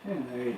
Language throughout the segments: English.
10-8.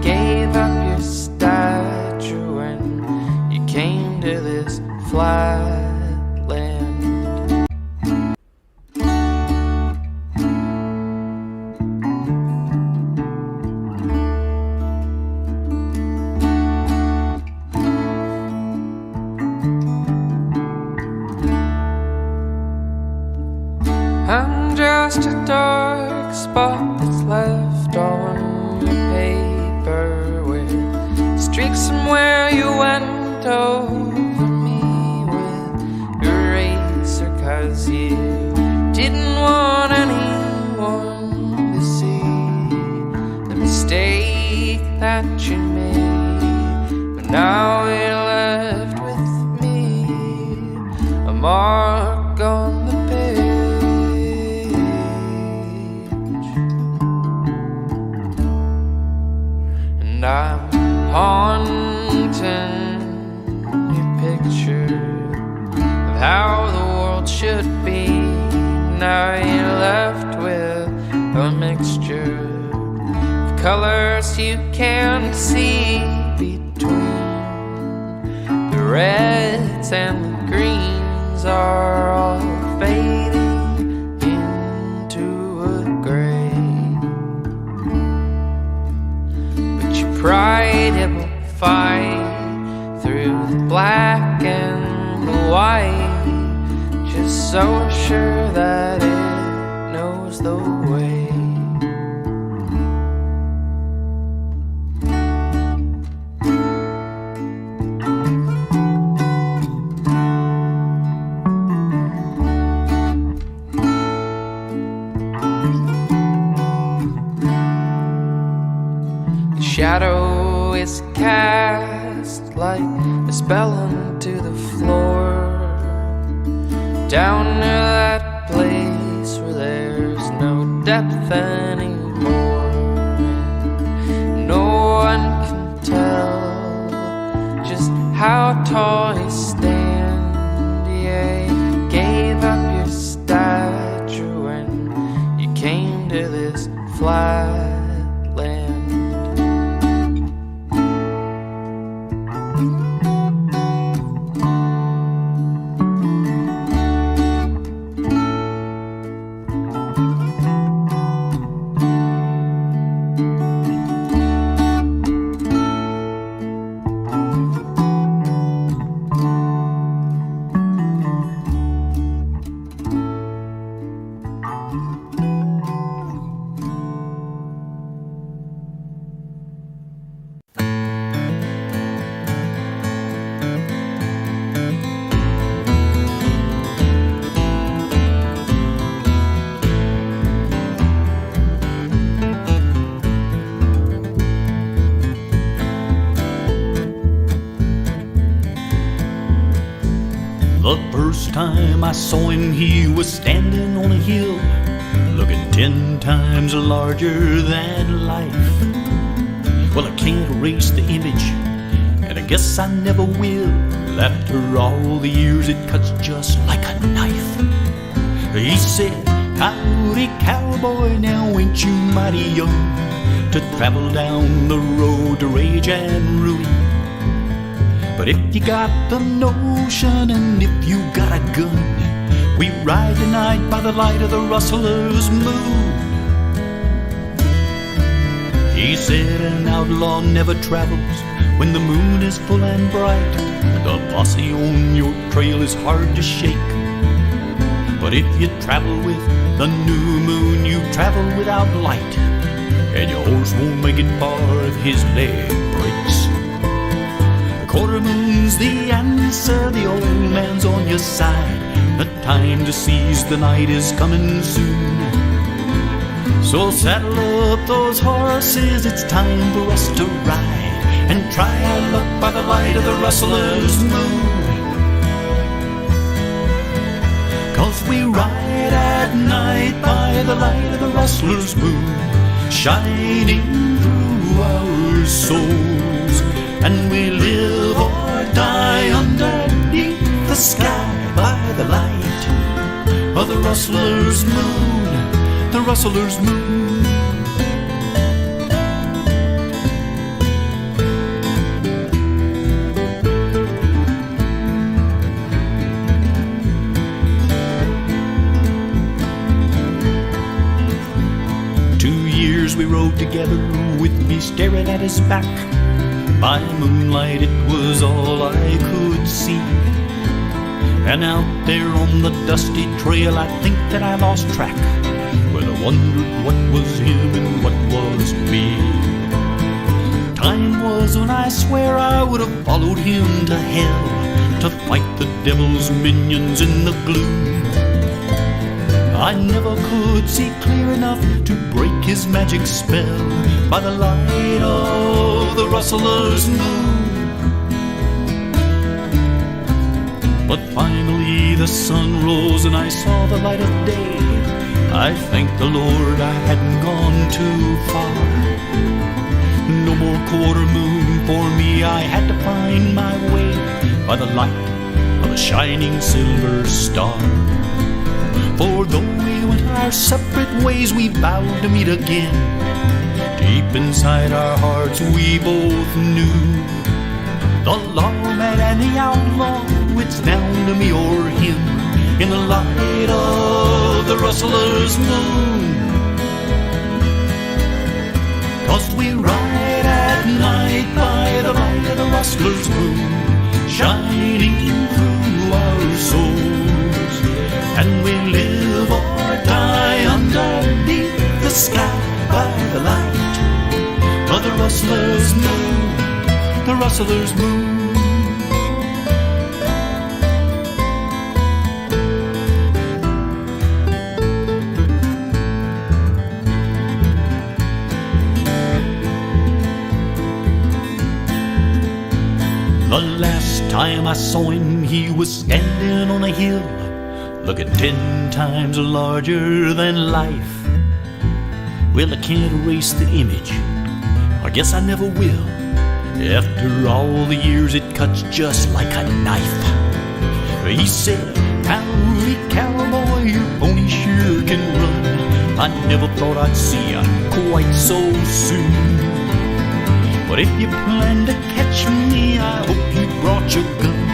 gave up your stature when you came to this flat land. I'm just a dark spot that's left on your paper, with streaks somewhere you went over me with eraser, 'cause you didn't want anyone to see the mistake that you made. But now you're left with me, a mark on the page. I'm haunting your picture of how the world should be. Now you're left with a mixture of colors you can't see between. The reds and the greens are all fading into a gray. Pride, it will fight through the black and the white, just so sure that it knows the way. Shadow is cast like a spell onto the floor, down to that place where there's no depth anymore. No one can tell just how tall you stand. Yeah, you gave up your stature when you came to this flat land. The first time I saw him, he was standing on a hill, looking 10 times larger than life. Well, I can't erase the image, and I guess I never will. After all the years, it cuts just like a knife. He said, "Howdy, cowboy, now ain't you mighty young to travel down the road to rage and ruin? But if you got the notion and if you got a gun, we ride tonight by the light of the rustler's moon." He said an outlaw never travels when the moon is full and bright. The posse on your trail is hard to shake. But if you travel with the new moon, you travel without light, and your horse won't make it far if his leg breaks. Quarter moon's the answer, the old man's on your side. The time to seize the night is coming soon. So saddle up those horses, it's time for us to ride and try our luck by the light of the rustler's moon. 'Cause we ride at night by the light of the rustler's moon, shining through our souls. And we live or die underneath the sky by the light of the rustler's moon, the rustler's moon. years we rode together with me staring at his back. By moonlight it was all I could see. And out there on the dusty trail I think that I lost track, well, I wondered what was him and what was me. Time was when I swear I would have followed him to hell to fight the devil's minions in the gloom. I never could see clear enough to break his magic spell by the light of the rustler's moon. But finally the sun rose and I saw the light of day. I thank the Lord I hadn't gone too far. No more quarter moon for me, I had to find my way by the light of a shining silver star. For though we went our separate ways, we vowed to meet again. Deep inside our hearts we both knew the lawman and the outlaw, it's down to me or him in the light of the rustler's moon. 'Cause we ride at night by the light of the rustler's moon, shining through our souls. And we live or die underneath the sky by the light of the rustler's moon, the rustler's moon. The last time I saw him, he was standing on a hill, looking 10 times larger than life. Well, I can't erase the image, I guess I never will. After all the years, it cuts just like a knife. He said, "Howdy, cowboy, your pony sure can run. I never thought I'd see ya quite so soon. But if you plan to catch me, I hope you brought your gun,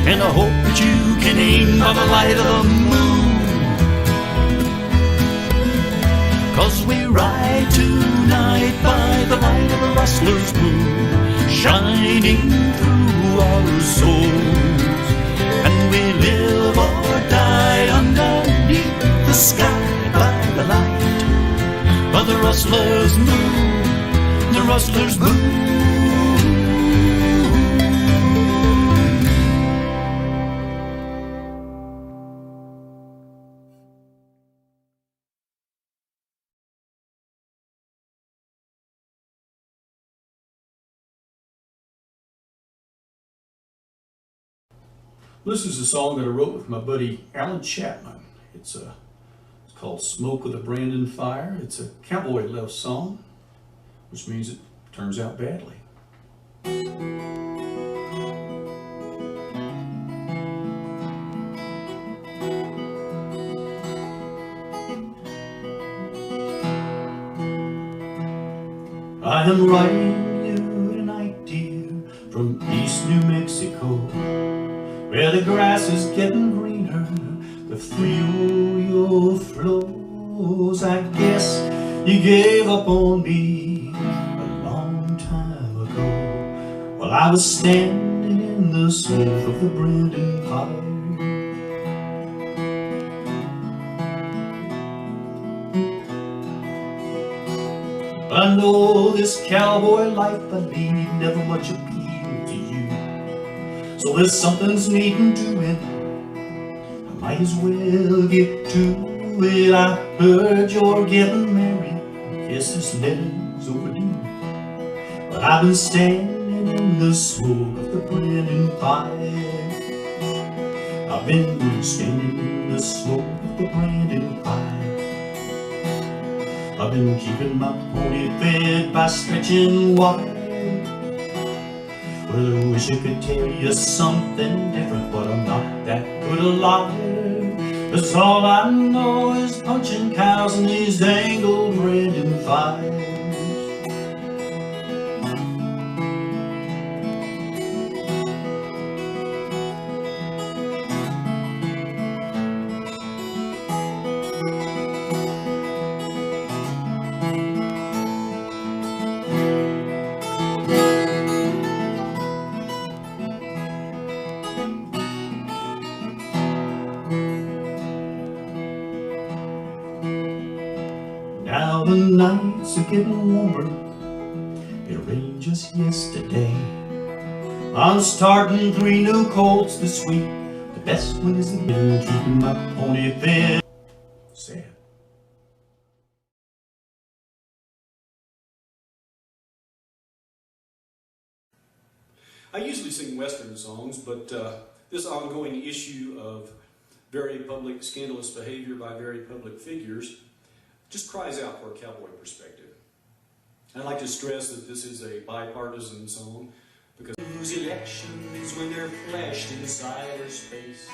and I hope that you can aim by the light of the moon. 'Cause we ride tonight by the light of the rustler's moon, shining through our souls. And we live or die underneath the sky by the light of the rustler's moon, the rustler's moon." This is a song that I wrote with my buddy Alan Chapman. It's called "Smoke with a Brandon Fire." It's a cowboy love song, which means it turns out badly. I am writing you tonight, dear, from East New Mexico, where the grass is getting greener, the Frio flows. I guess you gave up on me a long time ago, while I was standing in the smoke of the Brandon fire. I know this cowboy life I lead never much appealed to you, so if something's needing doing, I might as well get to it. I heard you're getting married, guess this letter's overdue, but I've been standing in the smoke of the Brandon fire. I've been standing in the smoke of the Brandon fire. I've been keeping my pony fed by stretching wire. Well, I wish I could tell you something different, but I'm not that good a liar. 'Cause all I know is punching cows in these dang old Brandon fires. the nights are getting warmer. It rained just yesterday. I'm starting 3 new colts this week. The best one is the middle, keeping my pony fed. Sad. I usually sing Western songs, but this ongoing issue of very public scandalous behavior by very public figures just cries out for a cowboy perspective. I'd like to stress that this is a bipartisan song because those elections, when they're flashed in cyberspace,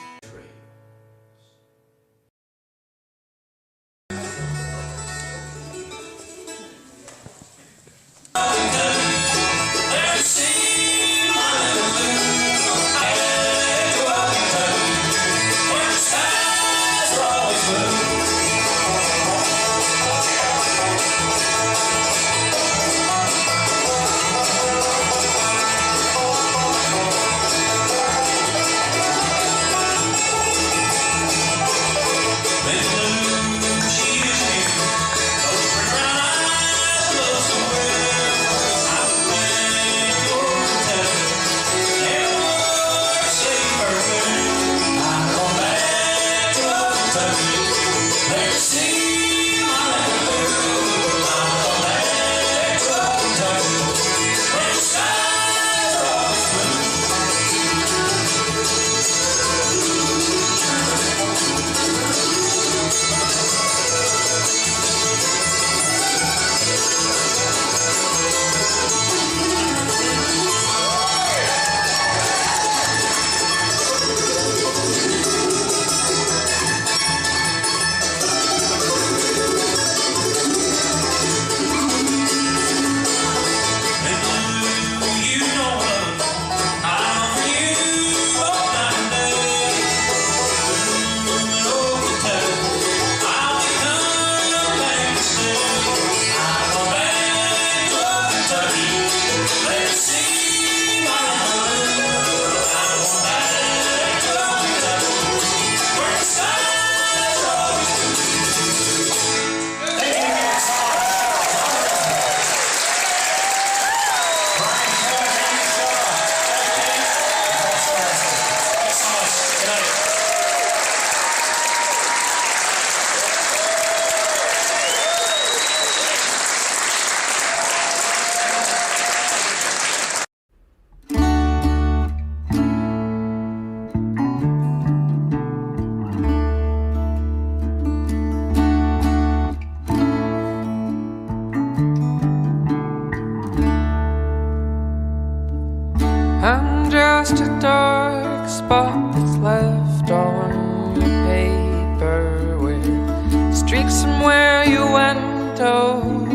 I'm just a dark spot that's left on your paper with streaks somewhere you went over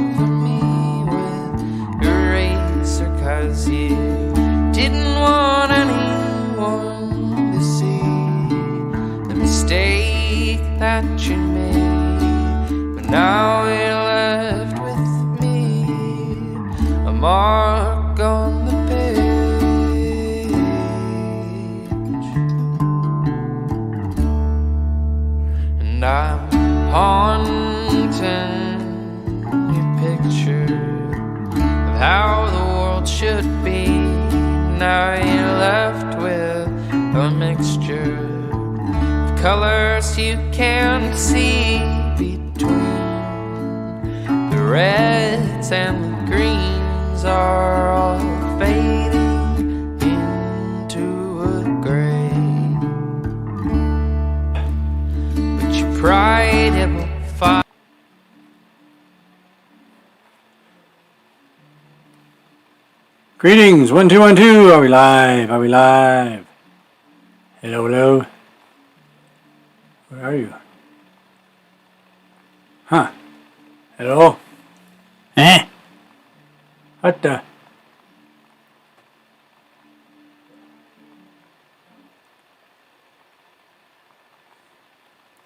me with eraser, 'cause you didn't want anyone to see the mistake that you made. But now you're left with me, a mark on the page. And I'm haunting your picture of how the world should be. Now you're left with a mixture of colors you can't see between. The reds and the greens are all fading into a gray. But your pride, it will find. Greetings, 1 2 1 2. Are we live? Are we live? Hello, hello. Where are you? Huh? Hello? Eh? What the?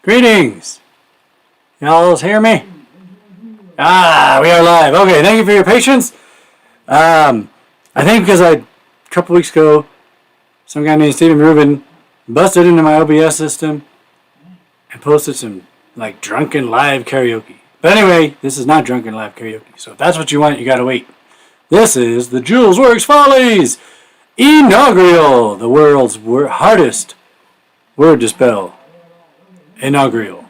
Greetings. Y'all hear me? Ah, we are live. Okay, thank you for your patience. I think because a couple weeks ago, some guy named Stephen Rubin busted into my OBS system and posted some like drunken live karaoke. But anyway, this is not Drunken Live Karaoke. So if that's what you want, you gotta wait. This is the Julesworks Follies Inaugural, the world's hardest word to spell. Inaugural.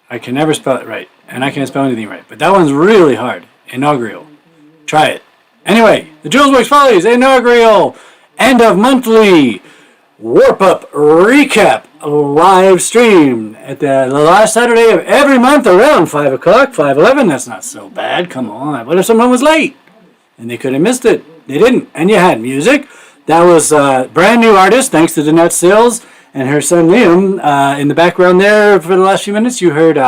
I can never spell it right, and I can't spell anything right. But that one's really hard. Inaugural. Try it. Anyway, the Julesworks Follies Inaugural End of Monthly Warp Up Recap live stream at the last Saturday of every month around 5 o'clock, 5:11. That's not so bad. Come on. What if someone was late and they could have missed it? They didn't. And you had music. That was a brand new artist, thanks to Danette Sills and her son Liam. In the background there for the last few minutes, you heard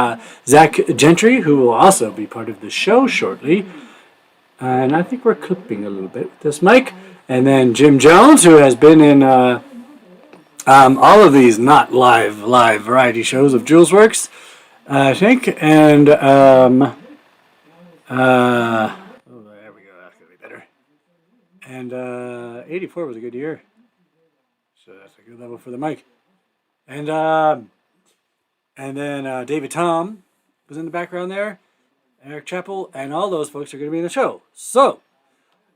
Zach Gentry, who will also be part of the show shortly. And I think we're clipping a little bit with this mic. And then Jim Jones, who has been in all of these not live variety shows of Julesworks, I think. And oh, there we go. That's gonna be better. And 84 was a good year, so that's a good level for the mic. And then David Tom was in the background there. Eric Chappell, and all those folks are going to be in the show. So,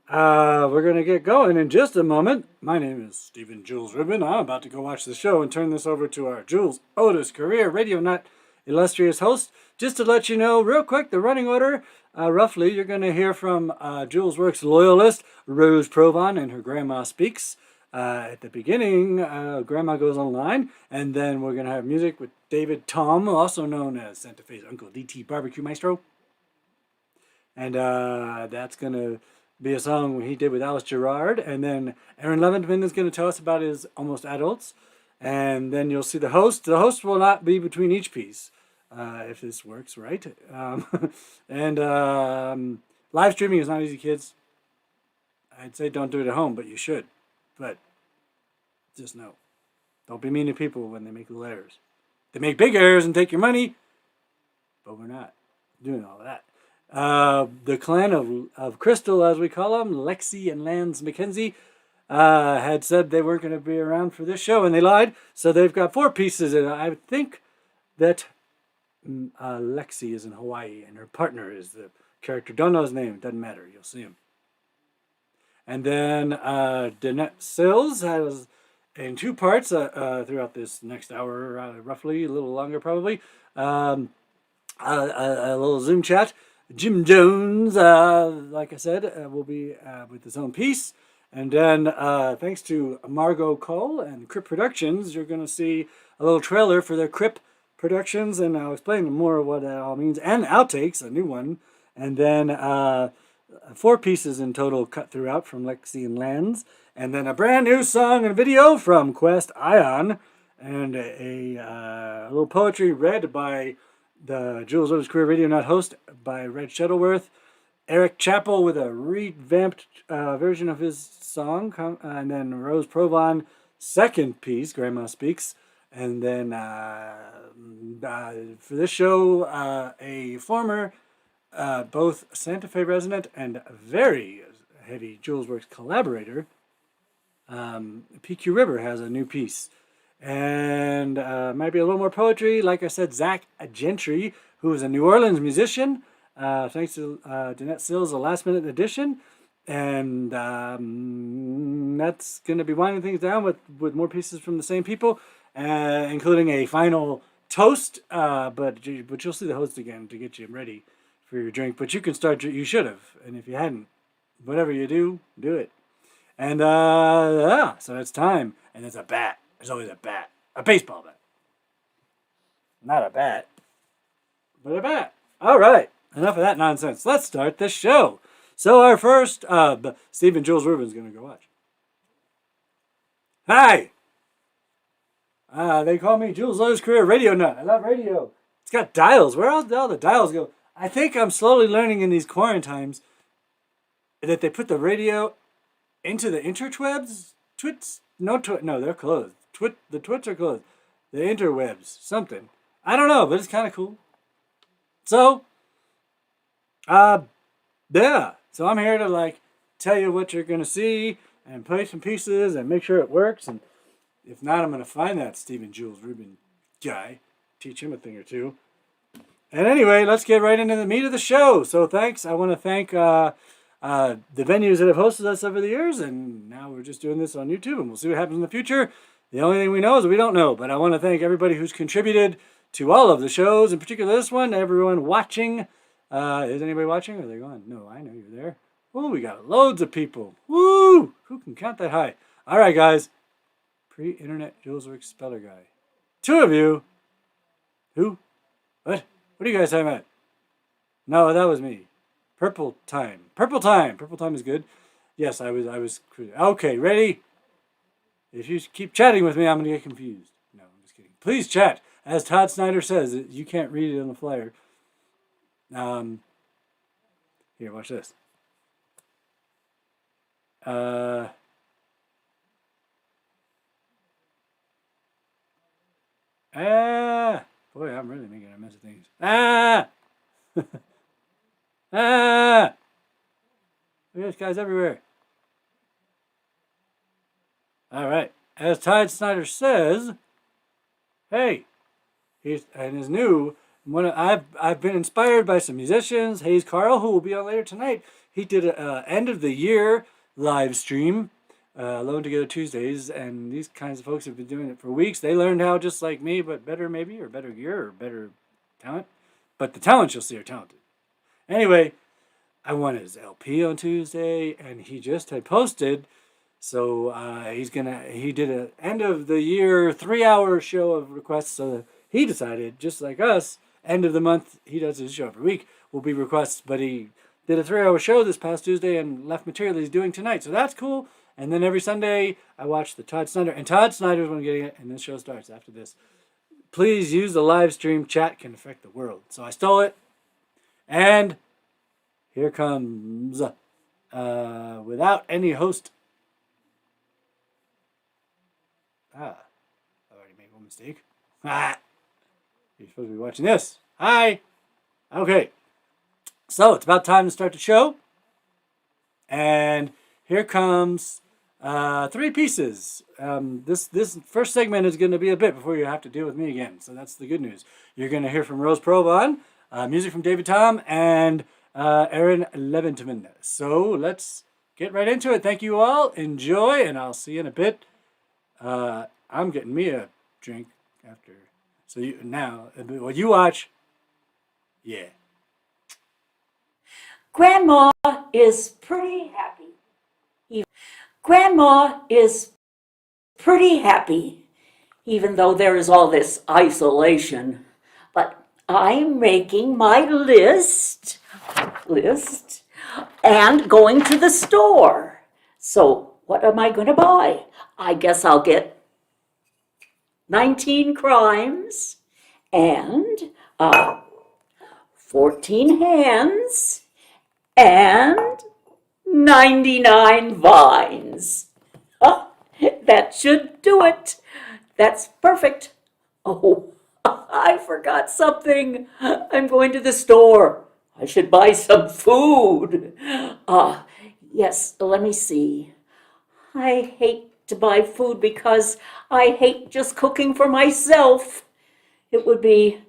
we're going to get going in just a moment. My name is Stephen Jules Rubin. I'm about to go watch the show and turn this over to our Jules Otis Career Radio Nut illustrious host. Just to let you know real quick, the running order, roughly, you're going to hear from Julesworks loyalist Rose Provan and her Grandma Speaks. At the beginning, Grandma Goes Online, and then we're going to have music with David Tom, also known as Santa Fe's Uncle DT Barbecue Maestro. And that's going to be a song he did with Alice Gerard. And then Aaron Levinman is going to tell us about his Almost Adults. And then you'll see the host. The host will not be between each piece, if this works right. Live streaming is not easy, kids. I'd say don't do it at home, but you should. But just know, don't be mean to people when they make little errors. They make big errors and take your money, but we're not doing all that. The clan of Crystal, as we call them, Lexi and Lance McKenzie, had said they weren't going to be around for this show, and they lied. So they've got 4 pieces, and I think that Lexi is in Hawaii, and her partner is the character. Don't know his name. It doesn't matter. You'll see him. And then Danette Sills has, in 2 parts throughout this next hour, roughly, a little longer probably, a little Zoom chat. Jim Jones, like I said, will be with his own piece. And then, thanks to Margot Cole and Crip Productions, you're going to see a little trailer for their Crip Productions, and I'll explain more of what that all means. And outtakes, a new one. And then 4 pieces in total cut throughout from Lexi and Lands. And then a brand new song and video from Quest Ion. And a little poetry read by the Jules Otis Career Radio Nut host by Red Shuttleworth. Eric Chappell with a revamped version of his song. And then Rose Provan, second piece, Grandma Speaks. And then for this show, a former both Santa Fe resident and very heavy Julesworks collaborator, PQ River, has a new piece. And might be a little more poetry. Like I said, Zach Gentry, who is a New Orleans musician, thanks to Danette Sills, a last-minute addition. And that's going to be winding things down with more pieces from the same people, including a final toast. But you'll see the host again to get you ready for your drink. But you can start. You should have, and if you hadn't, whatever you do, do it. And so it's time. And it's a bat. There's always a bat, a baseball bat, not a bat, but a bat. All right, enough of that nonsense. Let's start the show. So our first, Stephen Jules Rubin's going to go watch. Hi. They call me Jules Otis Career Radio Nut. I love radio. It's got dials. Where else do all the dials go? I think I'm slowly learning in these quarantines that they put the radio into the interwebs. No, they're closed. The twits are closed. The interwebs, something. I don't know, but it's kind of cool. So, yeah. So I'm here to tell you what you're gonna see and play some pieces and make sure it works. And if not, I'm gonna find that Stephen Jules Rubin guy, teach him a thing or two. And anyway, let's get right into the meat of the show. So thanks. I want to thank the venues that have hosted us over the years, and now we're just doing this on YouTube, and we'll see what happens in the future. The only thing we know is we don't know, but I want to thank everybody who's contributed to all of the shows, in particular this one, everyone watching. Is anybody watching? Are they going? No, I know you're there. Oh, we got loads of people. Woo! Who can count that high? All right, guys. Pre-internet Julesworks speller guy. 2 of you. Who? What? What are you guys talking about? No, that was me. Purple time. Purple time. Purple time is good. Yes, I was. Okay, ready? If you keep chatting with me, I'm going to get confused. No, I'm just kidding. Please chat. As Todd Snyder says, you can't read it on the flyer. Here, watch this. Boy, I'm really making a mess of things. There's guys everywhere. All right. As Todd Snyder says, hey, he's new. I've been inspired by some musicians. Hayes Carl, who will be on later tonight. He did an end of the year live stream, Alone Together Tuesdays, and these kinds of folks have been doing it for weeks. They learned how just like me, but better maybe, or better gear, or better talent. But the talents you'll see are talented. Anyway, I wanted his LP on Tuesday, and he just had posted. So he did an end of the year 3-hour show of requests. So he decided, just like us, end of the month, he does his show every week, will be requests. But he did a 3-hour show this past Tuesday and left material that he's doing tonight. So that's cool. And then every Sunday, I watch the Todd Snyder. And Todd Snyder's one getting it, and this show starts after this. Please use the live stream. Chat can affect the world. So I stole it. And here comes, without any host. I already made one mistake. You're supposed to be watching this. Hi. Okay. So it's about time to start the show. And here comes 3 pieces. This first segment is going to be a bit before you have to deal with me again. So that's the good news. You're going to hear from Rose Provan, music from David Tom, and Aaron Leventman. So let's get right into it. Thank you all. Enjoy, and I'll see you in a bit. I'm getting me a drink after. So what you watch, yeah. Grandma is pretty happy. Grandma is pretty happy, even though there is all this isolation. But I'm making my list, and going to the store. So what am I going to buy? I guess I'll get 19 crimes and 14 hands and 99 vines. That should do it. That's perfect. Oh, I forgot something. I'm going to the store. I should buy some food. Yes, let me see. I hate to buy food because I hate just cooking for myself. It would be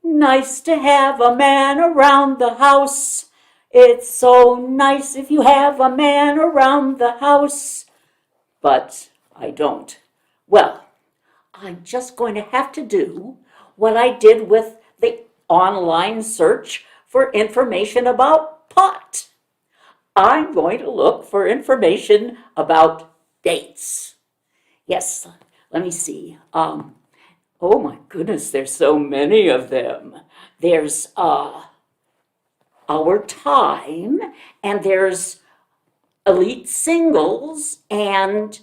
nice to have a man around the house. It's so nice if you have a man around the house. But I don't. Well, I'm just going to have to do what I did with the online search for information about pot. I'm going to look for information about dates. Yes, let me see. Oh my goodness, there's so many of them. There's Our Time, and there's Elite Singles, and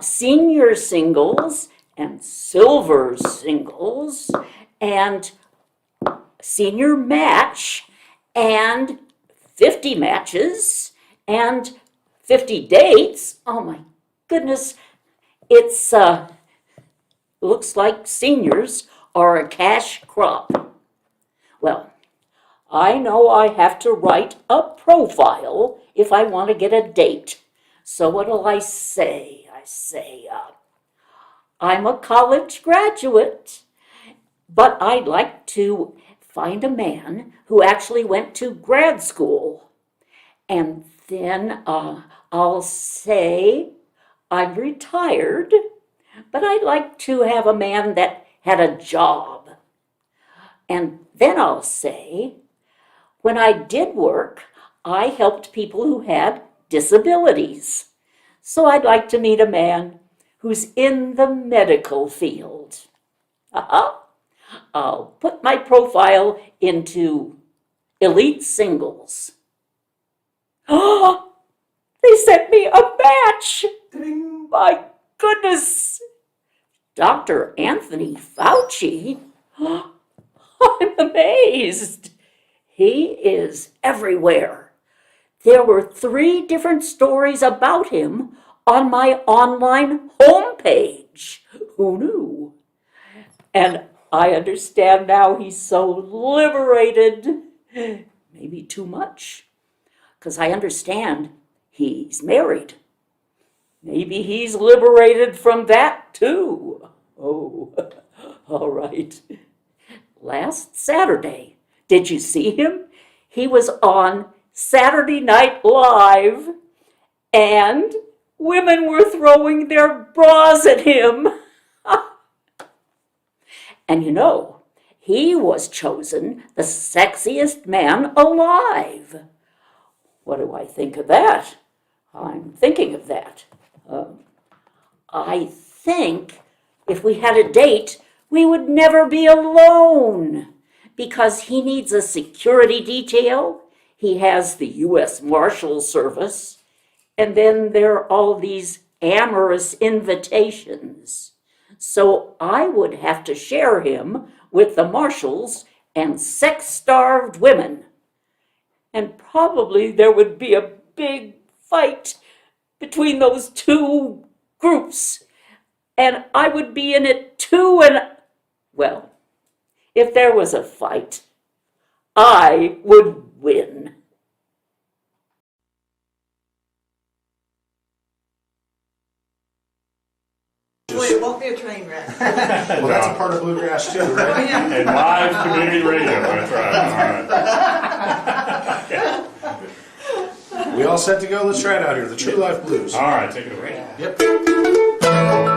Senior Singles, and Silver Singles, and Senior Match, and 50 matches, and 50 dates. Oh my goodness, it's looks like seniors are a cash crop. Well, I know I have to write a profile if I want to get a date. So what'll I say? I say, I'm a college graduate, but I'd like to find a man who actually went to grad school. And then I'll say I'm retired, but I'd like to have a man that had a job. And then I'll say, when I did work, I helped people who had disabilities. So I'd like to meet a man who's in the medical field. I'll put my profile into elite singles. Oh, they sent me a match. My goodness. Dr. Anthony Fauci. I'm amazed. He is everywhere. There were 3 different stories about him on my online homepage. Who knew? And I understand now he's so liberated. Maybe too much. Because I understand he's married. Maybe he's liberated from that too. Oh, all right. Last Saturday, did you see him? He was on Saturday Night Live, and women were throwing their bras at him. And you know, he was chosen the sexiest man alive. What do I think of that? I'm thinking of that. I think if we had a date, we would never be alone, because he needs a security detail. He has the U.S. Marshal Service, and then there are all these amorous invitations. So I would have to share him with the marshals and sex-starved women. And probably there would be a big fight between those 2 groups. And I would be in it too, and, well, if there was a fight, I would win. Well, it won't be a train wreck. Well, that's a part of bluegrass too, right? Oh, yeah. And live community radio, that's right. All right. We all set to go? Let's try it out here. The True Life Blues. All right, take it away. Yep. Yeah.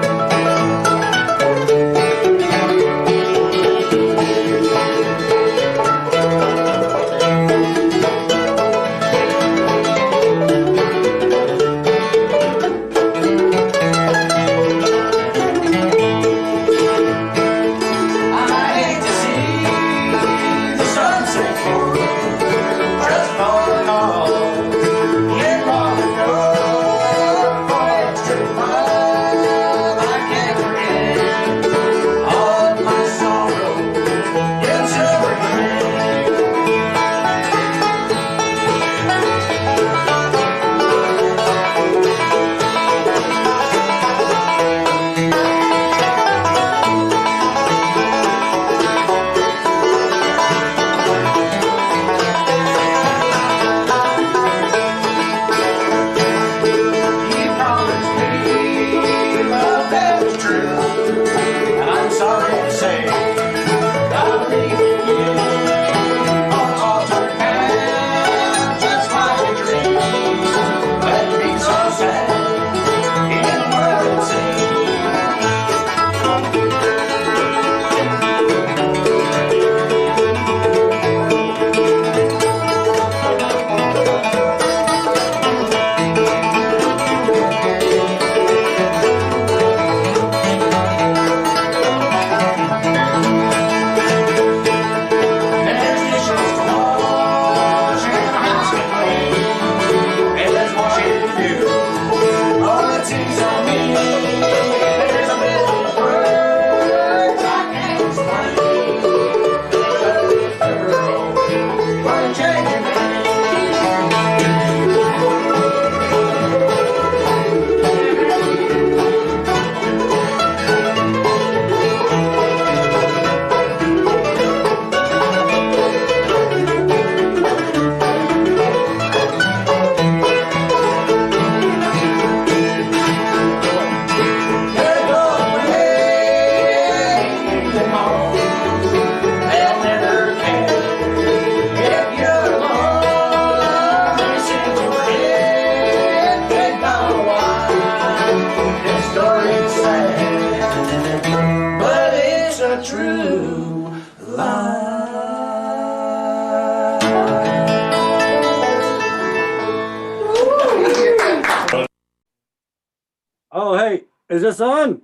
Is this on?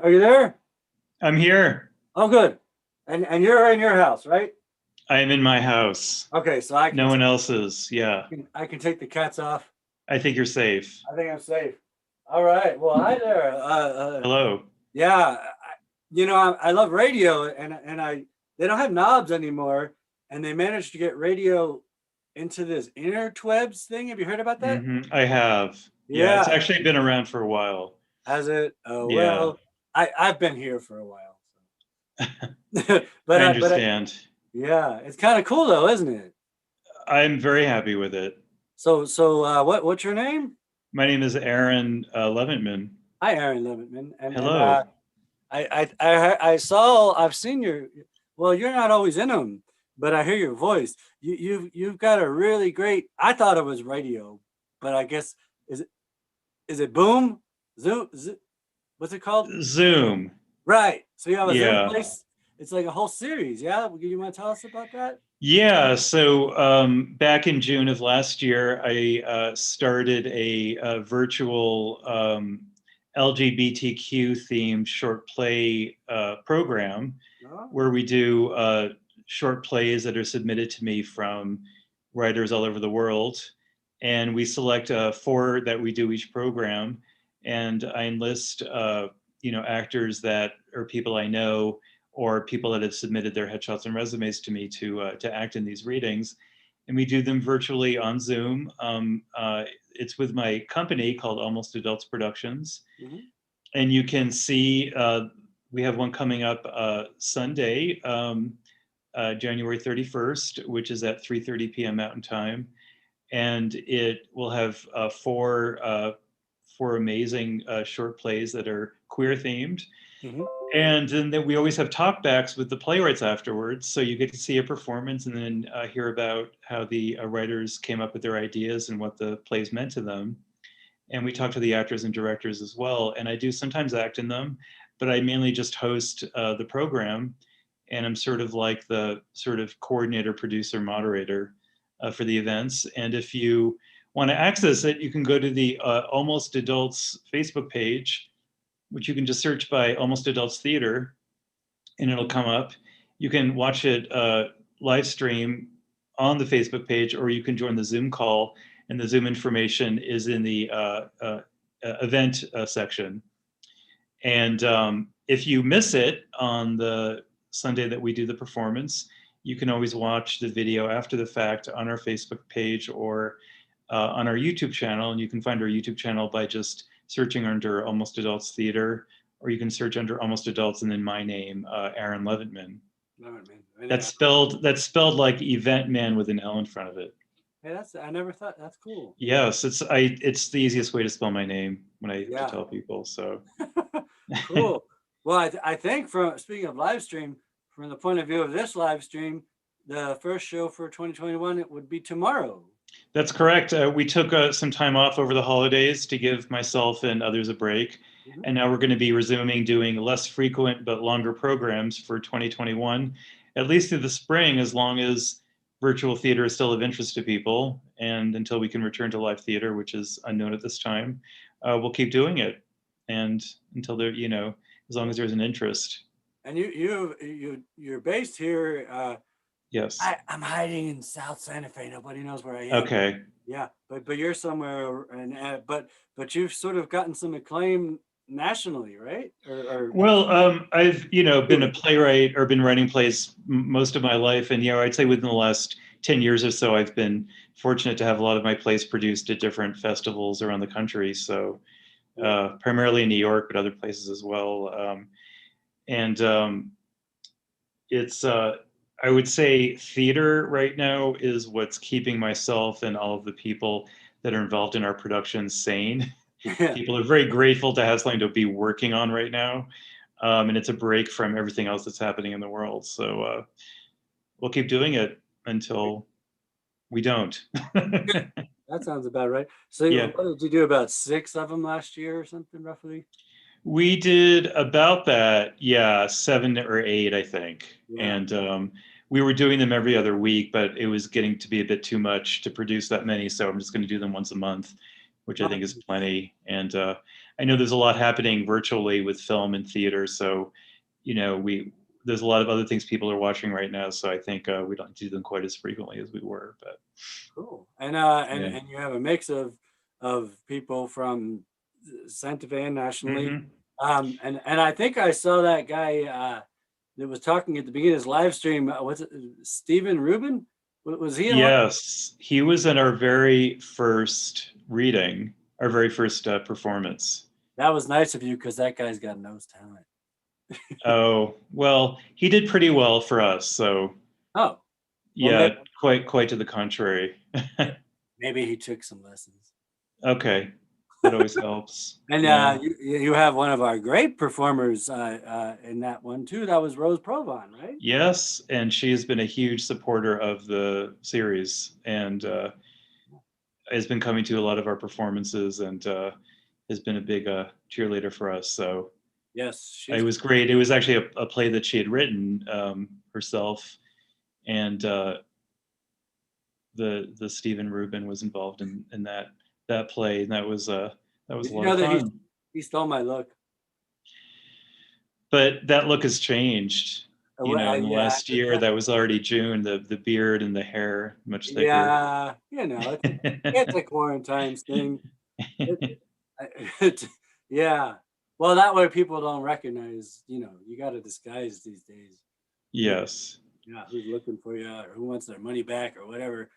Are you there? I'm here. Oh, good. And you're in your house, right? I am in my house. Okay, so I can No one else is. Yeah. I can take the cats off. I think you're safe. I think I'm safe. All right. Well, hi there. Hello. Yeah, I love radio, and they don't have knobs anymore, and they managed to get radio into this interwebs thing. Have you heard about that? I have. Yeah, it's Yeah. actually been around for a while. Has it? Oh, Yeah. well, I've been here for a while. So. But I understand. yeah, it's kind of cool though, isn't it? I'm very happy with it. So what's your name? My name is Aaron Leventman. Hi, Aaron Leventman. And Hello. I've seen well, you're not always in them, but I hear your voice. You've got a really great, I thought it was radio, but I guess, is it Boom? Zoom? What's it called? Zoom. Right. So you have a Yeah. Zoom place. It's like a whole series. Yeah. You want to tell us about that? Yeah, so back in June of last year, I started a virtual LGBTQ themed short play program where we do short plays that are submitted to me from writers all over the world. And we select 4 that we do each program. And I enlist, actors that are people I know or people that have submitted their headshots and resumes to me to act in these readings. And we do them virtually on Zoom. It's with my company called Almost Adults Productions. Mm-hmm. And you can see, we have one coming up Sunday, January 31st, which is at 3:30 p.m. Mountain Time. And it will have 4 amazing short plays that are queer themed. Mm-hmm. And then we always have talkbacks with the playwrights afterwards. So you get to see a performance and then hear about how the writers came up with their ideas and what the plays meant to them. And we talk to the actors and directors as well. And I do sometimes act in them, but I mainly just host the program. And I'm sort of like the sort of coordinator, producer, moderator for the events. And if you want to access it, you can go to the Almost Adults Facebook page, which you can just search by Almost Adults Theater, and it'll come up. You can watch it live stream on the Facebook page, or you can join the Zoom call, and the Zoom information is in the event section. And if you miss it on the Sunday that we do the performance, you can always watch the video after the fact on our Facebook page or on our YouTube channel. And you can find our YouTube channel by just searching under Almost Adults Theater, or you can search under Almost Adults and then my name, Aaron Leventman. That's spelled like Event Man with an L in front of it. Hey, I never thought, that's cool. Yes, it's the easiest way to spell my name when I tell people. So cool. Well, I think speaking of live stream, from the point of view of this live stream, the first show for 2021, it would be tomorrow. That's correct. We took some time off over the holidays to give myself and others a break. Mm-hmm. And now we're going to be resuming doing less frequent but longer programs for 2021, at least through the spring, as long as virtual theater is still of interest to people. And until we can return to live theater, which is unknown at this time, we'll keep doing it. And until there, as long as there's an interest. And you're based here. Yes. I'm hiding in South Santa Fe. Nobody knows where I am. Okay. Yeah, but you're somewhere, and but you've sort of gotten some acclaim nationally, right? Well, I've been a playwright or been writing plays most of my life, and I'd say within the last 10 years or so, I've been fortunate to have a lot of my plays produced at different festivals around the country. So primarily in New York, but other places as well. It's I would say theater right now is what's keeping myself and all of the people that are involved in our production sane. Yeah. People are very grateful to have something to be working on right now. And it's a break from everything else that's happening in the world. So we'll keep doing it until we don't. That sounds about right. So yeah. What did you do, about 6 of them last year or something roughly? We did about that, 7 or 8, I think. Yeah. And we were doing them every other week, but it was getting to be a bit too much to produce that many. So I'm just going to do them once a month, which I think is plenty. And I know there's a lot happening virtually with film and theater, so there's a lot of other things people are watching right now. So I think we don't do them quite as frequently as we were. But cool. And you have a mix of people from Santa Fe and nationally. Mm-hmm. And I think I saw that guy that was talking at the beginning of his live stream. What's it? Stephen Rubin? Was he in one? Yes, he was in our very first reading, our very first performance. That was nice of you, because that guy's got nose talent. Oh, well, he did pretty well for us. So, well, yeah, quite to the contrary. Maybe he took some lessons. Okay, that always helps. And Yeah. you have one of our great performers in that one too. That was Rose Provan, right? Yes, and she has been a huge supporter of the series, and has been coming to a lot of our performances, and has been a big cheerleader for us. So yes, it was great. It was actually a play that she had written herself, and the Stephen Rubin was involved in that play, and that was a lot of fun. He stole my look. But that look has changed. In the last year, that was already June. The beard and the hair much thicker. Yeah, it's a quarantine thing. Yeah. Well, that way people don't recognize. You got to disguise these days. Yes. Yeah, who's looking for you, or who wants their money back, or whatever.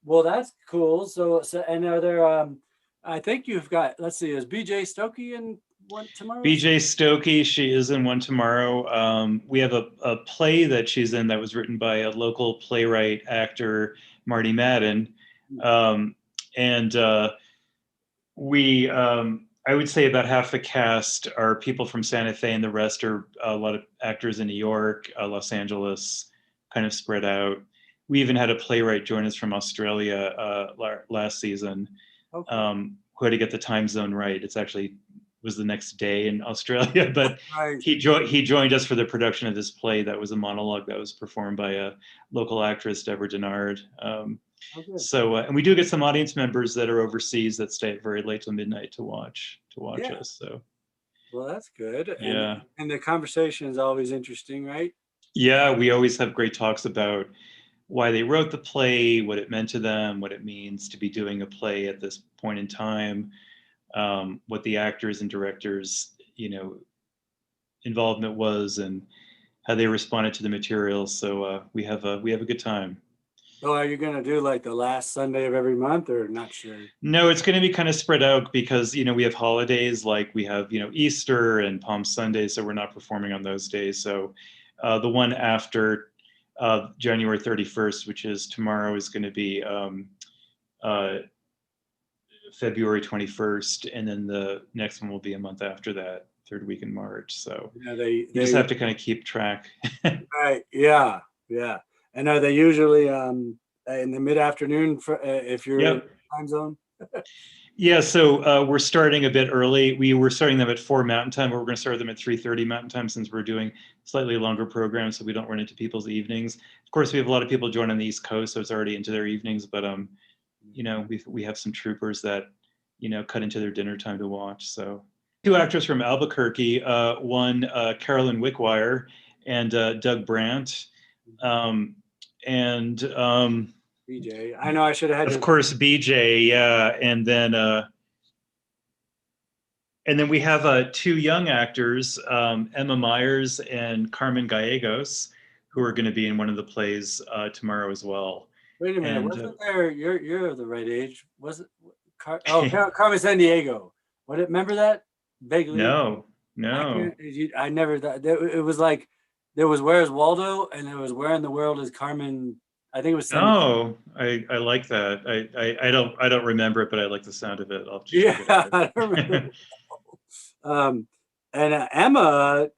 Well, that's cool. So and are there? I think you've got. Let's see. Is BJ Stokey in one tomorrow? BJ Stokey, she is in one tomorrow. We have a play that she's in that was written by a local playwright actor, Marty Madden, and we. I would say about half the cast are people from Santa Fe, and the rest are a lot of actors in New York, Los Angeles, kind of spread out. We even had a playwright join us from Australia last season, who had to get the time zone right. It's actually was the next day in Australia, but right. he joined us for the production of this play that was a monologue that was performed by a local actress, Deborah Denard. So, and we do get some audience members that are overseas that stay at very late till midnight to watch us. So, well, that's good. Yeah. And the conversation is always interesting, right? Yeah, we always have great talks about why they wrote the play, what it meant to them, what it means to be doing a play at this point in time, what the actors and directors, involvement was, and how they responded to the material. So we have a good time. So are you going to do like the last Sunday of every month, or not sure? No, it's going to be kind of spread out because, we have holidays, like we have, Easter and Palm Sunday, so we're not performing on those days. So the one after January 31st, which is tomorrow, is going to be February 21st, and then the next one will be a month after that, third week in March. So you just have to kind of keep track. Right. Yeah. Yeah. And are they usually in the mid-afternoon if you're in time zone? Yeah, so we're starting a bit early. We were starting them at 4 Mountain Time, but we're going to start them at 3:30 Mountain Time, since we're doing slightly longer programs, so we don't run into people's evenings. Of course, we have a lot of people join on the East Coast, so it's already into their evenings. But we have some troopers that cut into their dinner time to watch. So 2 actors from Albuquerque, one Carolyn Wickwire and Doug Brandt. BJ, I know I should have had. Of course, BJ, yeah, and then we have 2 young actors, Emma Myers and Carmen Gallegos, who are going to be in one of the plays tomorrow as well. Wait a minute, wasn't there? You're the right age. Was it? Carmen Sandiego. Remember that vaguely? No. I never thought it was like there was Where's Waldo, and there was Where in the World is Carmen. I think it was. Oh, I like that. I don't remember it, but I like the sound of it. I'll check it out. I don't remember. And Emma,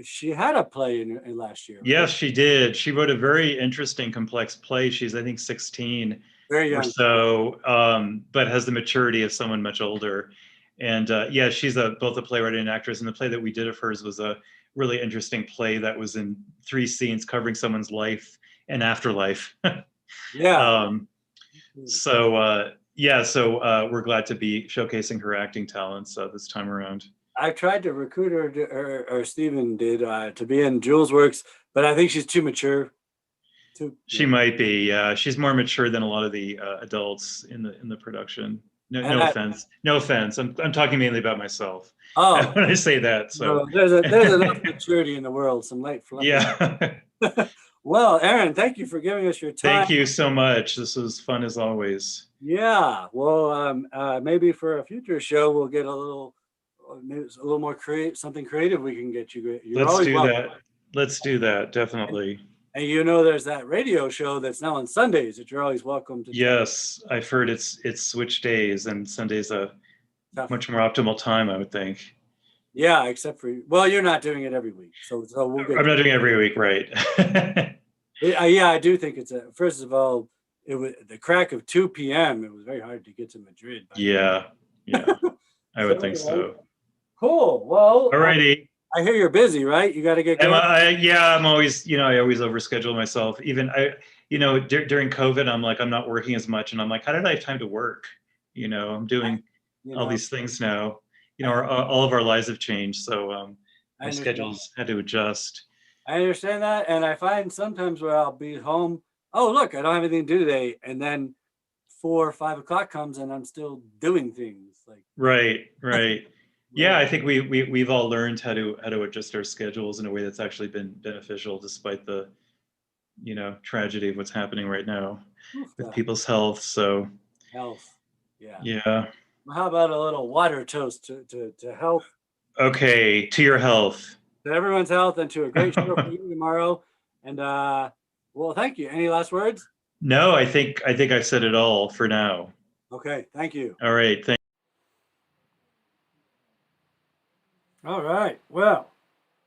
she had a play in last year. Yes, she did. She wrote a very interesting, complex play. She's, I think, 16 very young. Or so, but has the maturity of someone much older. And she's both a playwright and an actress. And the play that we did of hers was a really interesting play that was in 3 scenes covering someone's life and afterlife. Yeah. Yeah, so we're glad to be showcasing her acting talents this time around. I tried to recruit her, or Stephen did, to be in Julesworks, but I think she's too mature. She might be. Yeah, she's more mature than a lot of the adults in the production. No offense. No offense. I'm talking mainly about myself. Oh, when I say that. So there's enough maturity in the world. Some light fluff. Yeah. Well, Aaron, thank you for giving us your time. Thank you so much. This was fun as always. Yeah. Well, maybe for a future show, we'll get a little more something creative we can get you. Let's do that. Let's do that. Definitely. And there's that radio show that's now on Sundays that you're always welcome to. Yes, I've heard it's switched days, and Sunday's a much more optimal time, I would think. Yeah, except for you're not doing it every week, so we'll get. I'm not doing it every week, right? Yeah, I do think it's first of all, it was the crack of 2 p.m. It was very hard to get to Madrid. Yeah, I would think so. Cool. Well, alrighty. I hear you're busy, right? You got to get going. I'm always, I always overschedule myself. Even during COVID, I'm like, I'm not working as much, and I'm like, how did I have time to work? I'm doing all these things now. All of our lives have changed, so my schedules had to adjust. I understand that, and I find sometimes where I'll be home. Oh, look, I don't have anything to do today, and then 4 or 5 o'clock comes, and I'm still doing things like. Right. Yeah, I think we've all learned how to adjust our schedules in a way that's actually been beneficial, despite the tragedy of what's happening right now with people's health. So health, yeah. Well, how about a little water toast to health? Okay, to your health. To everyone's health, and to a great show for you tomorrow. And well, thank you. Any last words? No, I think I've said it all for now. Okay, thank you. All right, All right. Well,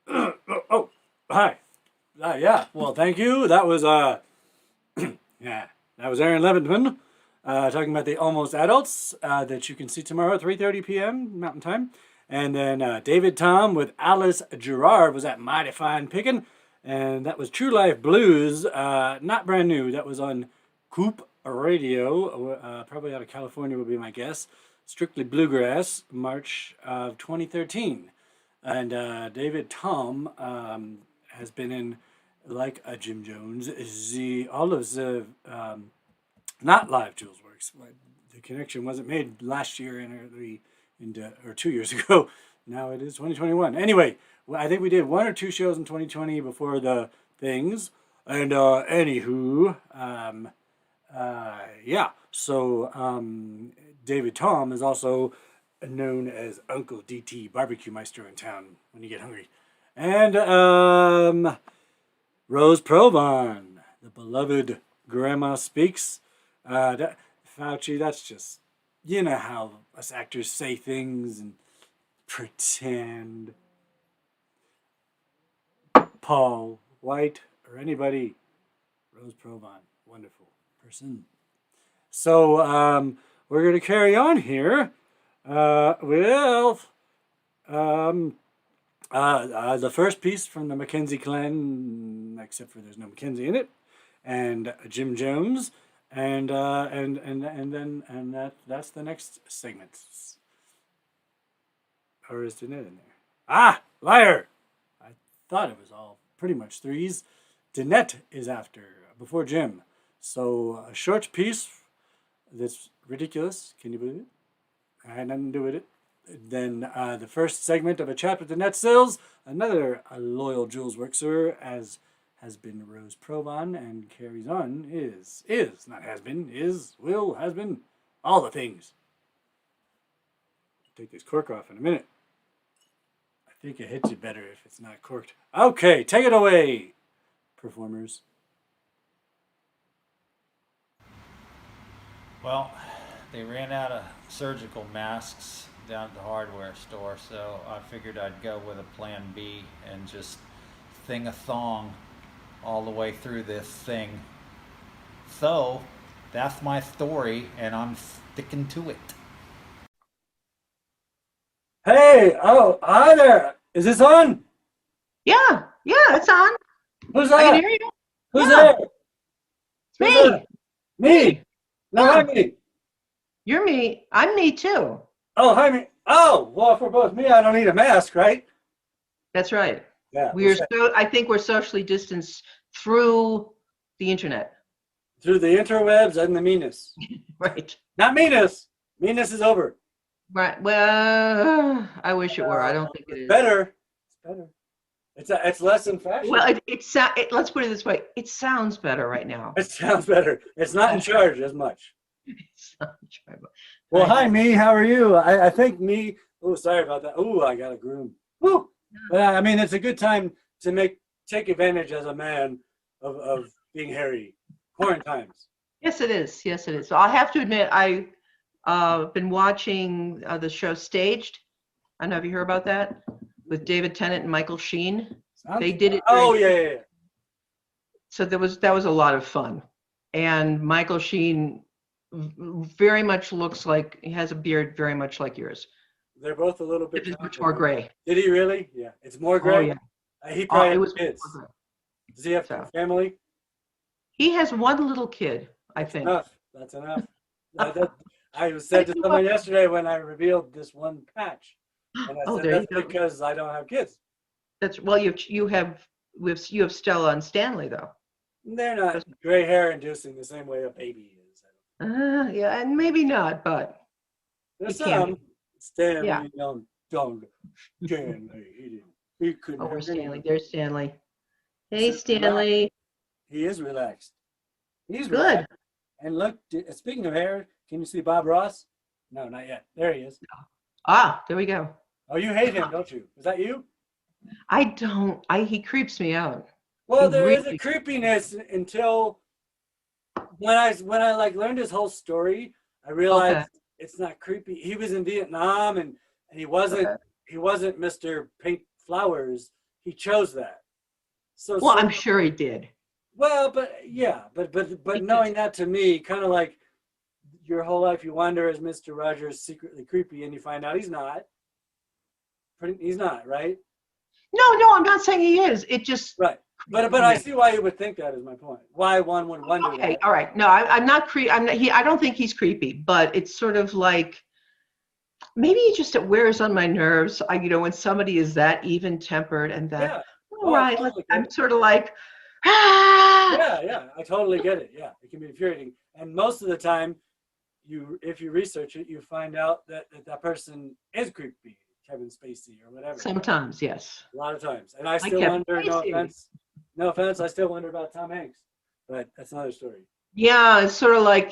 oh, hi. Yeah. Well, thank you. That was that was Aaron Levinman talking about the Almost Adults that you can see tomorrow at 3:30 p.m. Mountain Time. And then David Tom with Alice Gerard was at Mighty Fine Pickin', and that was True Life Blues, not brand new. That was on Coop Radio, probably out of California would be my guess. Strictly Bluegrass, March of 2013. And David Tom has been in, like Jim Jones, all of the, not live Julesworks. The connection wasn't made last year or 2 years ago. Now it is 2021. Anyway, I think we did 1 or 2 shows in 2020 before the things. And anywho, yeah. So David Tom is also known as Uncle DT Barbecue Meister in town when you get hungry. And Rose Provan, the beloved Grandma Speaks. Fauci, that's just, how us actors say things and pretend. Paul White or anybody. Rose Provan, wonderful person. So we're going to carry on here. With the first piece from the Mackenzie clan, except for there's no Mackenzie in it, and Jim Jones, and that's the next segment. Or is Danette in there? Ah, liar! I thought it was all pretty much threes. Danette is before Jim. So a short piece that's ridiculous. Can you believe it? I had nothing to do with it. Then the first segment of a chat with Danette Sills, another loyal Julesworkser, as has been Rose Provan, and carries on is, not has been, is, will, has been, all the things. Take this cork off in a minute. I think it hits you better if it's not corked. Okay, take it away, performers. Well, they ran out of surgical masks down at the hardware store, so I figured I'd go with a plan B and just thing a thong all the way through this thing. So that's my story, and I'm sticking to it. Hey, oh, hi there. Is this on? Yeah, it's on. Who's I that? can hear you. Who's Yeah. there? It's me. Me. No, Yeah. not me. You're me. I'm me too. Oh, hi, me. Oh, well, for both me, I don't need a mask, right? That's right. Yeah. We're I think we're socially distanced through the internet. Through the interwebs and the meanness. Right. Not meanness. Meanness is over. Right. Well, I wish it were. I don't think it is. Better. It's better. It's less in fashion. Well, let's put it this way. It sounds better right now. It sounds better. It's not in charge as much. It's not true. Well, hi, me. How are you? I think me. Oh, sorry about that. Oh, I got a groom. Woo. But I mean, it's a good time to take advantage as a man of being hairy. Quarantines. Yes, it is. Yes, it is. So I have to admit, I've been watching the show Staged. I don't know if you heard about that with David Tennant and Michael Sheen. They did it. Oh, yeah. So that was a lot of fun. And Michael Sheen very much looks like he has a beard very much like yours. They're both a little bit. It's much more gray. Did he really? Yeah, it's more gray. Oh, yeah. He probably was has kids. Does he have a family? He has one little kid, I think. That's enough. I said to someone yesterday when I revealed this one patch, and I said that's because I don't have kids. That's well, you have Stella and Stanley though. They're not gray hair inducing the same way a baby is. Yeah, and maybe not, but there's some. Stanley, yeah. Stanley, he couldn't. Oh, where's Stanley? There's Stanley. Hey, Stanley. He is relaxed. He's good. Relaxed. And look, speaking of hair, can you see Bob Ross? No, not yet. There he is. Ah, there we go. Oh, you hate him, don't you? Is that you? I don't. He creeps me out. Well, there is a creepiness until when I like learned his whole story, I realized it's not creepy. He was in Vietnam and he wasn't Mr. Paint Flowers. He chose that. So I'm sure he did. Well, but knowing that to me, kind of like your whole life you wonder, is Mr. Rogers secretly creepy, and you find out he's not. He's not, right? No, I'm not saying he is. It just right. But I see why you would think that is my point. Why one would wonder. Okay, that. all right. No, I'm not I don't think he's creepy, but it's sort of like maybe it wears on my nerves. When somebody is that even tempered and that. Yeah. All right. Totally I'm sort of like. Ah! Yeah. I totally get it. Yeah, it can be infuriating, and most of the time, if you research it, you find out that person is creepy. Kevin Spacey or whatever. Sometimes, yes. A lot of times. And I still wonder, no offense, I still wonder about Tom Hanks. But that's another story. Yeah, it's sort of like,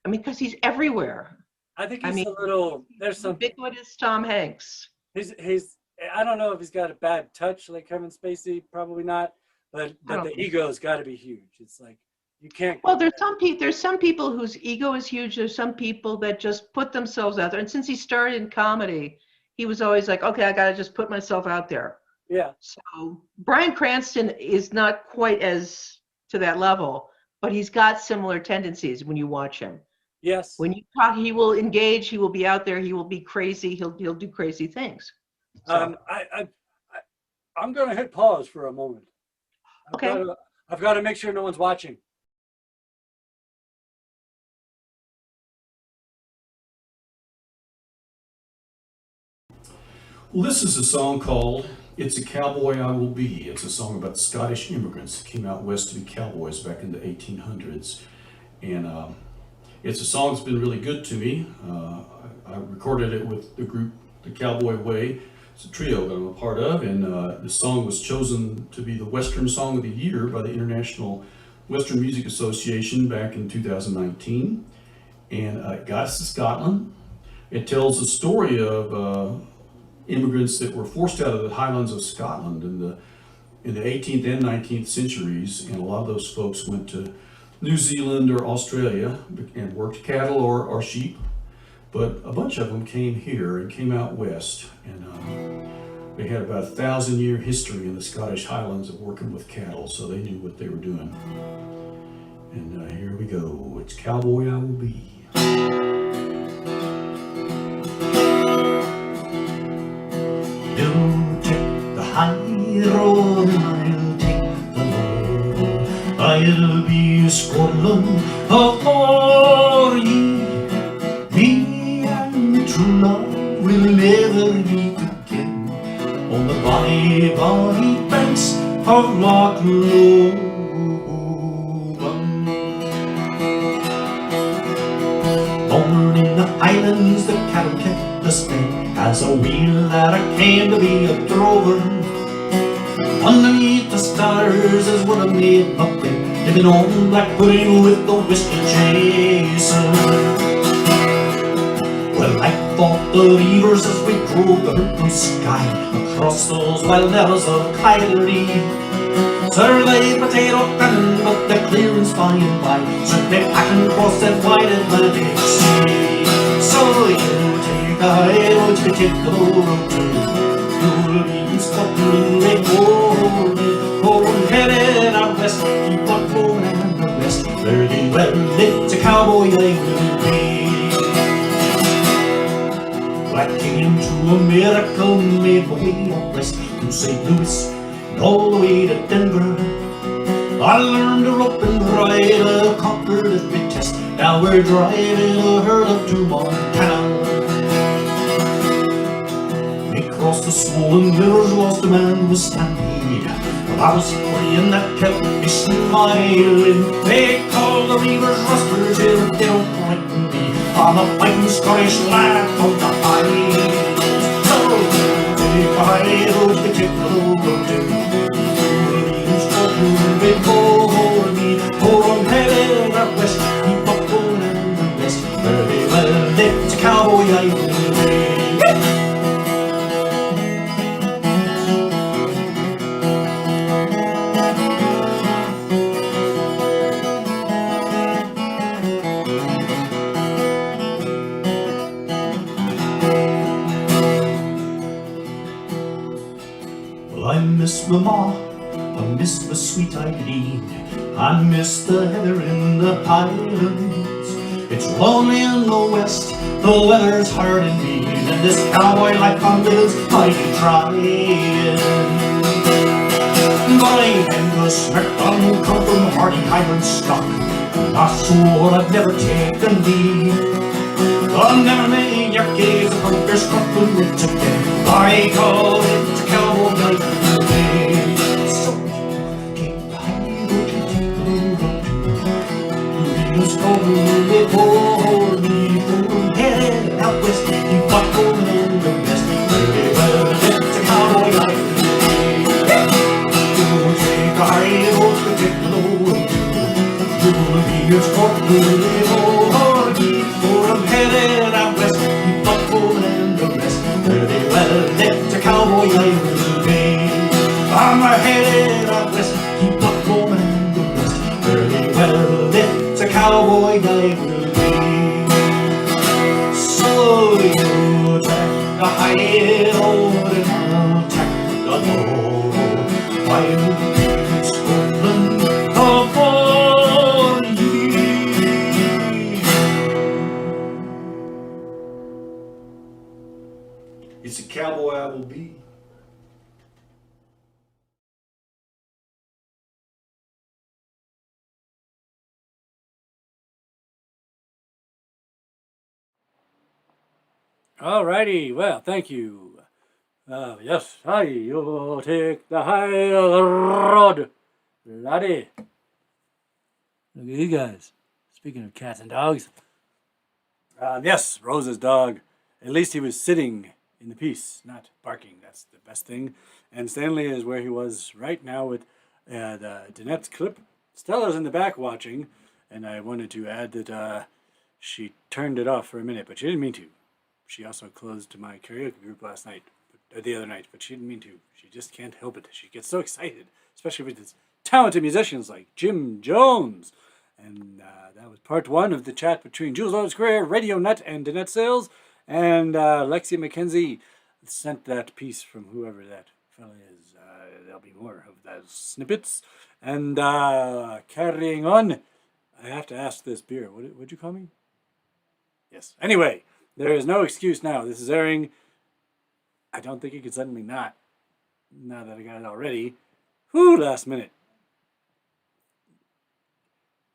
because he's everywhere. I think he's a little, there's some ubiquitous Tom Hanks. He's I don't know if he's got a bad touch like Kevin Spacey, probably not. But the ego's got to be huge. It's like, you can't. Well, there's some people whose ego is huge. There's some people that just put themselves out there. And since he started in comedy, he was always like, okay, I got to just put myself out there. Yeah. So Bryan Cranston is not quite as to that level, but he's got similar tendencies when you watch him. Yes. When you talk, he will engage. He will be out there. He will be crazy. He'll do crazy things. So. I'm going to hit pause for a moment. Okay. I've got to make sure no one's watching. Well, this is a song called It's a Cowboy I Will Be. It's a song about Scottish immigrants that came out west to be cowboys back in the 1800s. And it's a song that's been really good to me. I recorded it with the group The Cowboy Way. It's a trio that I'm a part of, and the song was chosen to be the Western Song of the Year by the International Western Music Association back in 2019. And it got us to Scotland. It tells the story of immigrants that were forced out of the Highlands of Scotland in the 18th and 19th centuries, and a lot of those folks went to New Zealand or Australia and worked cattle or sheep, but a bunch of them came here and came out west, and they had about 1,000-year history in the Scottish Highlands of working with cattle, so they knew what they were doing. And here we go. It's Cowboy I Will Be. You take the high road and I'll take the low. I'll be Scotland, for ye. Me and true love will never meet again on the bonny, bonny banks of Loch Lomond. Born in the Highlands, the cattle kept the stead, as a wee lad I came to be a drover. Underneath the stars is what I made my bed, living on black pudding with the whiskey chaser. Well, I fought the beavers as we drove the blue sky across those wild meadows of Killarney. Survey, potato, cannon, but the clearance by and by should be packing across that wide Atlantic Sea. So you take a halo to take the road to. You'll be in Scotland, they hold me, hold headed out west, keep on going and the west. Very well lit, a cowboy I will be. I came to America, made my way out west to St. Louis and all the way to Denver. I learned to rope and ride, I conquered every test. Now we're driving a herd up to Montana. We crossed the swollen rivers, lost a man was stampede, but I was free and that kept me smiling. They call the reavers rusters here, but they don't frighten me. I'm a fighting Scottish lad from the Highlands. So take a high road to take the road to. You'll Scotland before me, for I'm headed out west, keep up going and the west. Very well lit, a cowboy I will be. I miss my ma, I miss my sweet Eileen, I miss the heather in the Highlands. It's lonely in the west, the weather's hard indeed, and this cowboy life on living's mighty trying. My Angus MacDonald come from hardy Highland stock, not so old I've never taken leave. I'll never make your gaze upon your Scotland with together. I call it a cowboy life. So take the high road to take the road to. You'll Scotland before me, for I'm headed out west, keep on going in the west. Very well, it's a cowboy life. You'll take the high road to take the road to. You'll be in Scotland before me, for I'm headed out west, keep on going in the west. Very well, it's a cowboy life. I'm headed out west, keep up going in the west. Very well, it's a cowboy I will be. So you take the high road and I'll take the low. I'll be in Scotland for ye. It's a cowboy I will be. Alrighty, well, thank you. Yes, you take the high road, laddie. Look at you guys. Speaking of cats and dogs. Yes, Rose's dog. At least he was sitting in the peace, not barking. That's the best thing. And Stanley is where he was right now with the Danette's clip. Stella's in the back watching, and I wanted to add that she turned it off for a minute, but she didn't mean to. She also closed my karaoke group last night, the other night, but she didn't mean to. She just can't help it. She gets so excited, especially with these talented musicians like Jim Jones. And that was part one of the chat between Julesworks Career, Radio Nut, and Danette Sales. And Lexia McKenzie sent that piece from whoever that fella is. There'll be more of those snippets. And carrying on, I have to ask this beer. What'd you call me? Yes. Anyway. There is no excuse now. This is airing. I don't think you can suddenly not. Now that I got it already. Whew, last minute.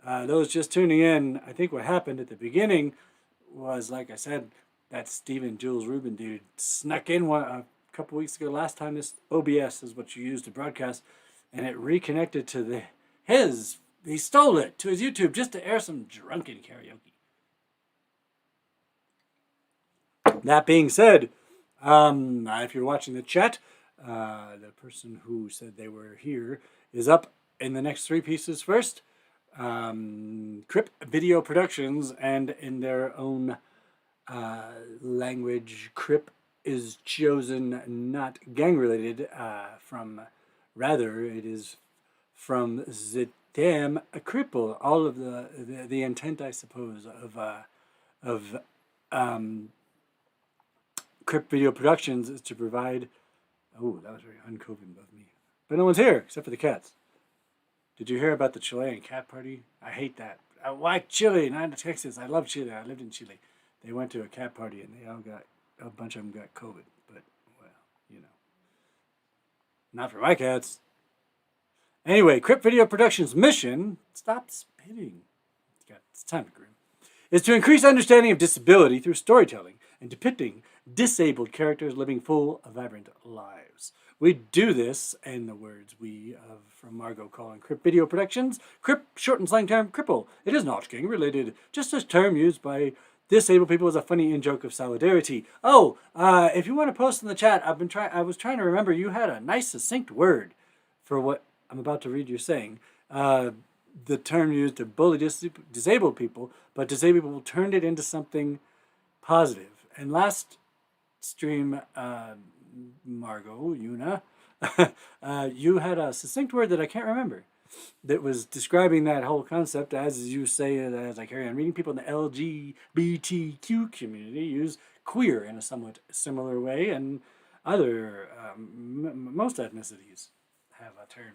those just tuning in, I think what happened at the beginning was, like I said, that Steven Jules Rubin dude snuck in a couple weeks ago. Last time, this OBS is what you use to broadcast, and it reconnected to he stole it to his YouTube just to air some drunken karaoke. That being said, if you're watching the chat, the person who said they were here is up in the next 3 pieces first. Crip Video Productions, and in their own language, Crip is chosen not gang related rather it is from Zitam a cripple. All of the intent, I suppose, of Crip Video Productions is to provide. Oh, that was very un-COVID of me. But no one's here except for the cats. Did you hear about the Chilean cat party? I hate that. Why Chile, not Texas? I love Chile. I lived in Chile. They went to a cat party and they all a bunch of them got COVID. But, well, you know. Not for my cats. Anyway, Crip Video Productions' mission, stop spitting. It's time to grin, is to increase understanding of disability through storytelling and depicting disabled characters living full, vibrant lives. We do this, in the words from Margot calling Crip Video Productions, Crip, short and slang term, cripple. It is not gang related, just a term used by disabled people as a funny in-joke of solidarity. Oh, if you want to post in the chat, I was trying to remember, you had a nice succinct word for what I'm about to read you saying. The term used to bully disabled people, but disabled people turned it into something positive. And last stream, Margot, Yuna, you had a succinct word that I can't remember that was describing that whole concept, as you say, as I carry on reading. People in the LGBTQ community use queer in a somewhat similar way, and other, most ethnicities have a term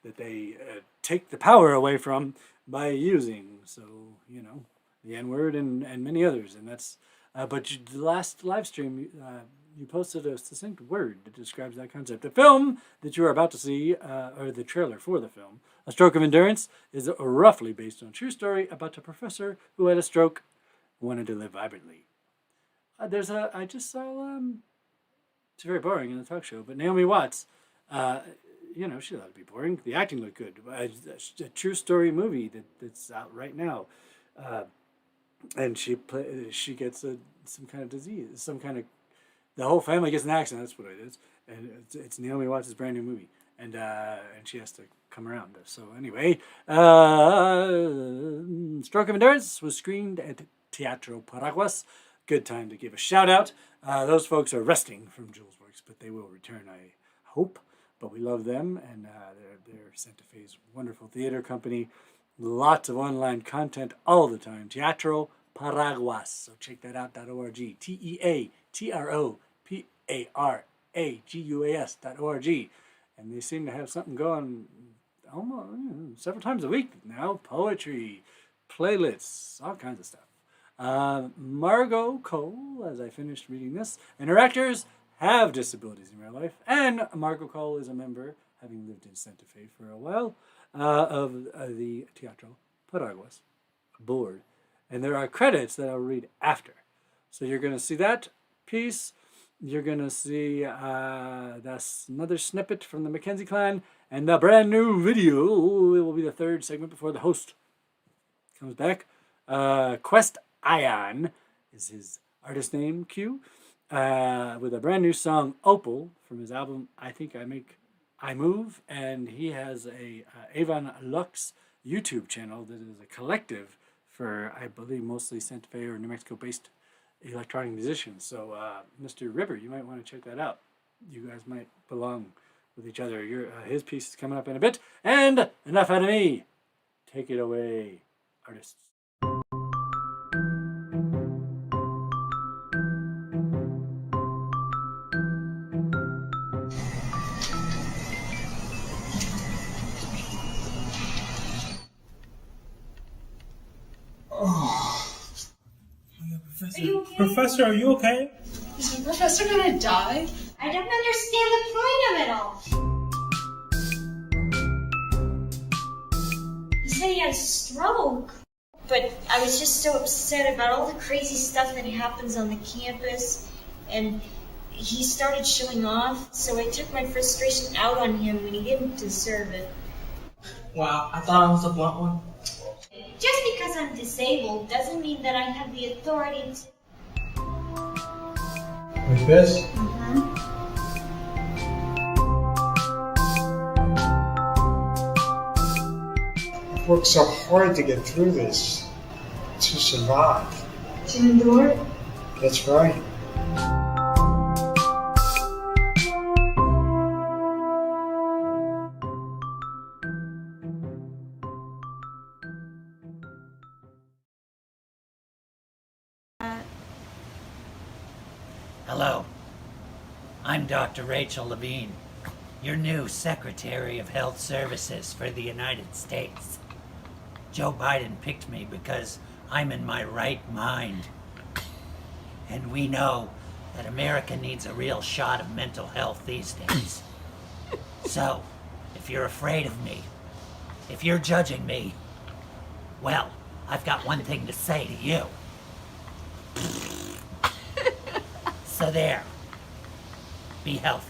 that they take the power away from by using. So, you know, the N-word and many others. And that's, but the last live stream, you posted a succinct word that describes that concept. The film that you are about to see, or the trailer for the film, A Stroke of Endurance, is roughly based on a true story about a professor who had a stroke and wanted to live vibrantly. I just saw, it's very boring in the talk show, but Naomi Watts, you know, she ought to be boring. The acting looked good. A true story movie that's out right now. And she gets some kind of disease, the whole family gets an accident. That's what it is, and it's Naomi Watts' brand new movie, and she has to come around. So anyway, Stroke of Endurance was screened at Teatro Paraguas. Good time to give a shout out. Those folks are resting from Julesworks, but they will return, I hope. But we love them, and they're Santa Fe's wonderful theater company. Lots of online content all the time. Teatro Paraguas. So check that out, .org. TEATROPARAGUAS.org. And they seem to have something going almost several times a week now. Poetry, playlists, all kinds of stuff. Margot Cole, as I finished reading this, and her actors have disabilities in real life. And Margot Cole is a member, having lived in Santa Fe for a while, of the Teatro Paraguas board. And there are credits that I'll read after. So you're going to see that piece. You're going to see that's another snippet from the Mackenzie Clan. And the brand new video, it will be the third segment before the host comes back. Quest Ion is his artist name, Q, with a brand new song, Opal, from his album I Think I Move. And he has a Avon Lux YouTube channel that is a collective for, I believe, mostly Santa Fe or New Mexico-based electronic musicians. So, Mr. River, you might want to check that out. You guys might belong with each other. His piece is coming up in a bit. And enough out of me. Take it away, artists. Professor, are you okay? Is the professor gonna die? I don't understand the point of it all. Is said he had a stroke. But I was just so upset about all the crazy stuff that happens on the campus, and he started showing off, so I took my frustration out on him when he didn't deserve it. Wow, I thought I was the blunt one. Just because I'm disabled doesn't mean that I have the authority to... Like this? I've worked so hard to get through this, to survive. To endure? That's right. Hello, I'm Dr. Rachel Levine, your new Secretary of Health Services for the United States. Joe Biden picked me because I'm in my right mind. And we know that America needs a real shot of mental health these days. So, if you're afraid of me, if you're judging me, well, I've got one thing to say to you. So there, be healthy.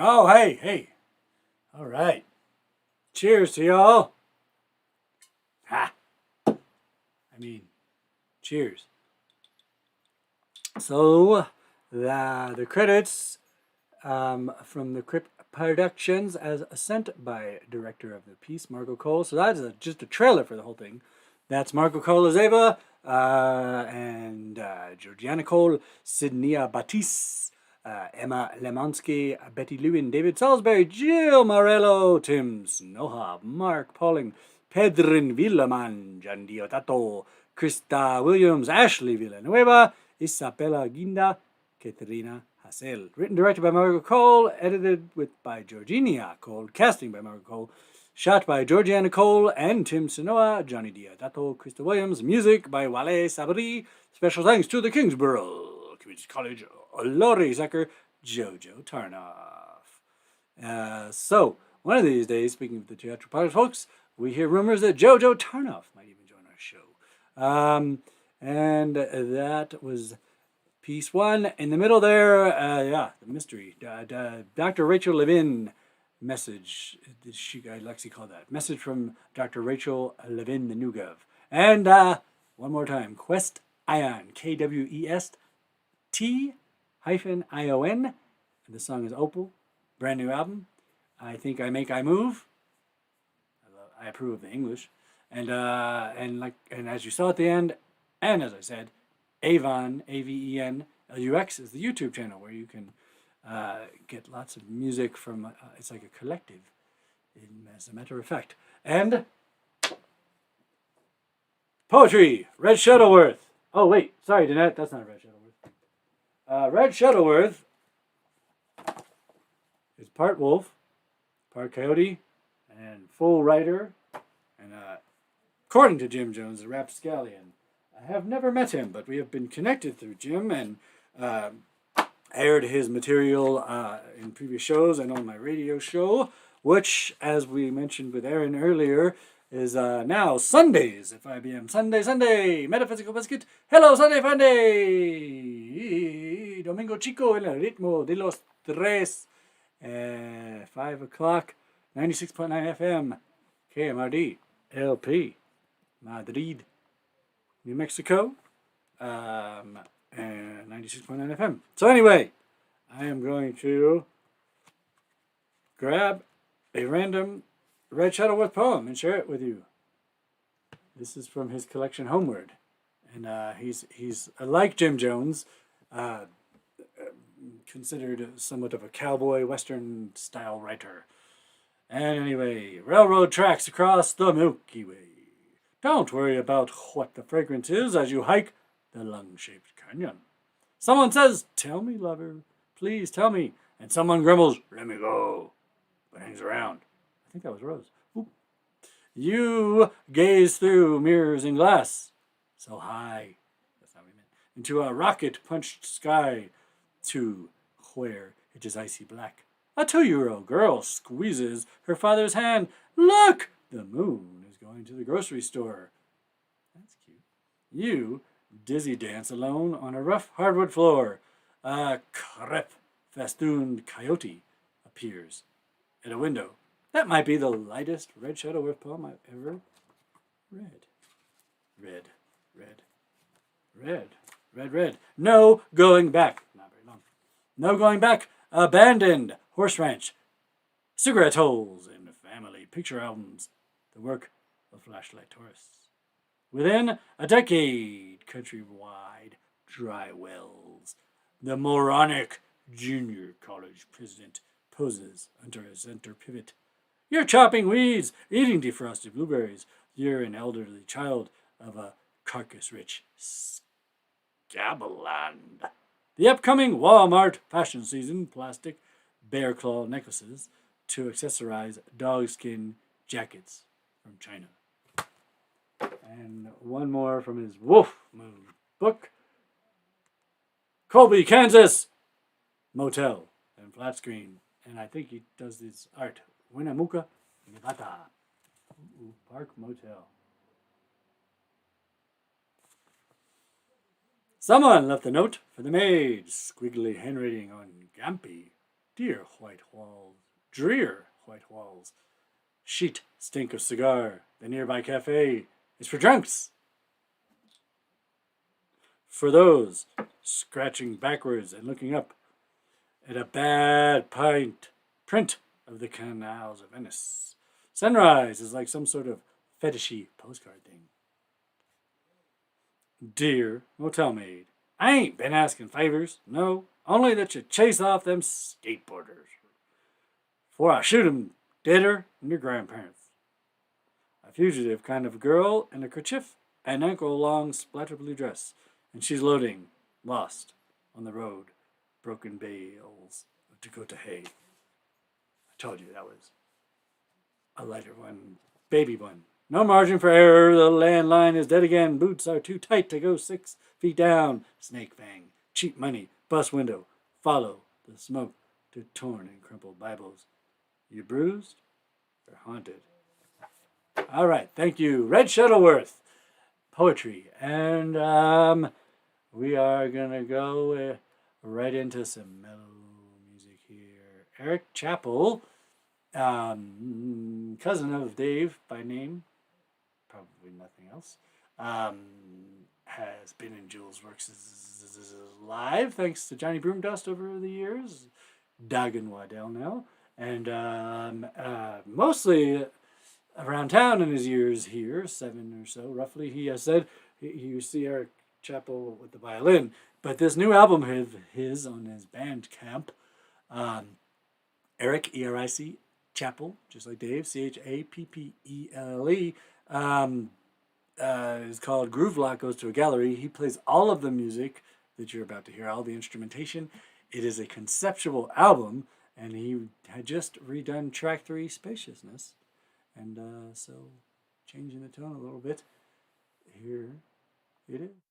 Oh, hey. All right. Cheers to y'all. Ha. Cheers. So, the credits from the Crip Productions as sent by director of the piece, Marco Cole. So that's just a trailer for the whole thing. That's Marco Colazeva and Georgiana Cole, Sydney Batiste, Emma Lemonsky, Betty Lewin, David Salisbury, Jill Morello, Tim Snowhop, Mark Pauling, Pedrin Villaman, John Diodato, Krista Williams, Ashley Villanueva, Isabella Guinda, Katerina Hassel. Written directed by Margaret Cole, edited by Georgina Cole, casting by Margaret Cole, shot by Georgiana Cole and Tim Sinoa, Johnny Diodato, Krista Williams, music by Wale Sabri. Special thanks to the Kingsborough Community College, Lori Zucker, Jojo Tarnoff. So, one of these days, speaking of the theatrical part, folks, we hear rumors that Jojo Tarnoff might even join our show. And that was piece one. In the middle there, the mystery. Dr. Rachel Levin message. I'd like to call that. Message from Dr. Rachel Levin, the Nugov. And one more time. Quest Ion, KWEST-ION. And the song is Opal. Brand new album. I Think I Make I Move. I approve of the English. And as you saw at the end, and as I said, Avon, AVEN, LUX is the YouTube channel where you can get lots of music from, it's like a collective, as a matter of fact. And poetry, Red Shuttleworth. Oh, wait, sorry, Danette, that's not Red Shuttleworth. Red Shuttleworth is part wolf, part coyote, and full writer, and according to Jim Jones, a rapscallion. I have never met him, but we have been connected through Jim and aired his material in previous shows and on my radio show, which, as we mentioned with Aaron earlier, is now Sundays at 5 p.m. Sunday, Metaphysical Biscuit. Hello, Sunday Funday! Domingo Chico en el ritmo de los tres. 5 o'clock, 96.9 FM, KMRD, LP, Madrid, New Mexico, and 96.9 FM. So anyway, I am going to grab a random Red Shuttleworth poem and share it with you. This is from his collection Homeward, and he's like Jim Jones, considered somewhat of a cowboy western style writer. And anyway, railroad tracks across the Milky Way. Don't worry about what the fragrance is as you hike the lung-shaped canyon. Someone says, "Tell me, lover, please tell me." And someone grumbles, "Let me go," but hangs around. I think that was Rose. Oop. You gaze through mirrors and glass, so high, that's not what we meant, into a rocket-punched sky to where it is icy black. A 2-year-old girl squeezes her father's hand. Look! The moon is going to the grocery store. That's cute. You dizzy dance alone on a rough hardwood floor. A crepe-festooned coyote appears at a window. That might be the lightest Red Shuttleworth poem I've ever read. Red. No going back. Not very long. No going back. Abandoned horse ranch. Cigarette holes and family picture albums. The work of flashlight tourists. Within a decade, countrywide dry wells. The moronic junior college president poses under a center pivot. You're chopping weeds, eating defrosted blueberries. You're an elderly child of a carcass-rich scabbleland. The upcoming Walmart fashion season, plastic bear claw necklaces to accessorize dogskin jackets from China. And one more from his Wolf Moon book. Colby, Kansas motel and flat screen. And I think he does this art. Winnemucca, Nevada. Park Motel. Someone left a note for the maid. Squiggly handwriting on Gampy. Drear white walls. Sheet stink of cigar. The nearby cafe is for drunks. For those scratching backwards and looking up at a bad print of the canals of Venice. Sunrise is like some sort of fetishy postcard thing. Dear motel maid, I ain't been asking favors. No, only that you chase off them skateboarders. Before I shoot 'em, deader than your grandparents. A fugitive kind of girl in a kerchief and ankle-long splatter blue dress, and she's loading, lost, on the road, broken bales of Dakota hay. I told you that was a lighter one, baby one. No margin for error, the landline is dead again. Boots are too tight to go 6 feet down. Snake fang, cheap money, bus window. Follow the smoke to torn and crumpled Bibles. You bruised or haunted? All right, thank you. Red Shuttleworth, poetry. And we are going to go right into some mellow music here. Eric Chappell, cousin of Dave by name, probably nothing else, has been in Julesworks live, thanks to Johnny Broomdust over the years. Dagan Waddell now. And mostly around town in his years here, 7 or so, roughly, he has said he used to see Eric Chappell with the violin. But this new album of his on his Bandcamp, Eric, E-R-I-C, Chappell, just like Dave, C-H-A-P-P-E-L-E, is called Groove Lock Goes to a Gallery. He plays all of the music that you're about to hear, all the instrumentation. It is a conceptual album, and he had just redone track 3, Spaciousness. And so, changing the tone a little bit, here it is.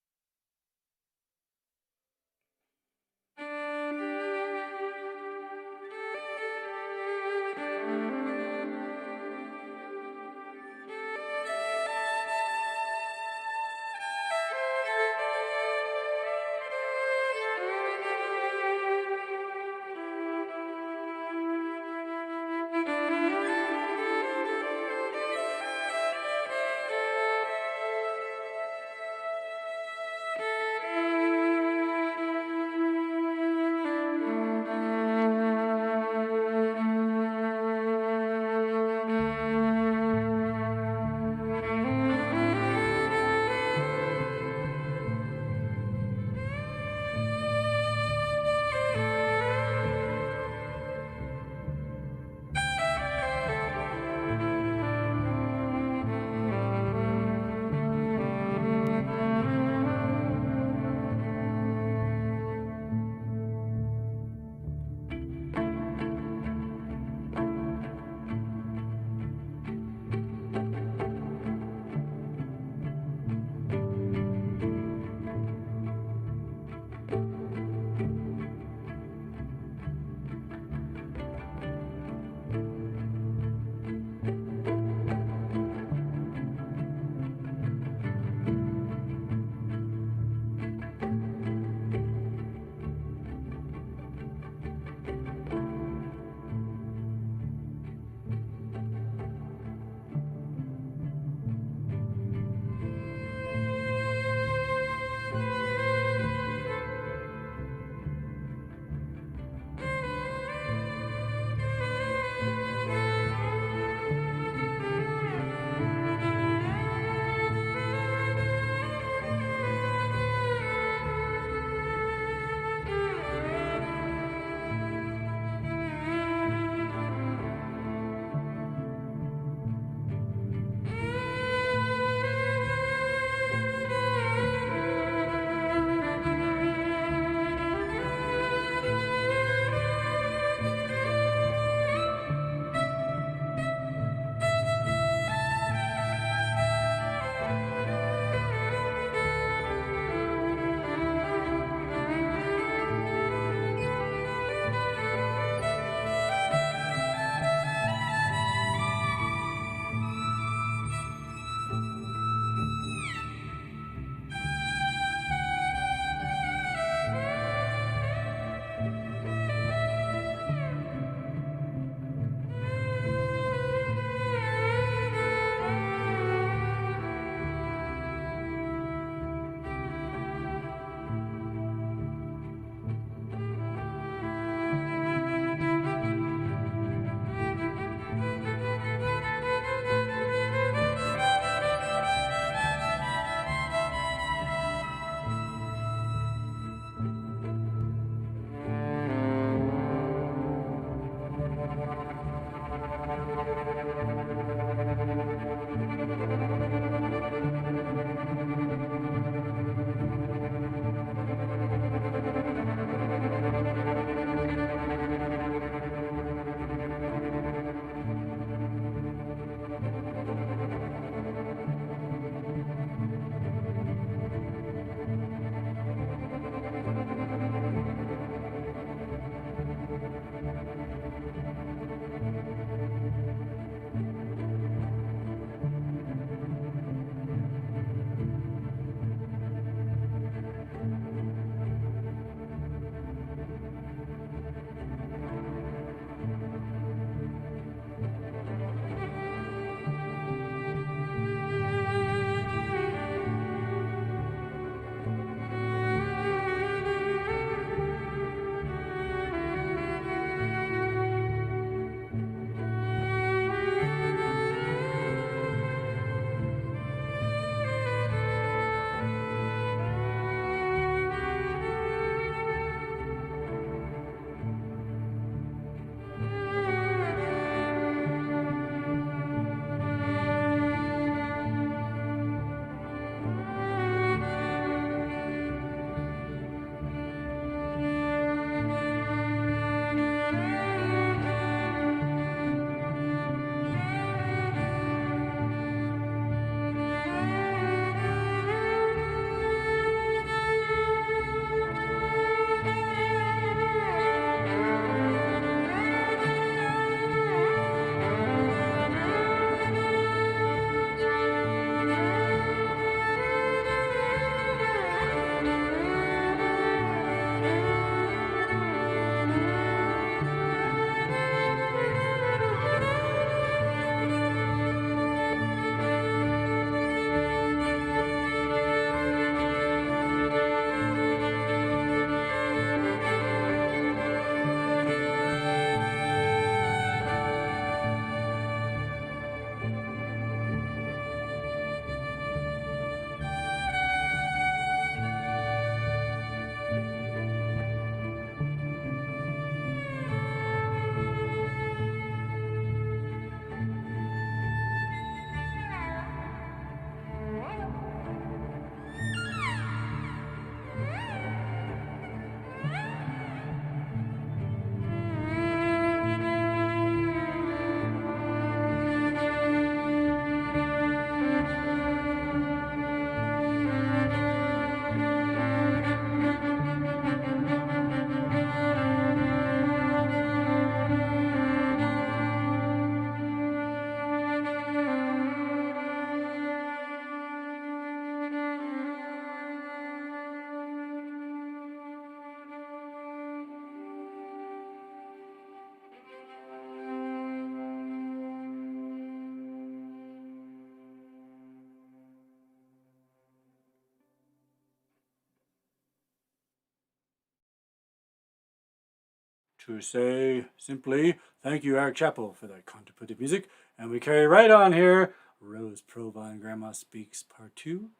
to say simply thank you, Eric Chappell, for that contemplative music. And we carry right on here. Rose Provine Grandma Speaks Part 2.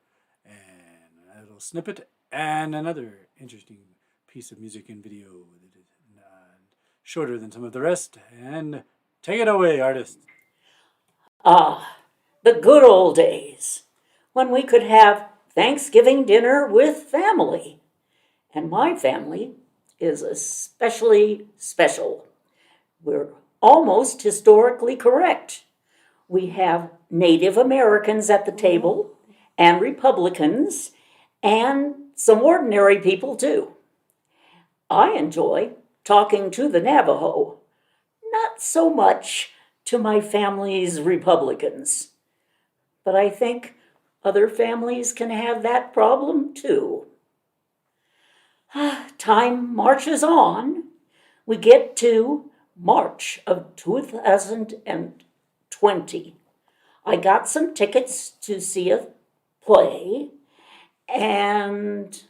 And a little snippet. And another interesting piece of music and video that is shorter than some of the rest. And take it away, artist. Ah, the good old days when we could have Thanksgiving dinner with family. And my family is especially special. We're almost historically correct. We have Native Americans at the table, and Republicans, and some ordinary people too. I enjoy talking to the Navajo, not so much to my family's Republicans. But I think other families can have that problem too. Time marches on. We get to March of 2020. I got some tickets to see a play, and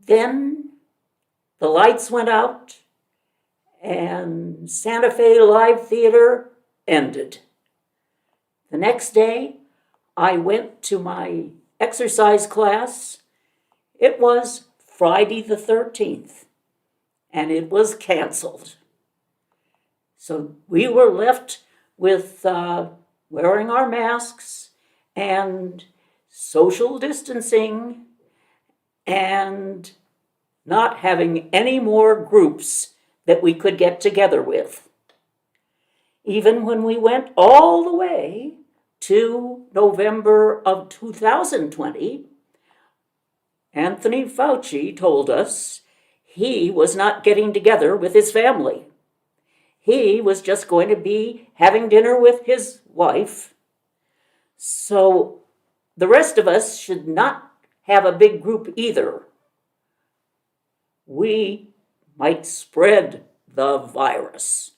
then the lights went out and Santa Fe Live Theater ended. The next day, I went to my exercise class. It was Friday the 13th, and it was canceled. So we were left with wearing our masks and social distancing and not having any more groups that we could get together with. Even when we went all the way to November of 2020, Anthony Fauci told us he was not getting together with his family. He was just going to be having dinner with his wife. So the rest of us should not have a big group either. We might spread the virus.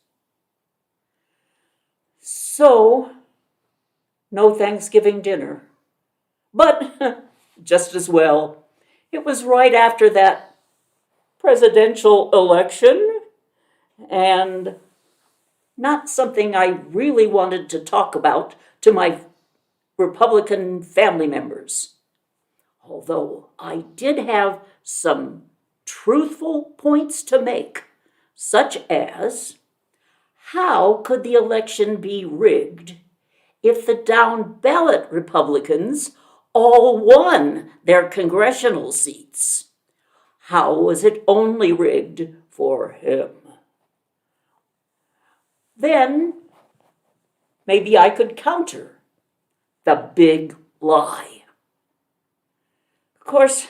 So, no Thanksgiving dinner. But just as well, it was right after that presidential election, and not something I really wanted to talk about to my Republican family members. Although I did have some truthful points to make, such as, how could the election be rigged if the down-ballot Republicans all won their congressional seats? How was it only rigged for him? Then, maybe I could counter the big lie. Of course,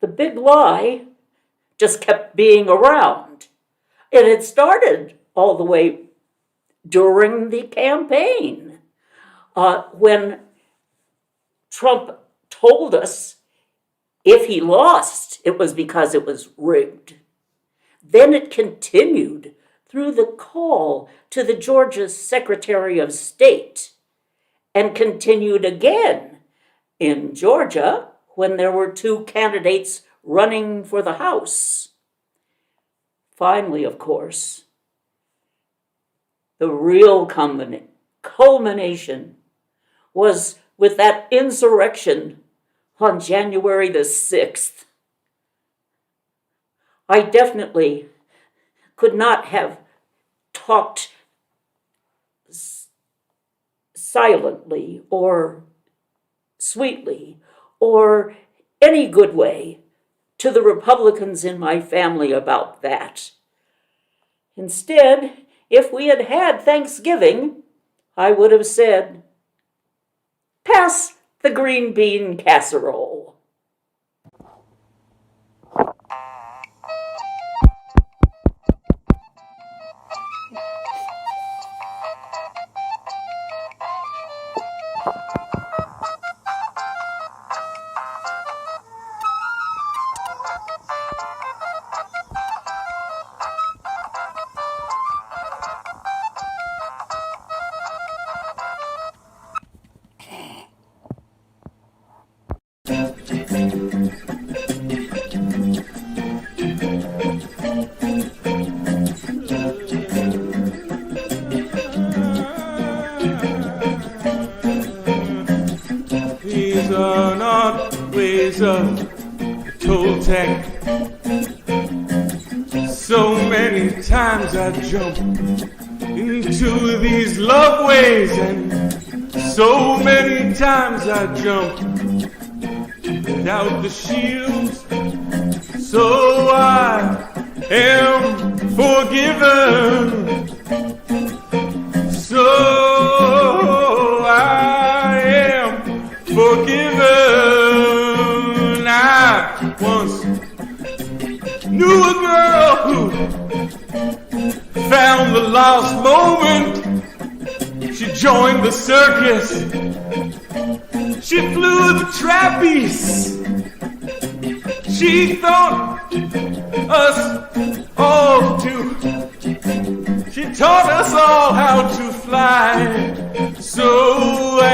the big lie just kept being around. It had started all the way during the campaign, when Trump told us if he lost, it was because it was rigged. Then it continued through the call to the Georgia Secretary of State, and continued again in Georgia when there were two candidates running for the House. Finally, of course, the real culmination was with that insurrection on January the 6th. I definitely could not have talked silently or sweetly or any good way to the Republicans in my family about that. Instead, if we had had Thanksgiving, I would have said, pass the green bean casserole. not ways of Toltec. So many times I jump into these love ways, and so many times I jump without the shields. So I am forgiven. So I am forgiven. I once knew a girl who found the lost moment. She joined the circus. She flew the trapeze. She thought us all to. She taught us all how to fly. So I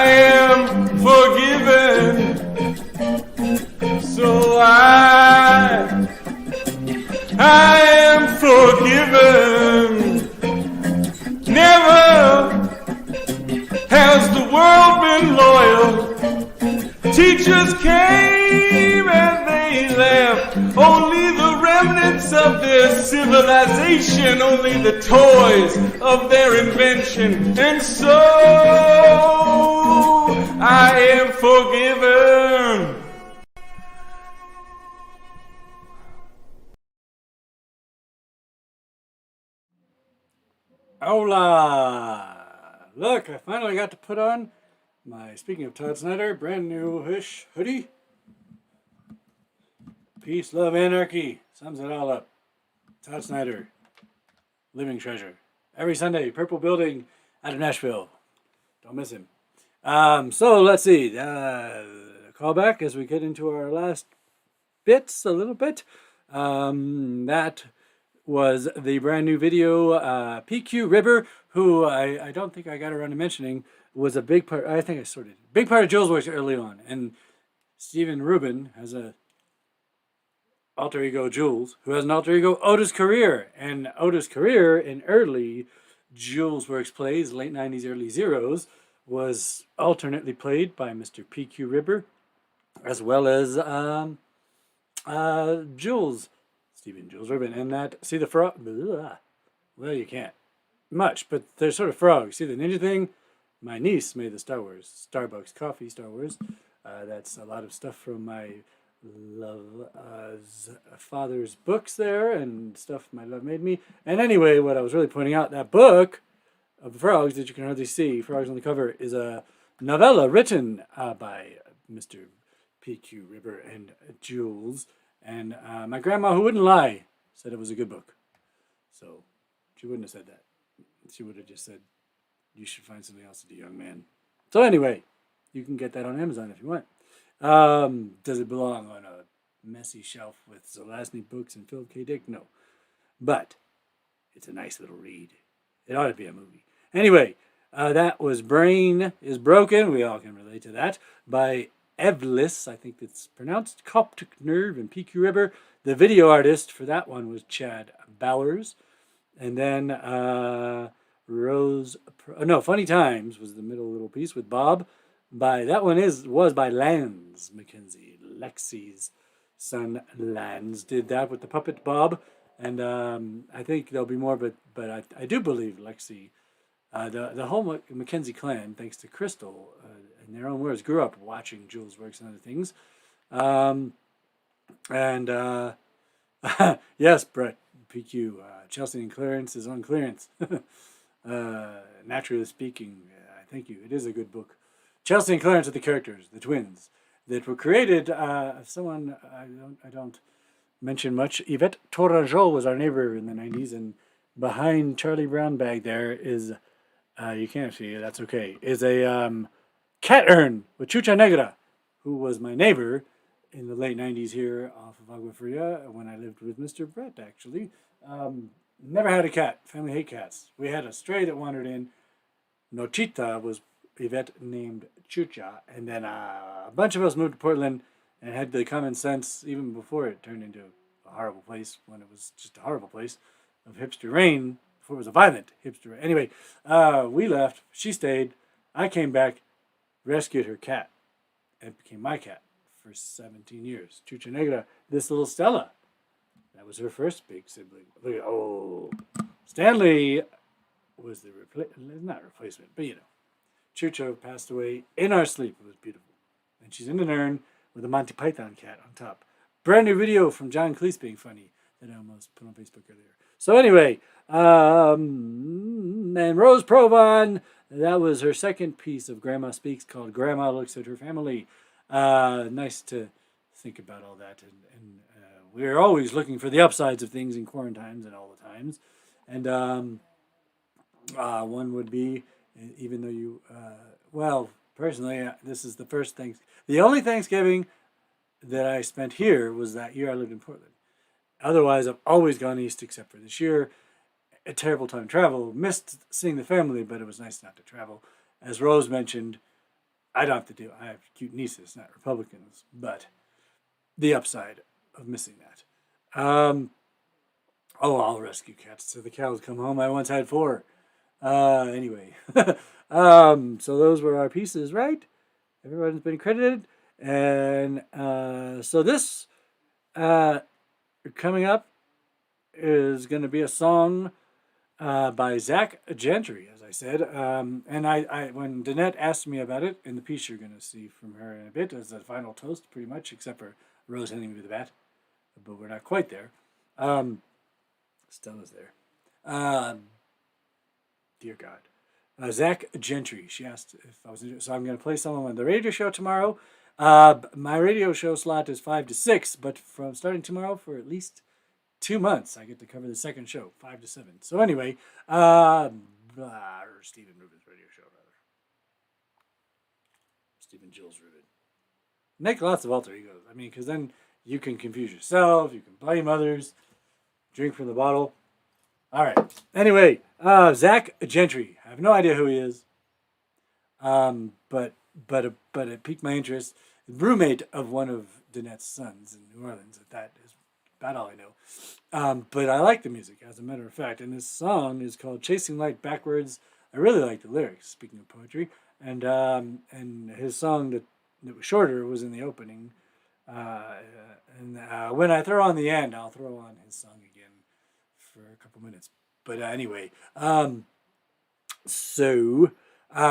am forgiven. So I am forgiven. Never has the world been loyal. Teachers came and they left. Only the remnants of their civilization, only the toys of their invention. And so I am forgiven. Hola! Look, I finally got to put on my, speaking of Todd Snyder, brand new-ish hoodie. Peace, love, anarchy. Sums it all up. Todd Snyder. Living treasure. Every Sunday, Purple Building out of Nashville. Don't miss him. So let's see. Call back as we get into our last bits a little bit. That was the brand new video. PQ Ribber, who I don't think I got around to mentioning, was a big part. I think I sort of big part of Julesworks early on. And Stephen Rubin has a alter ego Jules, who has an alter ego Otis Career. And Otis Career in early Julesworks plays, late 90s, early zeros, was alternately played by Mr. PQ Ribber, as well as Jules. Stephen Jules Rubin, and that, see the frog? Well, you can't much, but they're sort of frogs. See the ninja thing? My niece made the Star Wars, Starbucks coffee Star Wars. That's a lot of stuff from my father's books there, and stuff my love made me. And anyway, what I was really pointing out, that book of frogs that you can hardly see, frogs on the cover, is a novella written by Mr. PQ Ribber and Jules. And my grandma, who wouldn't lie, said it was a good book. So she wouldn't have said that. She would have just said, you should find something else to do, young man. So anyway, you can get that on Amazon if you want. Does it belong on a messy shelf with Zelazny books and Philip K. Dick? No. But it's a nice little read. It ought to be a movie. Anyway, that was Brain is Broken. We all can relate to that. By Evlis, I think it's pronounced, Coptic Nerve and PQ Ribber. The video artist for that one was Chad Bowers. And then Funny Times was the middle little piece with Bob. That one was by Lance Mackenzie. Lexi's son Lance did that with the puppet Bob. And I think there'll be more, but I do believe Lexi, the whole Mackenzie clan, thanks to Crystal, in their own words, grew up watching Julesworks and other things. Yes, Brett, PQ, Chelsea and Clarence is on clearance. Naturally speaking, thank you. It is a good book. Chelsea and Clarence are the characters, the twins, that were created. Someone I don't mention much. Yvette Torajo was our neighbor in the 90s, and behind Charlie Brown bag there is, you can't see it, that's okay, is a cat urn with Chucha Negra, who was my neighbor in the late 90s here off of Agua Fria when I lived with Mr. Brett, actually. Never had a cat. Family hate cats. We had a stray that wandered in. Nochita was Yvette named Chucha. And then a bunch of us moved to Portland and had the common sense, even before it turned into a horrible place, when it was just a horrible place, of hipster reign, before it was a violent hipster reign. Anyway, we left. She stayed. I came back. rescued her cat and became my cat for 17 years. Chucha Negra, this little Stella. That was her first big sibling. Look at, oh, Stanley was the not replacement, but you know. Chucho passed away in our sleep. It was beautiful. And she's in an urn with a Monty Python cat on top. Brand new video from John Cleese being funny that I almost put on Facebook earlier. So anyway, and Rose Provan, that was her second piece of Grandma Speaks called Grandma Looks at Her Family. Nice to think about all that. And we're always looking for the upsides of things in quarantines and all the times. And one would be, even though you, well, personally, this is the only Thanksgiving that I spent here was that year I lived in Portland. Otherwise, I've always gone east except for this year. A terrible time to travel. Missed seeing the family, but it was nice not to travel. As Rose mentioned, I don't have to do. I have cute nieces, not Republicans, but the upside of missing that. I'll rescue cats till the cows come home. I once had 4. Anyway, so those were our pieces, right? Everyone's been credited, and so this coming up is going to be a song by Zach Gentry, as I said. And I when Danette asked me about it in the piece you're going to see from her in a bit as the final toast, pretty much, except for Rose handing me the bat, but we're not quite there. Stella's there. Dear God. Zach Gentry. She asked if I was so I'm going to play some on the radio show tomorrow. My radio show slot is 5 to 6, but from starting tomorrow for at least 2 months, I get to cover the second show, 5 to 7. So anyway, Stephen Rubin's radio show, rather. Stephen Jules Rubin. Make lots of alter egos. I mean, because then you can confuse yourself, you can blame others, drink from the bottle. All right. Anyway, Zach Gentry. I have no idea who he is. But it piqued my interest. Roommate of one of Danette's sons in New Orleans. That is about all I know. But I like the music, as a matter of fact. And this song is called Chasing Light Backwards. I really like the lyrics, speaking of poetry. And his song that was shorter was in the opening. When I throw on the end, I'll throw on his song again for a couple minutes. But anyway,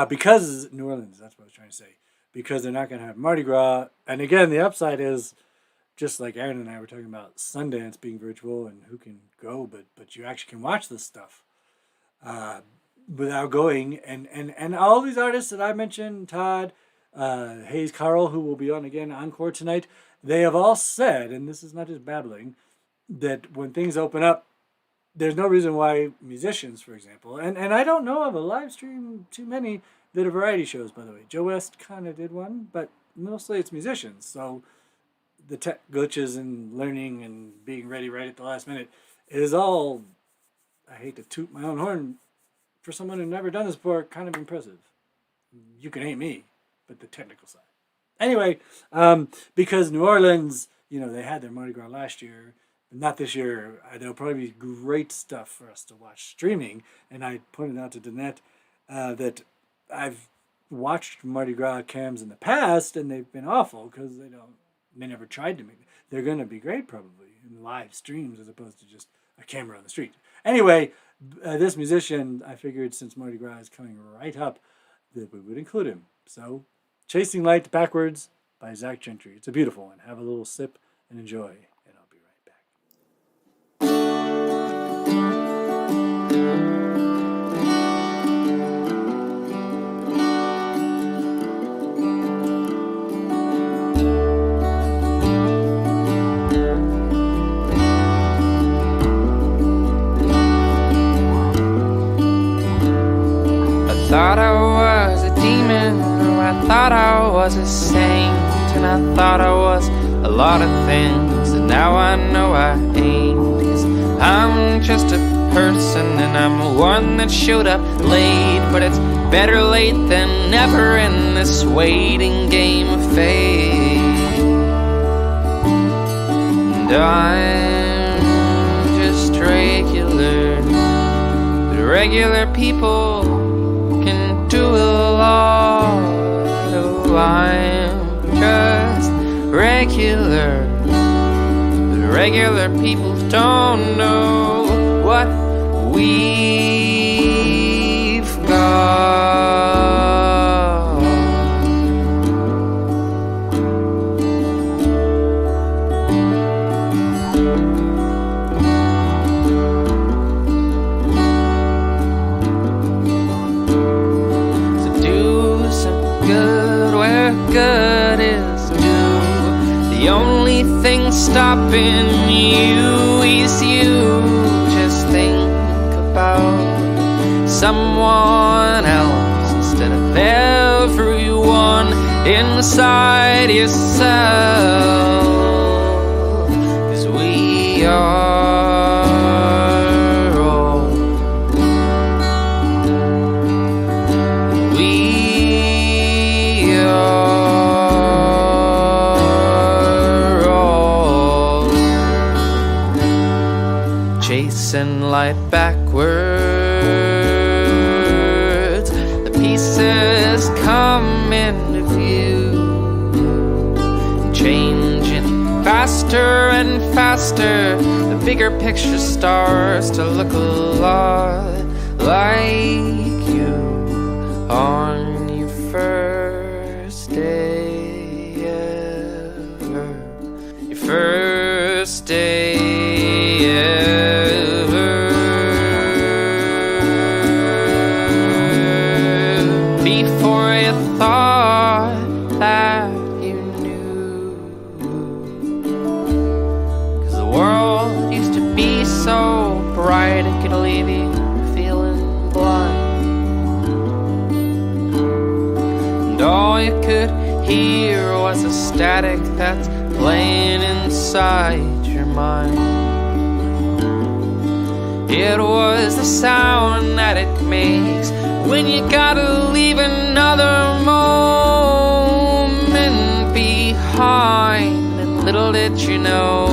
because New Orleans, that's what I was trying to say, because they're not going to have Mardi Gras. And again, the upside is, just like Aaron and I were talking about Sundance being virtual and who can go, but you actually can watch this stuff without going. And all these artists that I mentioned, Todd, Hayes Carl, who will be on again, Encore tonight, they have all said, and this is not just babbling, that when things open up, there's no reason why musicians, for example, and I don't know of a live stream too many that are variety shows, by the way. Joe West kind of did one, but mostly it's musicians. So the tech glitches and learning and being ready right at the last minute is all, I hate to toot my own horn, for someone who's never done this before, kind of impressive. You can hate me, but the technical side. Anyway, because New Orleans, they had their Mardi Gras last year. Not this year. There'll probably be great stuff for us to watch streaming. And I pointed out to Danette that I've watched Mardi Gras cams in the past, and they've been awful because they never tried to make it. They're going to be great probably in live streams as opposed to just a camera on the street. Anyway, this musician, I figured since Mardi Gras is coming right up, that we would include him. So, Chasing Light Backwards by Zach Gentry. It's a beautiful one. Have a little sip and enjoy. Thought I was a demon, or I thought I was a saint, and I thought I was a lot of things, and now I know I ain't, 'cause I'm just a person, and I'm one that showed up late, but it's better late than never in this waiting game of fate. And I'm just regular, but regular people can do a lot of I'm just regular, but regular people don't know what we've got. So do some good where good is due. The only thing stopping you is you. Just think about someone else instead of everyone inside yourself. 'Cause we are all, we are all chasing light backwards. The pieces come into view, changing faster and faster. The bigger picture starts to look a lot like you on your first day ever. Your first day ever. Before you thought that you knew. 'Cause the world used to be so bright it could leave you feeling blind. And all you could hear was the static that's playing inside your mind. It was the sound that it makes when you gotta leave another moment behind. And little did you know,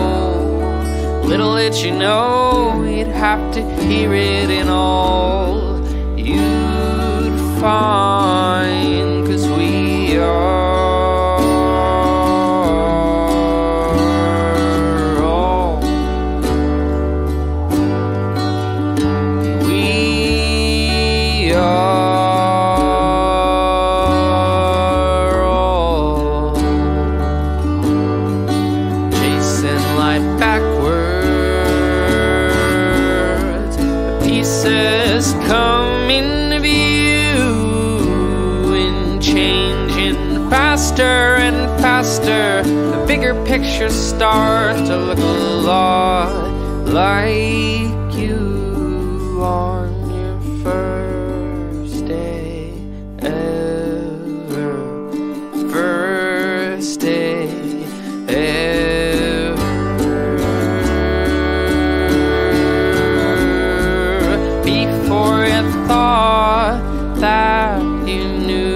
you'd have to hear it in all you'd find. 'Cause we are all, we are all chasing light backwards. The pieces come into view and changing faster and faster. The bigger picture starts to look a lot like you on your first day ever. First day ever. Before you thought that you knew.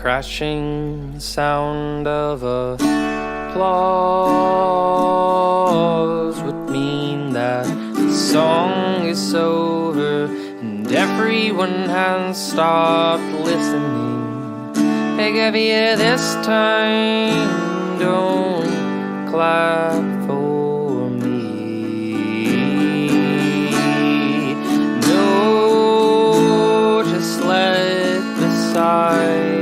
Crashing sound of applause would mean that the song is over and everyone has stopped listening. Hey, give you this time, don't clap for me. No, just let the silence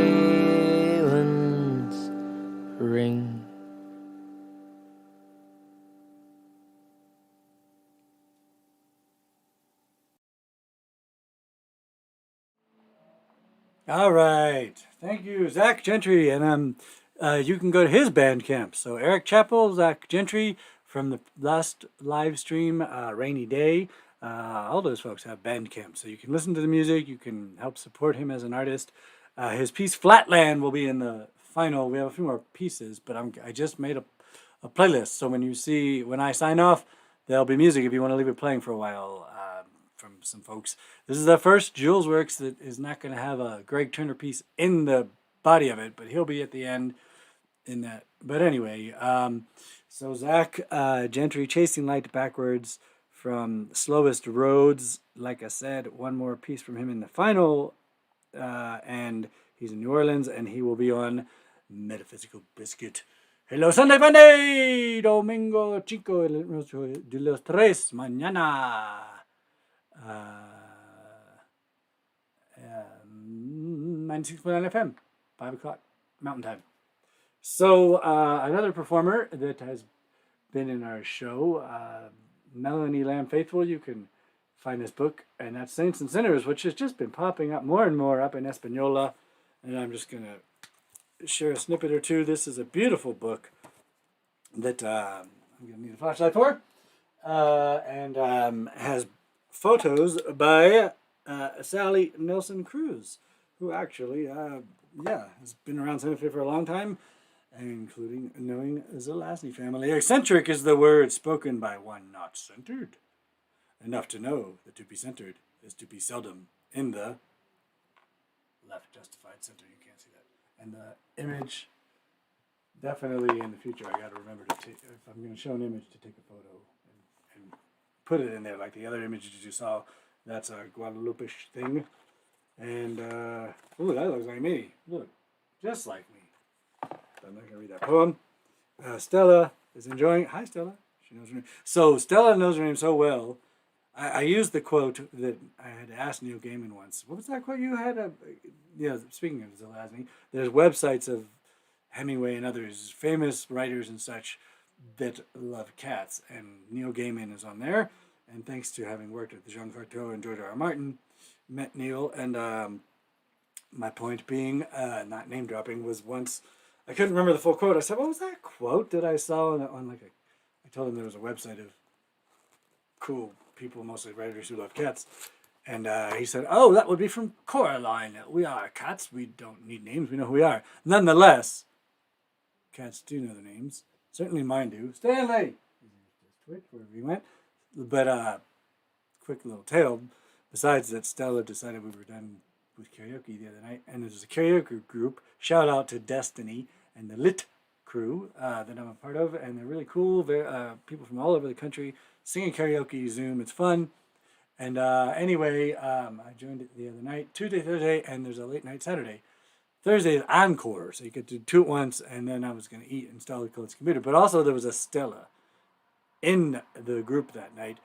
ring. All right. Thank you, Zach Gentry. And you can go to his Bandcamp. So Eric Chappell, Zach Gentry from the last live stream, Rainy Day. All those folks have Bandcamp. So you can listen to the music. You can help support him as an artist. His piece Flatland will be in the final. We have a few more pieces, but I just made a playlist. So when I sign off, there'll be music if you want to leave it playing for a while from some folks. This is the first Julesworks that is not going to have a Greg Turner piece in the body of it, but he'll be at the end in that. But anyway, so Zach Gentry, Chasing Light Backwards from Slowest Roads. Like I said, one more piece from him in the final, and he's in New Orleans, and he will be on Metaphysical Biscuit. Hello, Sunday, Monday, Domingo, Chico, de los Tres, mañana. 96.9 FM, 5 o'clock Mountain Time. So another performer that has been in our show, Melanie Lamb Faithful. You can find this book, and that's Saints and Sinners, which has just been popping up more and more up in Española. And I'm just going to share a snippet or two. This is a beautiful book that I'm going to need a flashlight for, and has photos by Sally Nelson Cruz, who actually, has been around Santa Fe for a long time, including knowing the Zelazny family. Eccentric is the word spoken by one not centered. Enough to know that to be centered is to be seldom in the left justified center. You can't see that. And the image, definitely in the future, I got to remember to take, if I'm going to show an image, to take a photo and put it in there like the other images you saw. That's a Guadalupe thing. And, ooh, that looks like me. Look, just like me. But I'm not going to read that poem. Stella is enjoying. Hi, Stella. She knows her name. So Stella knows her name so well. I used the quote that I had asked Neil Gaiman once. What was that quote you had? Speaking of Zelazny, there's websites of Hemingway and others, famous writers and such, that love cats. And Neil Gaiman is on there. And thanks to having worked with Jean Cocteau and George R. Martin, met Neil. And my point being, not name dropping, was once, I couldn't remember the full quote. I said, what was that quote that I saw on like I told him there was a website of cool people, mostly writers who love cats. And he said, oh, that would be from Coraline. We are cats. We don't need names. We know who we are. Nonetheless, cats do know the names. Certainly mine do. Stanley! Just twitch wherever he went. But quick little tale. Besides that, Stella decided we were done with karaoke the other night. And there's a karaoke group. Shout out to Destiny and the Lit crew that I'm a part of. And they're really cool. People from all over the country singing karaoke, Zoom. It's fun. And anyway, I joined it the other night, Tuesday, Thursday, and there's a late night Saturday. Thursday is encore, so you get to do two at once, and then I was going to eat and install the code's computer. But also there was a Stella in the group that night,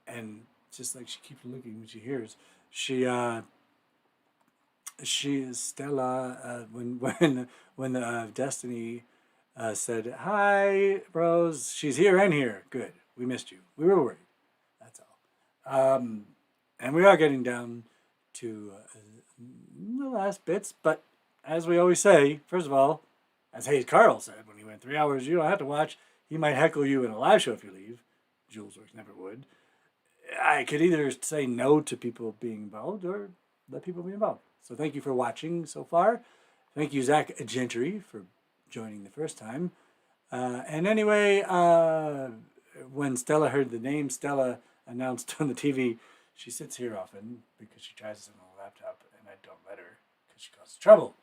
and just like she keeps looking when she hears, she is Stella. When the Destiny said, hi, bros, she's here and here. Good. We missed you. We were worried. That's all. And we are getting down to the last bits. But as we always say, first of all, as Hayes Carl said when he went 3 hours, you don't have to watch. He might heckle you in a live show if you leave. Julesworks never would. I could either say no to people being involved or let people be involved. So thank you for watching so far. Thank you, Zach Gentry, for joining the first time. And anyway, when Stella heard the name Stella announced on the TV, she sits here often because she tries this on the laptop, and I don't let her because she causes trouble.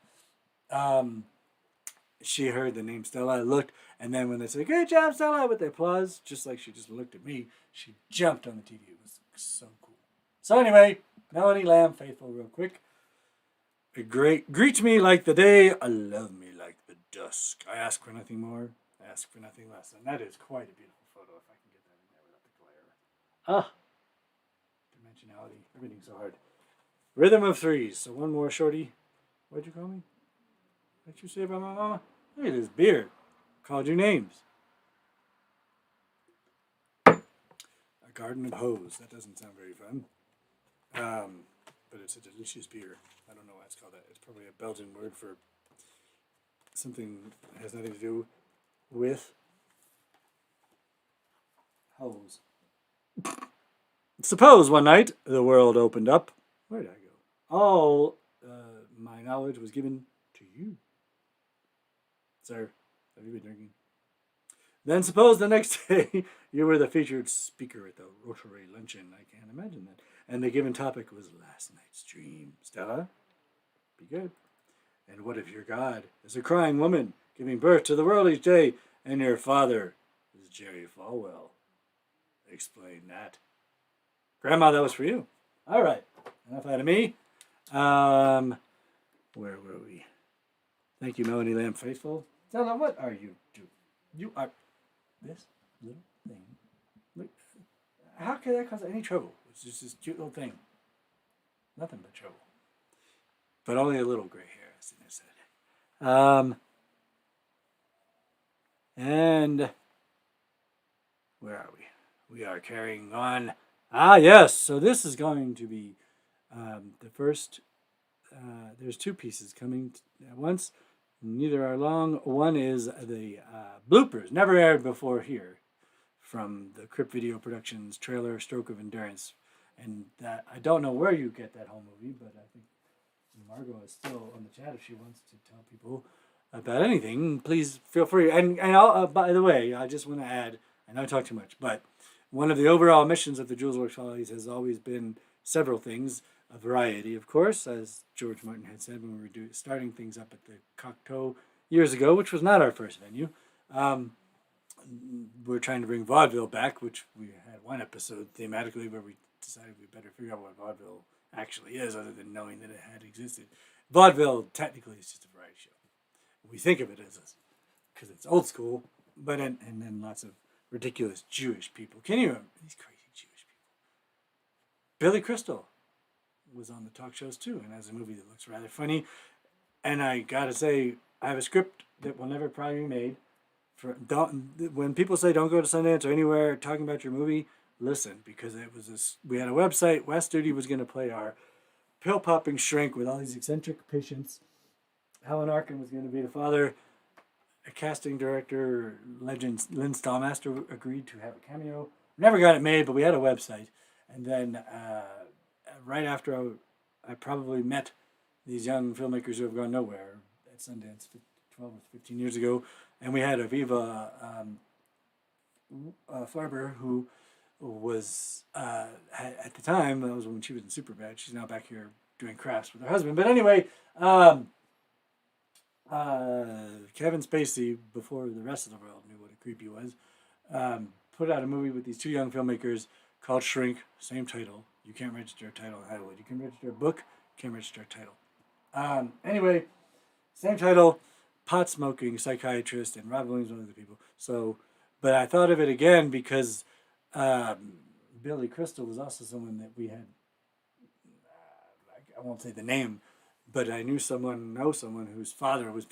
She heard the name Stella, looked, and then when they said, "Good job, Stella," with the applause, just like she just looked at me, she jumped on the TV. It was so cool. So anyway, Melanie Lamb Faithful, real quick. Greet me like the day, I love me like the dusk. I ask for nothing more, I ask for nothing less. And that is quite a beautiful photo if I can get that in there without the glare. Dimensionality, everything's so hard. Rhythm of threes. So one more shorty. What'd you call me? What'd you say about my mama? Look at this beard. Called you names. A garden of hoes. That doesn't sound very fun. But it's a delicious beer. I don't know why it's called that. It's probably a Belgian word for something that has nothing to do with hoes. Suppose one night the world opened up. Where did I go? All my knowledge was given to you. Sir, have you been drinking? Then suppose the next day you were the featured speaker at the Rotary Luncheon. I can't imagine that. And the given topic was last night's dream. Stella, be good. And what if your God is a crying woman giving birth to the world each day, and your father is Jerry Falwell? Explain that. Grandma, that was for you. All right. Enough out of me. Where were we? Thank you, Melanie Lamb Faithful. Stella, what are you doing? You are this little thing. Look, how could that cause any trouble? It's just this cute little thing. Nothing but trouble. But only a little gray hair, as I said. And where are we? We are carrying on. Ah, yes. So this is going to be the first. There's two pieces coming at once. Neither are long. One is the bloopers, never aired before here, from the Crip Video Productions trailer, Stroke of Endurance. And that, I don't know where you get that whole movie, but I think Margot is still on the chat if she wants to tell people about anything. Please feel free. And I'll, by the way, I just want to add, I know I talk too much, but one of the overall missions of the Julesworks Follies has always been several things. A variety, of course, as George Martin had said when we were starting things up at the Cocteau years ago, which was not our first venue. We're trying to bring vaudeville back, which we had one episode thematically where we decided we better figure out what vaudeville actually is, other than knowing that it had existed. Vaudeville technically is just a variety show. We think of it as because it's old school, but and then lots of ridiculous Jewish people. Can you remember these crazy Jewish people? Billy Crystal was on the talk shows too, and has a movie that looks rather funny. And I gotta say, I have a script that will never probably be made. When people say don't go to Sundance or anywhere talking about your movie, listen, because it was we had a website. West Duty was going to play our pill popping shrink with all these eccentric patients. Alan Arkin was going to be the father. A casting director, legend Lynn Stallmaster, agreed to have a cameo. Never got it made, but we had a website. And then right after I probably met these young filmmakers who have gone nowhere at Sundance 12 or 15 years ago, and we had Aviva Farber, who was at the time, that was when she was in Superbad. She's now back here doing crafts with her husband. But anyway, Kevin Spacey, before the rest of the world knew what a creep he was, put out a movie with these two young filmmakers called Shrink, same title. You can't register a title in Hollywood. You can register a book, can't register a title. Anyway, same title, pot smoking psychiatrist, and Rob Williams, one of the people. So, but I thought of it again because Billy Crystal was also someone that we had. I won't say the name, but I know someone whose father was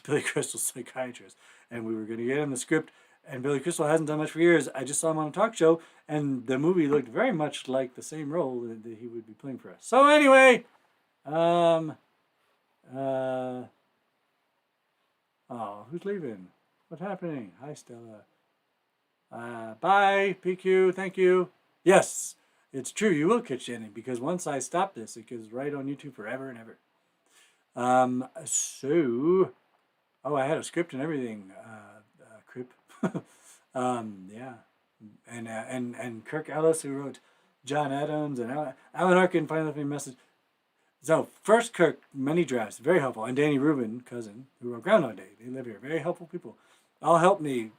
Billy Crystal's psychiatrist, and we were going to get him the script. And Billy Crystal hasn't done much for years. I just saw him on a talk show, and the movie looked very much like the same role that he would be playing for us. So anyway, who's leaving? What's happening? Hi, Stella. Bye, PQ. Thank you. Yes, it's true. You will catch Jenny, because once I stop this, it goes right on YouTube forever and ever. I had a script and everything. Crip. Yeah. And Kirk Ellis, who wrote John Adams, and Alan Arkin finally left me a message. So first Kirk, many drafts, very helpful, and Danny Rubin, cousin, who wrote Groundhog Day. They live here, very helpful people. All helped me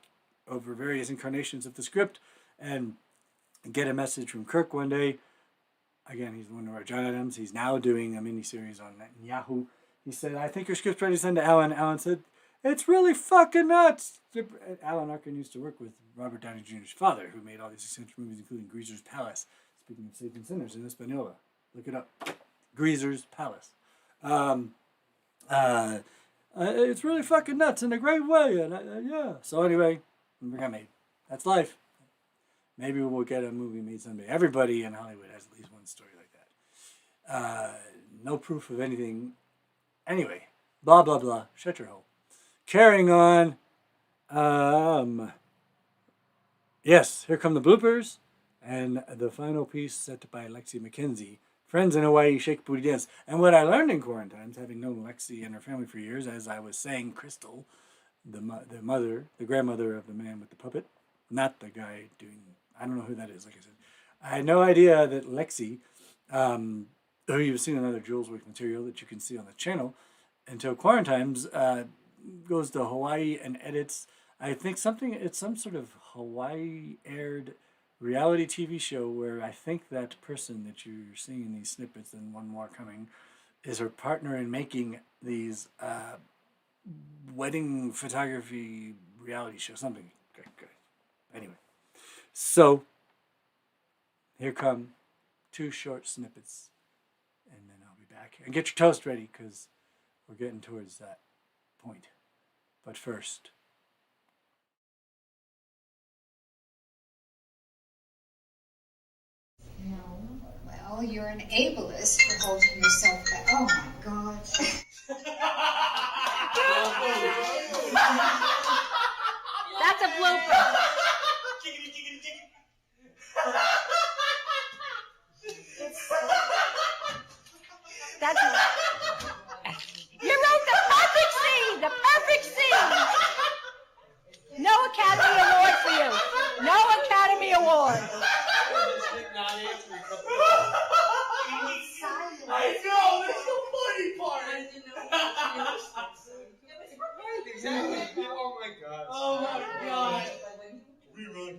over various incarnations of the script, and get a message from Kirk one day. Again, he's the one who wrote John Adams. He's now doing a miniseries on Yahoo. He said, "I think your script's ready to send to Alan." Alan said, "It's really fucking nuts." Alan Arkin used to work with Robert Downey Jr.'s father, who made all these eccentric movies, including Greaser's Palace. Speaking of Saints and Sinners in Hispaniola. Look it up. Greaser's Palace. It's really fucking nuts in a great way. And yeah. So anyway, we got made. That's life. Maybe we'll get a movie made someday. Everybody in Hollywood has at least one story like that. No proof of anything. Anyway, blah, blah, blah. Shut your hole. carrying on. Yes, here come the bloopers. And the final piece set by Lexi McKenzie. Friends in Hawaii Shake Booty Dance. And what I learned in quarantines, having known Lexi and her family for years, as I was saying, Crystal, the grandmother of the man with the puppet, not the guy doing, I don't know who that is, like I said. I had no idea that Lexi, who you've seen another Julesworks material that you can see on the channel, until quarantines, goes to Hawaii and edits, I think it's some sort of Hawaii aired reality TV show where I think that person that you're seeing in these snippets, and one more coming, is her partner in making these wedding photography reality show, something. Good. Anyway, so here come 2 short snippets, and then I'll be back. And get your toast ready, because we're getting towards that point. But first... No. Well, you're an ableist for holding yourself back. Oh my God. That's a blooper. That's you wrote the perfect scene. The perfect scene. No Academy Award for you. No Academy Award. I know, that's the funny part. Exactly. Oh my god. Oh my god. Rerun.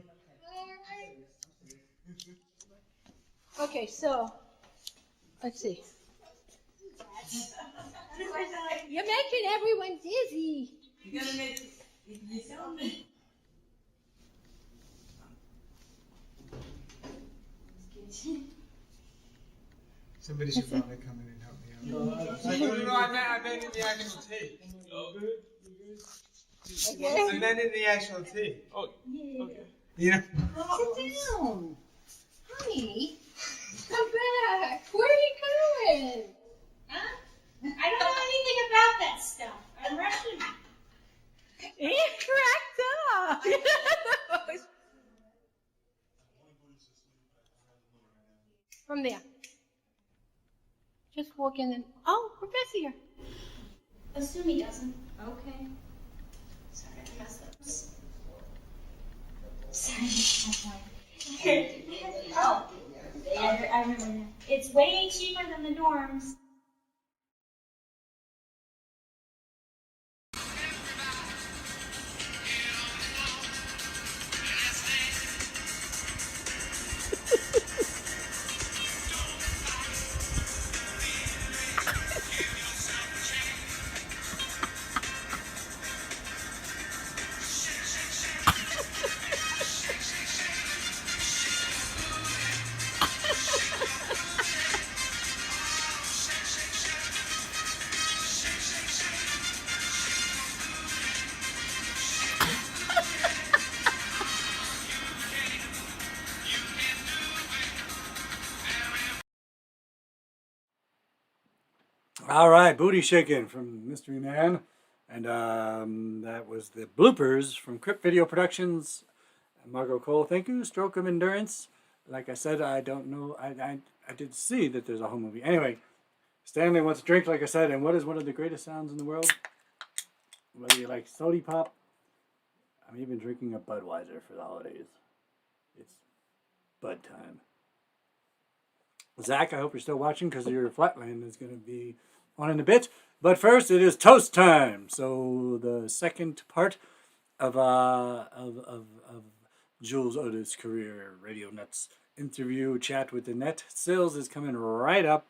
Okay, so let's see. You're making everyone dizzy. You gotta make you sound me. Somebody should probably come in and help me out. No, I meant in the actual tape. Oh, good. I meant in the actual tape. Oh, okay. You know? Sit down. Honey, come back. Where are you going? Huh? I don't know anything about that stuff. I'm Russian. He cracked up. From there. Just walk in and, oh, Professor here. Assume he doesn't. Okay. Sorry, I messed up. Sorry. Oh, I remember now. It's way cheaper than the dorms. All right, booty shaking from Mystery Man. And that was the bloopers from Crypt Video Productions. Margot Cole, thank you. Stroke of Endurance. Like I said, I don't know. I did see that there's a whole movie. Anyway, Stanley wants a drink, like I said. And what is one of the greatest sounds in the world? Whether you like Sody Pop. I'm even drinking a Budweiser for the holidays. It's Bud time. Zach, I hope you're still watching because your Flatland is going to be on in a bit. But first, it is toast time. So the second part of Jules Otis' career, Radio Nuts interview, chat with the net sales is coming right up,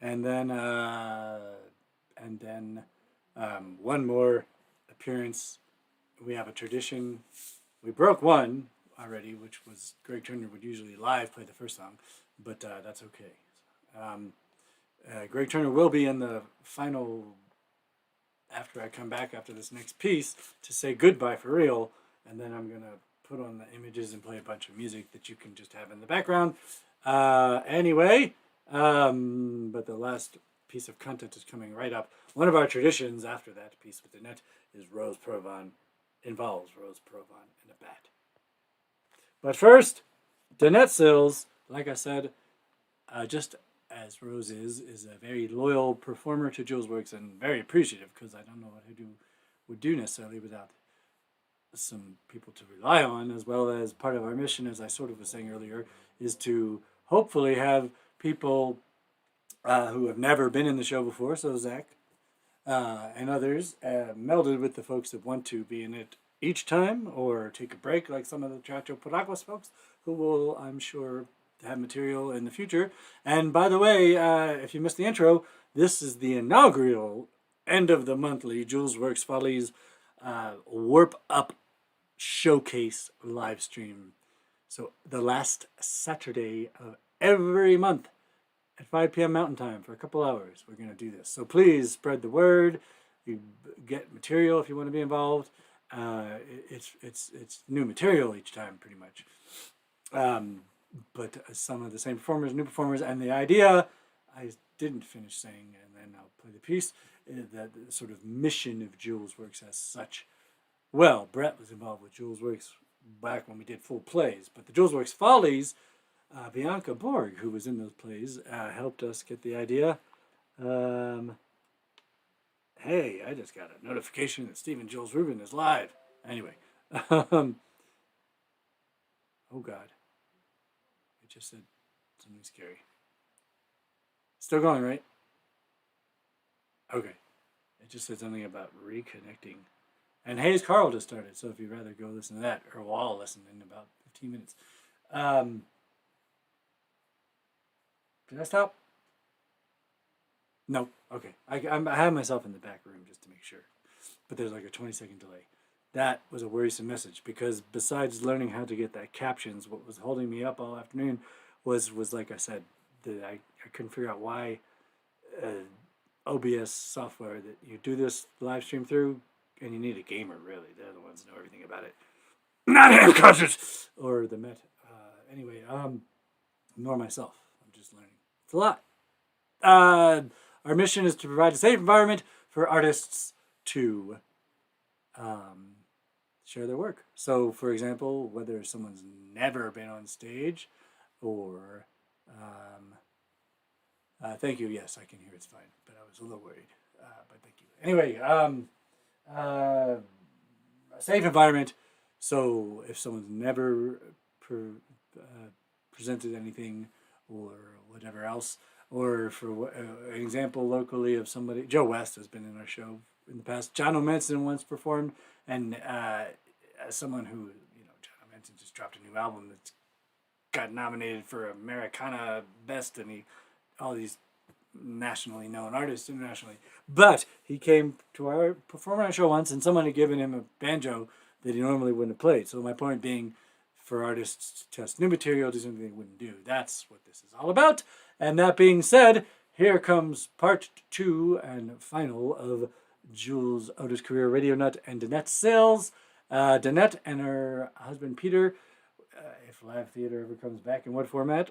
and then one more appearance. We have a tradition. We broke one already, which was Greg Turner would usually live play the first song, but that's okay. Greg Turner will be in the final, after I come back after this next piece, to say goodbye for real, and then I'm going to put on the images and play a bunch of music that you can just have in the background. But the last piece of content is coming right up. One of our traditions after that piece with Danette is involves Rose Provan and a bat. But first, Danette Sills, like I said, just as Rose is a very loyal performer to Julesworks and very appreciative, because I don't know what I would do necessarily without some people to rely on, as well as part of our mission, as I sort of was saying earlier, is to hopefully have people who have never been in the show before, so Zach and others, melded with the folks that want to be in it each time or take a break, like some of the Teatro Paraguas folks, who will, I'm sure, have material in the future. And by the way, if you missed the intro, this is the inaugural end of the monthly Julesworks Follies Warp Up Showcase live stream. So the last Saturday of every month at 5 p.m. Mountain Time for a couple hours, we're going to do this. So please spread the word. You get material if you want to be involved. It's new material each time, pretty much. But some of the same performers, new performers, and the idea, I didn't finish saying, and then I'll play the piece, that the sort of mission of Julesworks as such. Well, Brett was involved with Julesworks back when we did full plays, but the Julesworks Follies, Bianca Borg, who was in those plays, helped us get the idea. Hey, I just got a notification that Stephen Jules Rubin is live. Anyway, oh God. It just said something scary. Still going, right? Okay. It just said something about reconnecting. And Hayes Carl just started, so if you'd rather go listen to that, or we'll all listen in about 15 minutes. Did I stop? No. Okay. I have myself in the back room just to make sure. But there's like a 20-second delay. That was a worrisome message, because besides learning how to get that captions, what was holding me up all afternoon was like I said, that I couldn't figure out why OBS software that you do this live stream through, and you need a gamer, really. They're the ones who know everything about it. Not him, conscious! Or the Met. Anyway, nor myself. I'm just learning. It's a lot. Our mission is to provide a safe environment for artists to share their work. So, for example, whether someone's never been on stage, or thank you. Yes, I can hear it's fine, but I was a little worried. But thank you. Anyway, a safe environment. So if someone's never presented anything or whatever else, or for an example locally of somebody, Joe West has been in our show in the past. John O'Manson once performed, and as someone who, John O'Manson just dropped a new album that's got nominated for Americana Best, and all these nationally known artists internationally. But he came to our performer on our show once, and someone had given him a banjo that he normally wouldn't have played. So my point being, for artists to test new material, do something they wouldn't do. That's what this is all about. And that being said, here comes part 2 and final of Jules Otis' career, Radio Nut and Danette Sills. Danette and her husband Peter, if live theater ever comes back in what format,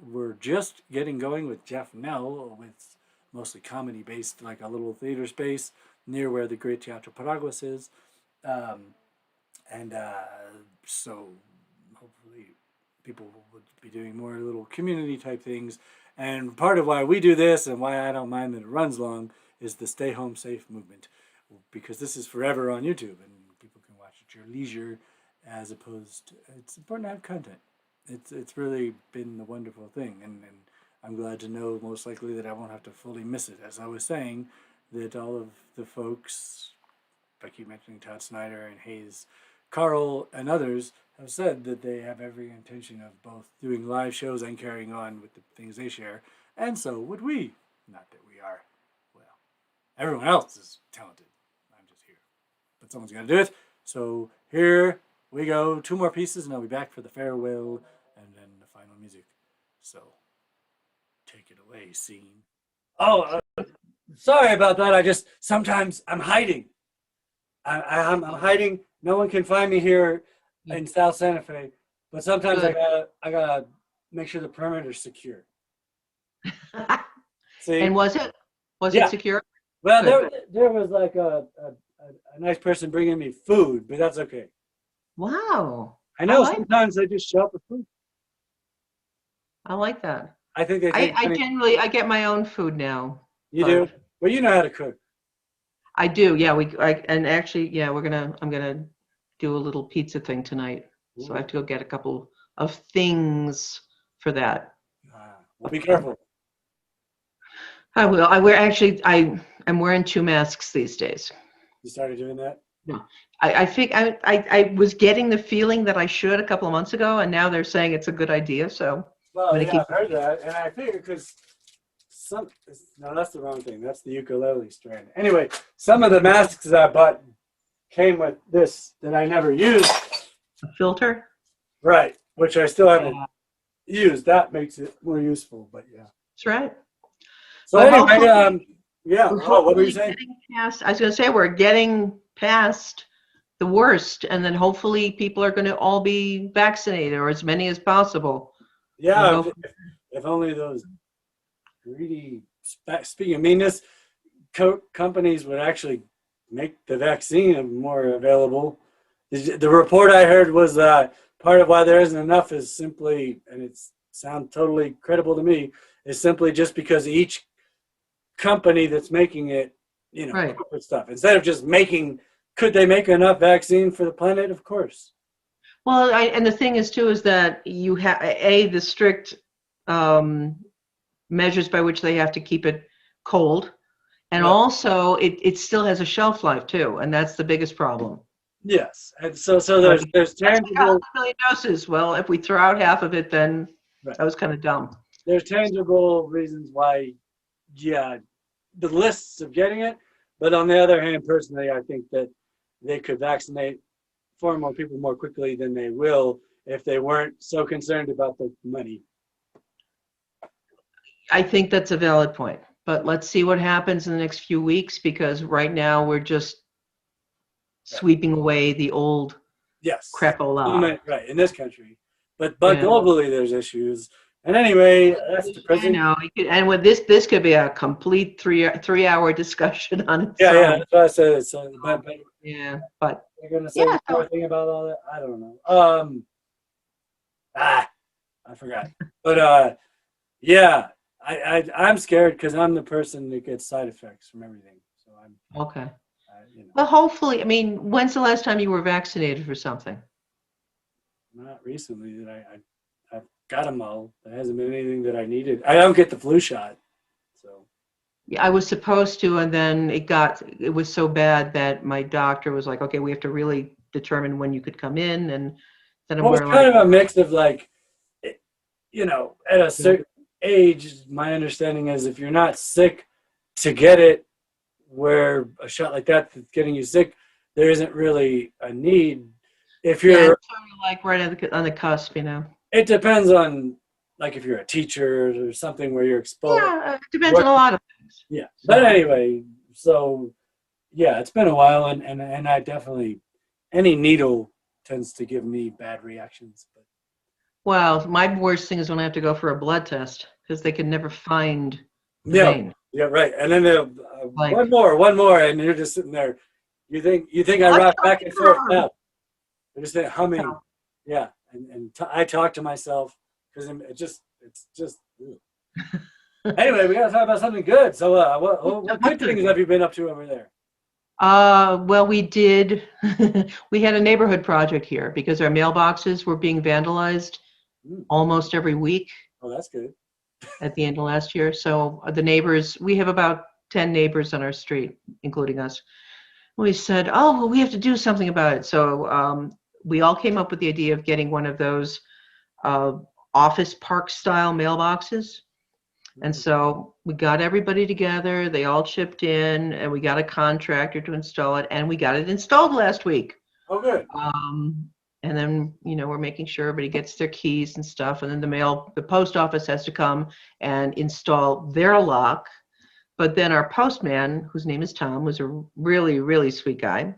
we're just getting going with Jeff Nell, with mostly comedy based, like a little theater space near where the great Teatro Paraguas is. So hopefully people would be doing more little community type things. And part of why we do this, and why I don't mind that it runs long, is the stay home safe movement, because this is forever on YouTube and people can watch at your leisure, as opposed to, it's important to have content. It's really been the wonderful thing, and I'm glad to know most likely that I won't have to fully miss it. As I was saying, that all of the folks, I keep mentioning Todd Snyder and Hayes Carl and others, have said that they have every intention of both doing live shows and carrying on with the things they share, and so would we. Not that we are. Well, everyone else is talented. I'm just here. But someone's got to do it. So here we go. 2 more pieces, and I'll be back for the farewell and then the final music. So take it away, scene. Oh, sorry about that. Sometimes I'm hiding. I'm hiding. No one can find me here in South Santa Fe, but sometimes I gotta make sure the perimeter's secure. See? And was it Was Yeah. it secure? Well, Good. there was like a nice person bringing me food, but that's okay. Wow. I know like sometimes they just show up with food. I like that. I think they I, take I money. generally I get my own food now. You but- do? Well, you know how to cook. I do. Yeah. And actually, yeah, I'm gonna do a little pizza thing tonight. So I have to go get a couple of things for that. Well, be careful. I will. I'm wearing 2 masks these days. You started doing that? No. I think I was getting the feeling that I should a couple of months ago, and now they're saying it's a good idea. So Well, I'm yeah, gonna I've heard that, and I figure because no, that's the wrong thing. That's the ukulele strand. Anyway, some of the masks that I bought came with this that I never used. A filter? Right, which I still haven't used. That makes it more useful, but yeah. That's right. So Well, anyway, yeah. we're Oh, what were you hopefully saying? getting past, I was going to say we're getting past the worst, and then hopefully people are going to all be vaccinated, or as many as possible. Yeah, if only those greedy, speaking of meanness, companies would actually make the vaccine more available. The report I heard was part of why there isn't enough is simply, and it sounds totally credible to me, is simply just because each company that's making it, corporate stuff. Instead of just could they make enough vaccine for the planet? Of course. Well, and the thing is too is that you have the strict measures by which they have to keep it cold, and also it still has a shelf life too, and that's the biggest problem. Yes, and so there's tangible million doses. Well, if we throw out half of it, then that was kind of dumb. There's tangible reasons why, yeah, the lists of getting it, but on the other hand, personally, I think that they could vaccinate far more people more quickly than they will if they weren't so concerned about the money. I think that's a valid point, but let's see what happens in the next few weeks, because right now we're just sweeping away the old crapola. Right, in this country. But globally, there's issues. And anyway, that's depressing. I know, and with this could be a complete three-hour discussion on its own. Yeah, that's what I said. So, yeah, but you're gonna say more thing about all that? I don't know. I forgot. But yeah, I'm scared because I'm the person that gets side effects from everything. So I'm okay. Well, hopefully, I mean, when's the last time you were vaccinated for something? Not recently that I've got them all. There hasn't been anything that I needed. I don't get the flu shot. So yeah, I was supposed to, and then it was so bad that my doctor was like, okay, we have to really determine when you could come in. And then it's kind of a mix of like, at a certain age, my understanding is if you're not sick to get it, where a shot like that's getting you sick, there isn't really a need. If you're sort of like right on the cusp, It depends on, like, if you're a teacher or something where you're exposed. Yeah, it depends on a lot of things. Yeah, but anyway, so yeah, it's been a while, and I definitely, any needle tends to give me bad reactions. But well, my worst thing is when I have to go for a blood test because they can never find the vein. Yeah, right. And then they'll one more, and you're just sitting there. You think I rock back and forth now? You're just humming. Yeah, and I talk to myself because it's just. Anyway, we gotta talk about something good. So, what good things have you been up to over there? Well, we did. We had a neighborhood project here because our mailboxes were being vandalized almost every week. Oh, that's good. At the end of last year, so the neighbors, we have about 10 neighbors on our street, including us. We said, oh, well, we have to do something about it. So we all came up with the idea of getting one of those office park style mailboxes. And so we got everybody together, they all chipped in, and we got a contractor to install it, and we got it installed last week. Oh, good. And then, we're making sure everybody gets their keys and stuff, and then the post office has to come and install their lock. But then our postman, whose name is Tom, was a really, really sweet guy.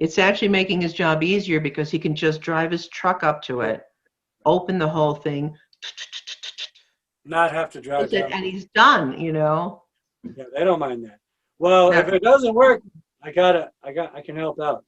It's actually making his job easier because he can just drive his truck up to it, open the whole thing, not have to drive down. and he's done, Yeah, they don't mind that. Well, if it doesn't work, I can help out.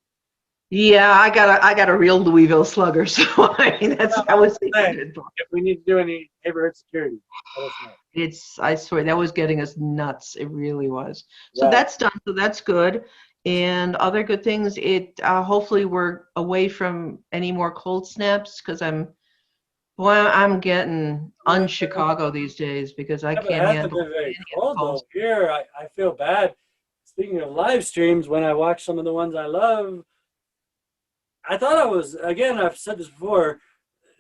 Yeah, I got a real Louisville Slugger, so I mean that was If we need to do any neighborhood security, let us know. I swear that was getting us nuts. It really was. So Yeah. that's done. So that's good. And other good things. Hopefully we're away from any more cold snaps because I'm getting un-Chicago these days because I Yeah, but it can't hasn't handle been very any cold though. calls. Here, I feel bad. Speaking of live streams, when I watch some of the ones I love, I thought I've said this before.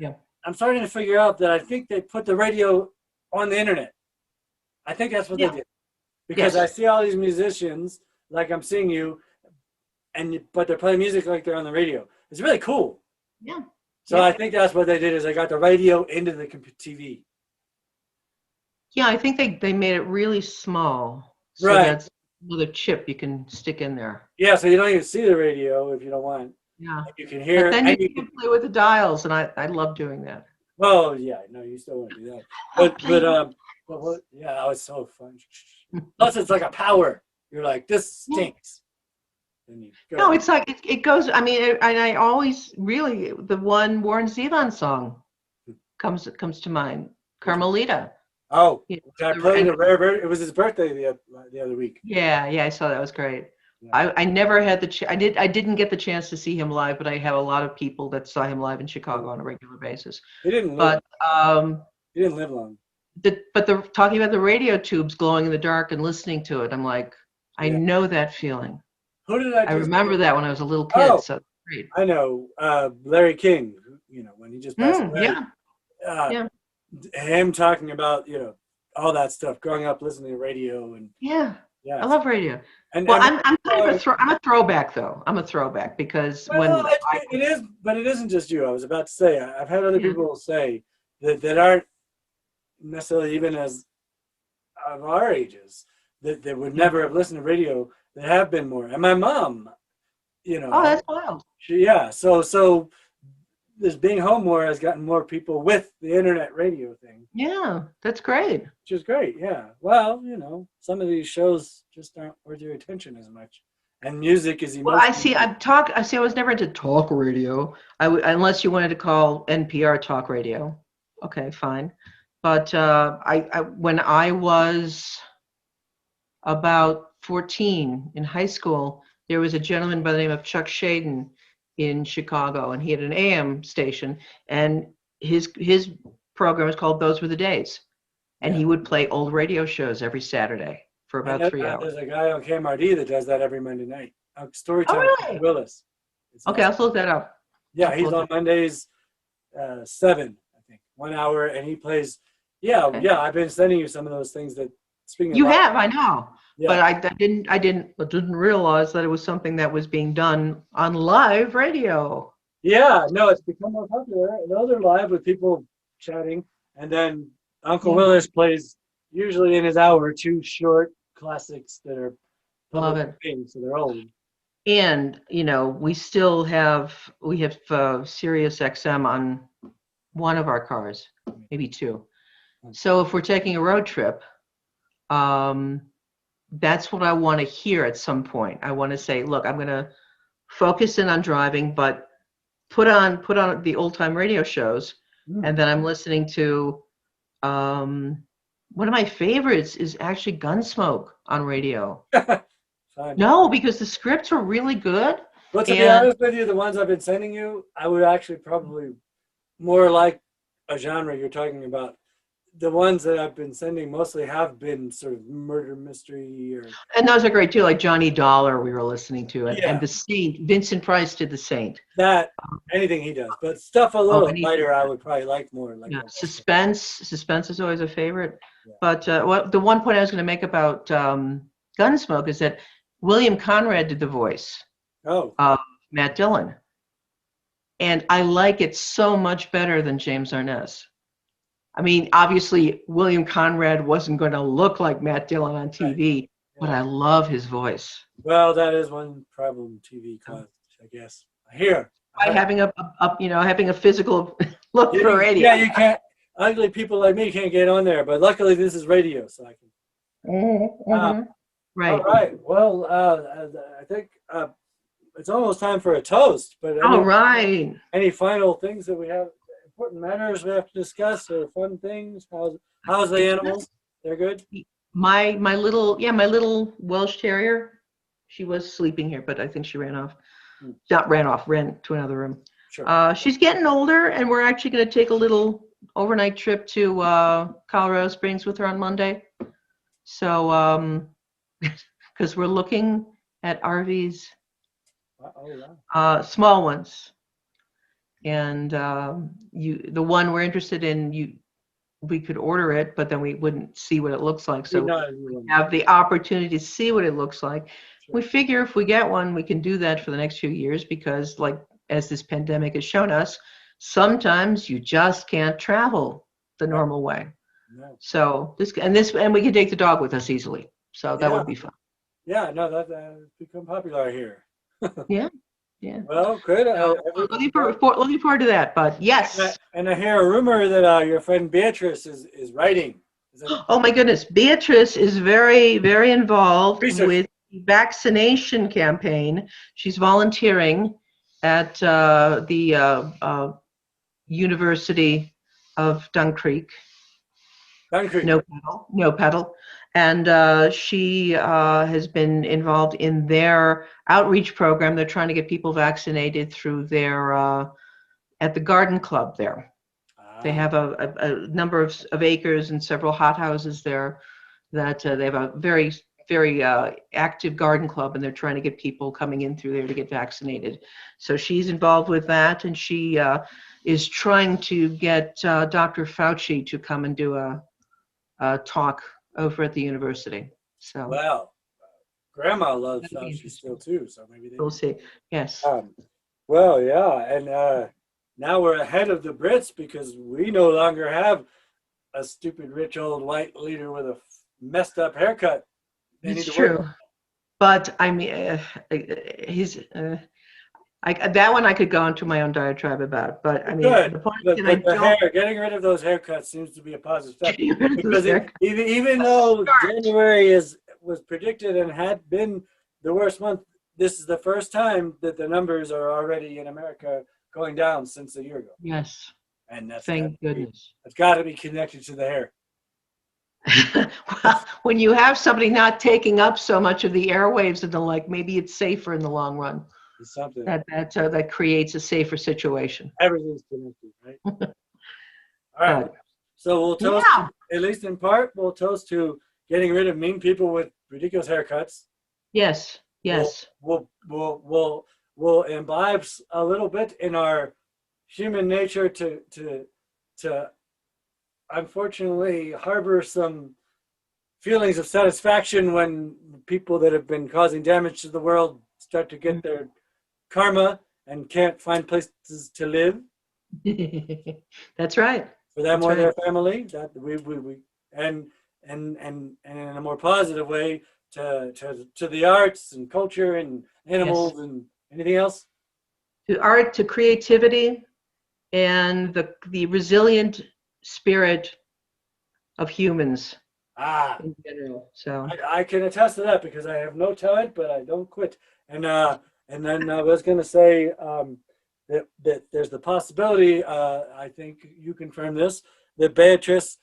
Yeah. I'm starting to figure out that I think they put the radio on the internet. I think that's what they did. Because I see all these musicians, like I'm seeing you, but they're playing music like they're on the radio. It's really cool. Yeah. So I think that's what they did is they got the radio into the TV. Yeah, I think they made it really small. So Right. that's another chip you can stick in there. Yeah, so you don't even see the radio if you don't want. Yeah. You can hear. But then you can play with the dials, and I love doing that. Well, yeah, no, you still want to do that. But yeah, that was so fun. Plus, it's like a power. You're like, this stinks. And you go. No, it's like it goes. I mean, and I always really the one Warren Zevon song comes to mind. Carmelita. Oh, I played a rare version. It was his birthday the other week. Yeah, I saw that. It was great. Yeah. I never had I didn't get the chance to see him live, but I have a lot of people that saw him live in Chicago on a regular basis. He didn't live long. Talking about the radio tubes glowing in the dark and listening to it, I'm like, I know that feeling. Who did I remember that when I was a little kid. So great. I know Larry King. You know, when he just passed away. Yeah. Him talking about all that stuff, growing up listening to radio and I love radio. I'm a throwback though. I'm a throwback because it is, but it isn't just you. I was about to say I've had other people say that aren't necessarily even as of our ages that would never have listened to radio. That have been more, and my mom, Oh, that's wild. So this being home more has gotten more people with the internet radio thing. Yeah, that's great. Which is great, yeah. Well, some of these shows just aren't worth your attention as much. And music is emotional. Well, I was never into talk radio. Unless you wanted to call NPR talk radio. Okay, fine. But when I was about 14 in high school, there was a gentleman by the name of Chuck Shaden in Chicago, and he had an AM station, and his program was called Those Were the Days, and he would play old radio shows every Saturday for about 3 hours. There's a guy on KMRD that does that every Monday night. Storytime really? Willis. Okay, I'll look that up. Yeah, he's on Mondays 7, I think, 1 hour, and he plays. Yeah, I've been sending you some of those things that. Speaking of you have, I know. Yeah. But I didn't realize that it was something that was being done on live radio. Yeah, no, it's become more popular. Those are live with people chatting, and then Uncle Willis plays usually in his hour 2 short classics that are love it. So they're old. And we have Sirius XM on one of our cars, maybe 2. So if we're taking a road trip, that's what I want to hear at some point. I want to say, look, I'm going to focus in on driving, but put on the old time radio shows, and then I'm listening to one of my favorites is actually Gunsmoke on radio. No, because the scripts are really good. But to be honest with you, the ones I've been sending you, I would actually probably more like a genre you're talking about. The ones that I've been sending mostly have been sort of murder mystery and those are great too, like Johnny Dollar we were listening to, and The Saint. Vincent Price did The Saint. That anything he does, but stuff a little lighter I would probably like more. Like suspense is always a favorite. Yeah. But the one point I was going to make about Gunsmoke is that William Conrad did the voice of Matt Dillon, and I like it so much better than James Arness. I mean, obviously, William Conrad wasn't going to look like Matt Dillon on TV, but I love his voice. Well, that is one problem TV caused, I guess. Having a physical look for radio. Yeah, you can't. Ugly people like me can't get on there, but luckily this is radio, so I can. Right. All right. Well, I think it's almost time for a toast. But All right. Any final things that we have, important matters we have to discuss, or fun things? How's the animals? They're good. My little Welsh Terrier, she was sleeping here, but I think she ran off. Not ran off, ran to another room. Sure. She's getting older, and we're actually going to take a little overnight trip to Colorado Springs with her on Monday. So, because we're looking at RVs, small ones, and the one we're interested in, we could order it, but then we wouldn't see what it looks like. So we have the opportunity to see what it looks like. Sure. We figure if we get one, we can do that for the next few years because, like, as this pandemic has shown us, sometimes you just can't travel the normal way. No. So and we can take the dog with us easily. So that would be fun. Yeah, no, that's become popular here. Yeah. Well, good. Looking forward to that. But yes. And I hear a rumor that your friend Beatrice is writing. Oh my goodness, Beatrice is very, very involved with the vaccination campaign. She's volunteering at the University of Dunkirk. No pedal. And she has been involved in their outreach program. They're trying to get people vaccinated through their at the garden club there. They have a number of acres and several hothouses there that they have a very, very active garden club, and they're trying to get people coming in through there to get vaccinated. So she's involved with that, and she is trying to get Dr. Fauci to come and do a talk over at the university. So wow, Grandma loves Fauci still too, so maybe we'll see. Yes. Well, yeah, and now we're ahead of the Brits because we no longer have a stupid rich old white leader with a messed up haircut. It's true, but I mean, he's. That one I could go into my own diatribe about, but I mean, good. The point but is the hair, getting rid of those haircuts seems to be a positive step. Because even though January was predicted and had been the worst month, this is the first time that the numbers are already in America going down since a year ago. Yes, and that's thank goodness. It's got to be connected to the hair. Well, when you have somebody not taking up so much of the airwaves and the like, maybe it's safer in the long run. Something that creates a safer situation. Everything's connected, right? All right. So we'll toast, at least in part, we'll toast to getting rid of mean people with ridiculous haircuts. Yes. We'll imbibe a little bit in our human nature to unfortunately harbor some feelings of satisfaction when people that have been causing damage to the world start to get their karma and can't find places to live. That's right. For them or their family, that we and in a more positive way to the arts and culture and animals and anything else. To art, to creativity, and the resilient spirit of humans in general. So I can attest to that because I have no talent, but I don't quit. And then I was going to say that there's the possibility, I think you confirm this, that Beatrice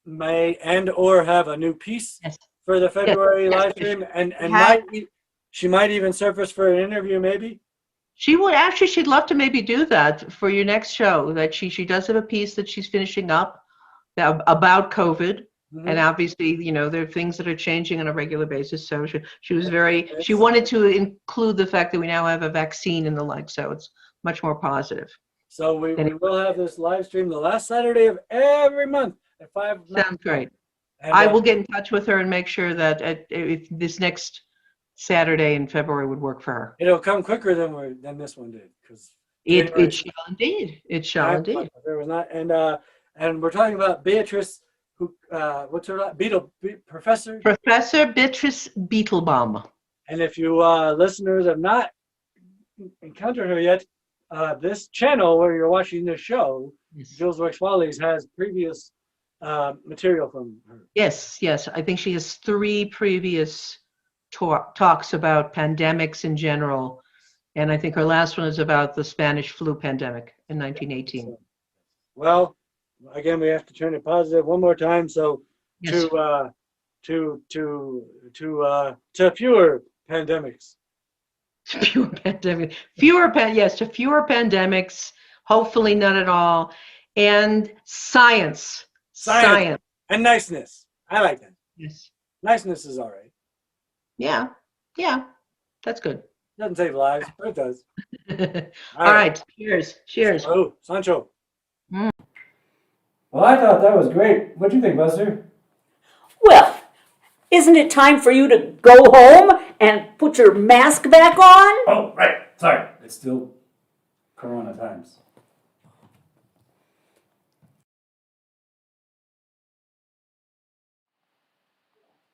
may and or have a new piece for the February live stream, and she might even surface for an interview maybe. She would actually, she'd love to maybe do that for your next show, that she does have a piece that she's finishing up about COVID. Mm-hmm. And obviously, you know, there are things that are changing on a regular basis. So she was she wanted to include the fact that we now have a vaccine and the like. So it's much more positive. So we will have this live stream the last Saturday of every month at 5. Sounds great. And I will get in touch with her and make sure that if this next Saturday in February would work for her. It'll come quicker than this one did, because it shall indeed. It shall indeed. There was not, and we're talking about Beatrice. Who? What's her name? Professor Beatrice Beetlebaum. And if you listeners have not encountered her yet, this channel where you're watching this show, Julesworks Follies, has previous material from her. Yes, yes. I think she has 3 previous talks about pandemics in general. And I think her last one is about the Spanish flu pandemic in 1918. Well, again, we have to turn it positive one more time. So Yes. to fewer pandemics. Fewer pandemics. To fewer pandemics. Hopefully none at all. And science. Science. And niceness. I like that. Yes. Niceness is all right. Yeah. Yeah. That's good. Doesn't save lives, but it does. All right. Cheers. Cheers. Oh, Sancho. Well, I thought that was great. What'd you think, Buster? Well, isn't it time for you to go home and put your mask back on? Oh, right. Sorry. It's still Corona times.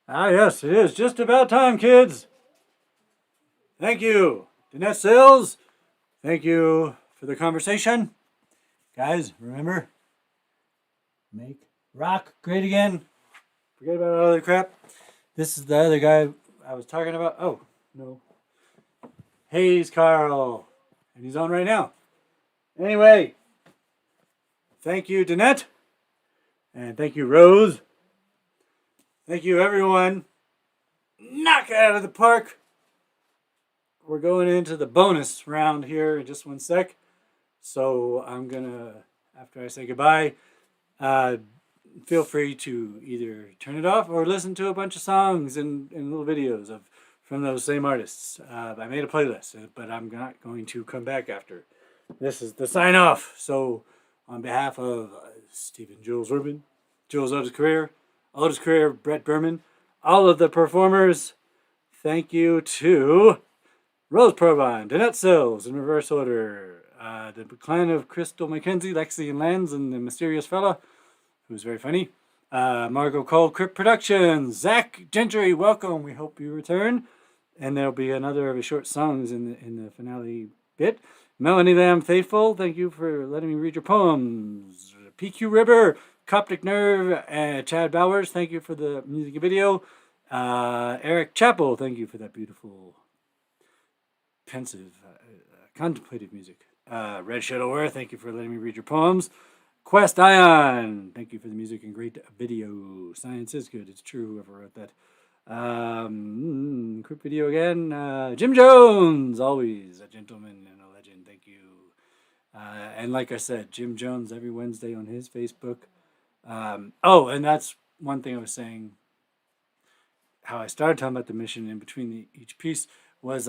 Ah, yes, it is just about time, kids. Thank you, Danette Sills. Thank you for the conversation. Guys, remember, make rock great again. Forget about all the other crap. This is the other guy I was talking about. Oh, no. Hayes Carl. And he's on right now. Anyway, thank you, Danette. And thank you, Rose. Thank you, everyone. Knock it out of the park. We're going into the bonus round here in just one sec. So I'm going to, after I say goodbye, feel free to either turn it off or listen to a bunch of songs and little videos from those same artists. I made a playlist, but I'm not going to come back after. This is the sign off. So on behalf of Stephen Jules Rubin, Jules Otis Career, Brett Berman, all of the performers, thank you to Rose Provine, Danette Sills in reverse order, the clan of Crystal McKenzie, Lexi and Lanz, and the mysterious fella, who's very funny, Margot Cole, Crypt Productions, Zach Gentry, welcome, we hope you return, and there'll be another of his short songs in the finale bit. Melanie Lamb Faithful, thank you for letting me read your poems. PQ River, Coptic Nerve, and Chad Bowers, thank you for the music and video. Eric Chappell, thank you for that beautiful, pensive, contemplative music. Red Shadowware, thank you for letting me read your poems. Quest Ion, thank you for the music and great video. Science is good, it's true, whoever wrote that. Quick video again. Jim Jones, always a gentleman and a legend, thank you. And like I said, Jim Jones every Wednesday on his Facebook. Oh, and that's one thing I was saying, how I started talking about the mission in between each piece was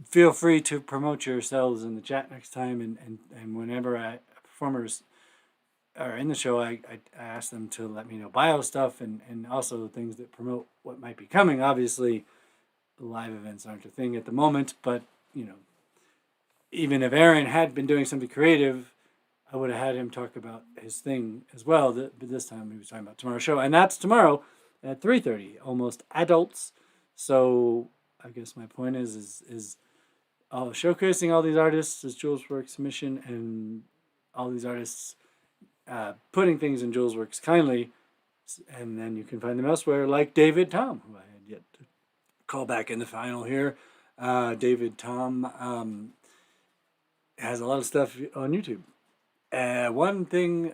feel free to promote yourselves in the chat next time, and whenever performers are in the show, I ask them to let me know bio stuff and also things that promote what might be coming. Obviously, live events aren't a thing at the moment, but you know, even if Aaron had been doing something creative, I would have had him talk about his thing as well. But this time he was talking about tomorrow's show, and that's tomorrow at 3:30, almost adults. So I guess my point is showcasing all these artists is Julesworks' mission, and all these artists putting things in Julesworks kindly, and then you can find them elsewhere, like David Tom, who I had yet to call back in the final here. David Tom has a lot of stuff on YouTube. One thing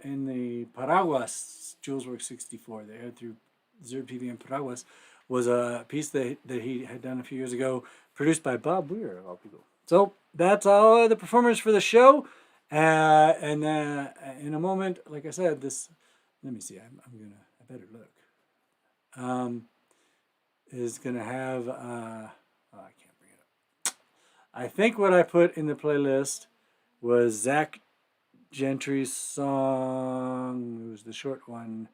in the Paraguas Julesworks 64, they aired through 5pm Paraguas, was a piece that he had done a few years ago, produced by Bob Weir, of all people. So that's all the performers for the show. And in a moment, like I said, let me see, I better look. Is going to have, I can't bring it up. I think what I put in the playlist was Zach Gentry's song. It was the short one.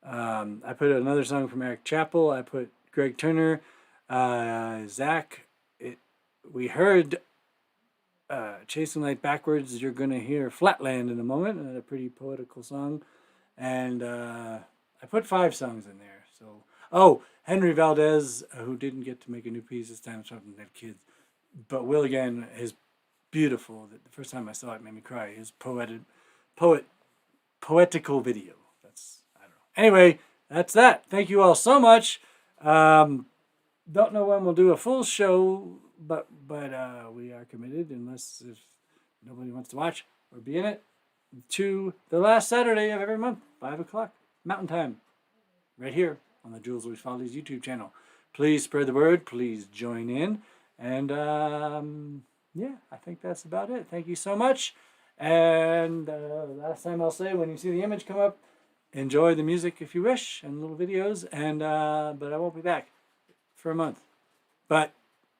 I put another song from Eric Chappell. I put Greg Turner. Zach, we heard Chasing Light Backwards. You're going to hear Flatland in a moment. A pretty poetical song. And I put 5 songs in there. So, Henry Valdez, who didn't get to make a new piece this time, so didn't have kids. But Will again is beautiful. The first time I saw it made me cry. His poetical video. Anyway, that's that. Thank you all so much. Don't know when we'll do a full show, but we are committed, unless if nobody wants to watch or be in it, to the last Saturday of every month, 5 o'clock Mountain Time, right here on the JW Follies YouTube channel. Please spread the word. Please join in. And yeah, I think that's about it. Thank you so much. And last time I'll say, when you see the image come up, enjoy the music if you wish, and little videos. And but I won't be back for a month. But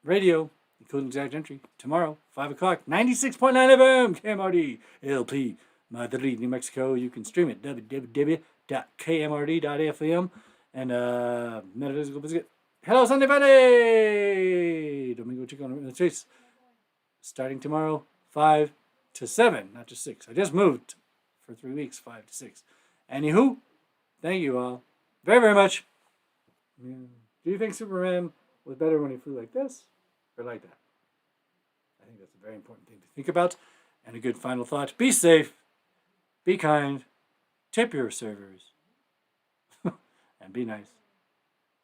radio, including exact entry, tomorrow, 5 o'clock, 96.9 FM, KMRD, LP, Madrid, New Mexico. You can stream it, www.kmrd.fm. And metaphysical visit. Hello, Sunday Funday! Domingo Chico on the Chase. Starting tomorrow, 5 to 7, not just 6. I just moved for 3 weeks, 5 to 6. Anywho, thank you all very, very much. Do you think Superman was better when he flew like this or like that? I think that's a very important thing to think about. And a good final thought. Be safe. Be kind. Tip your servers. And be nice.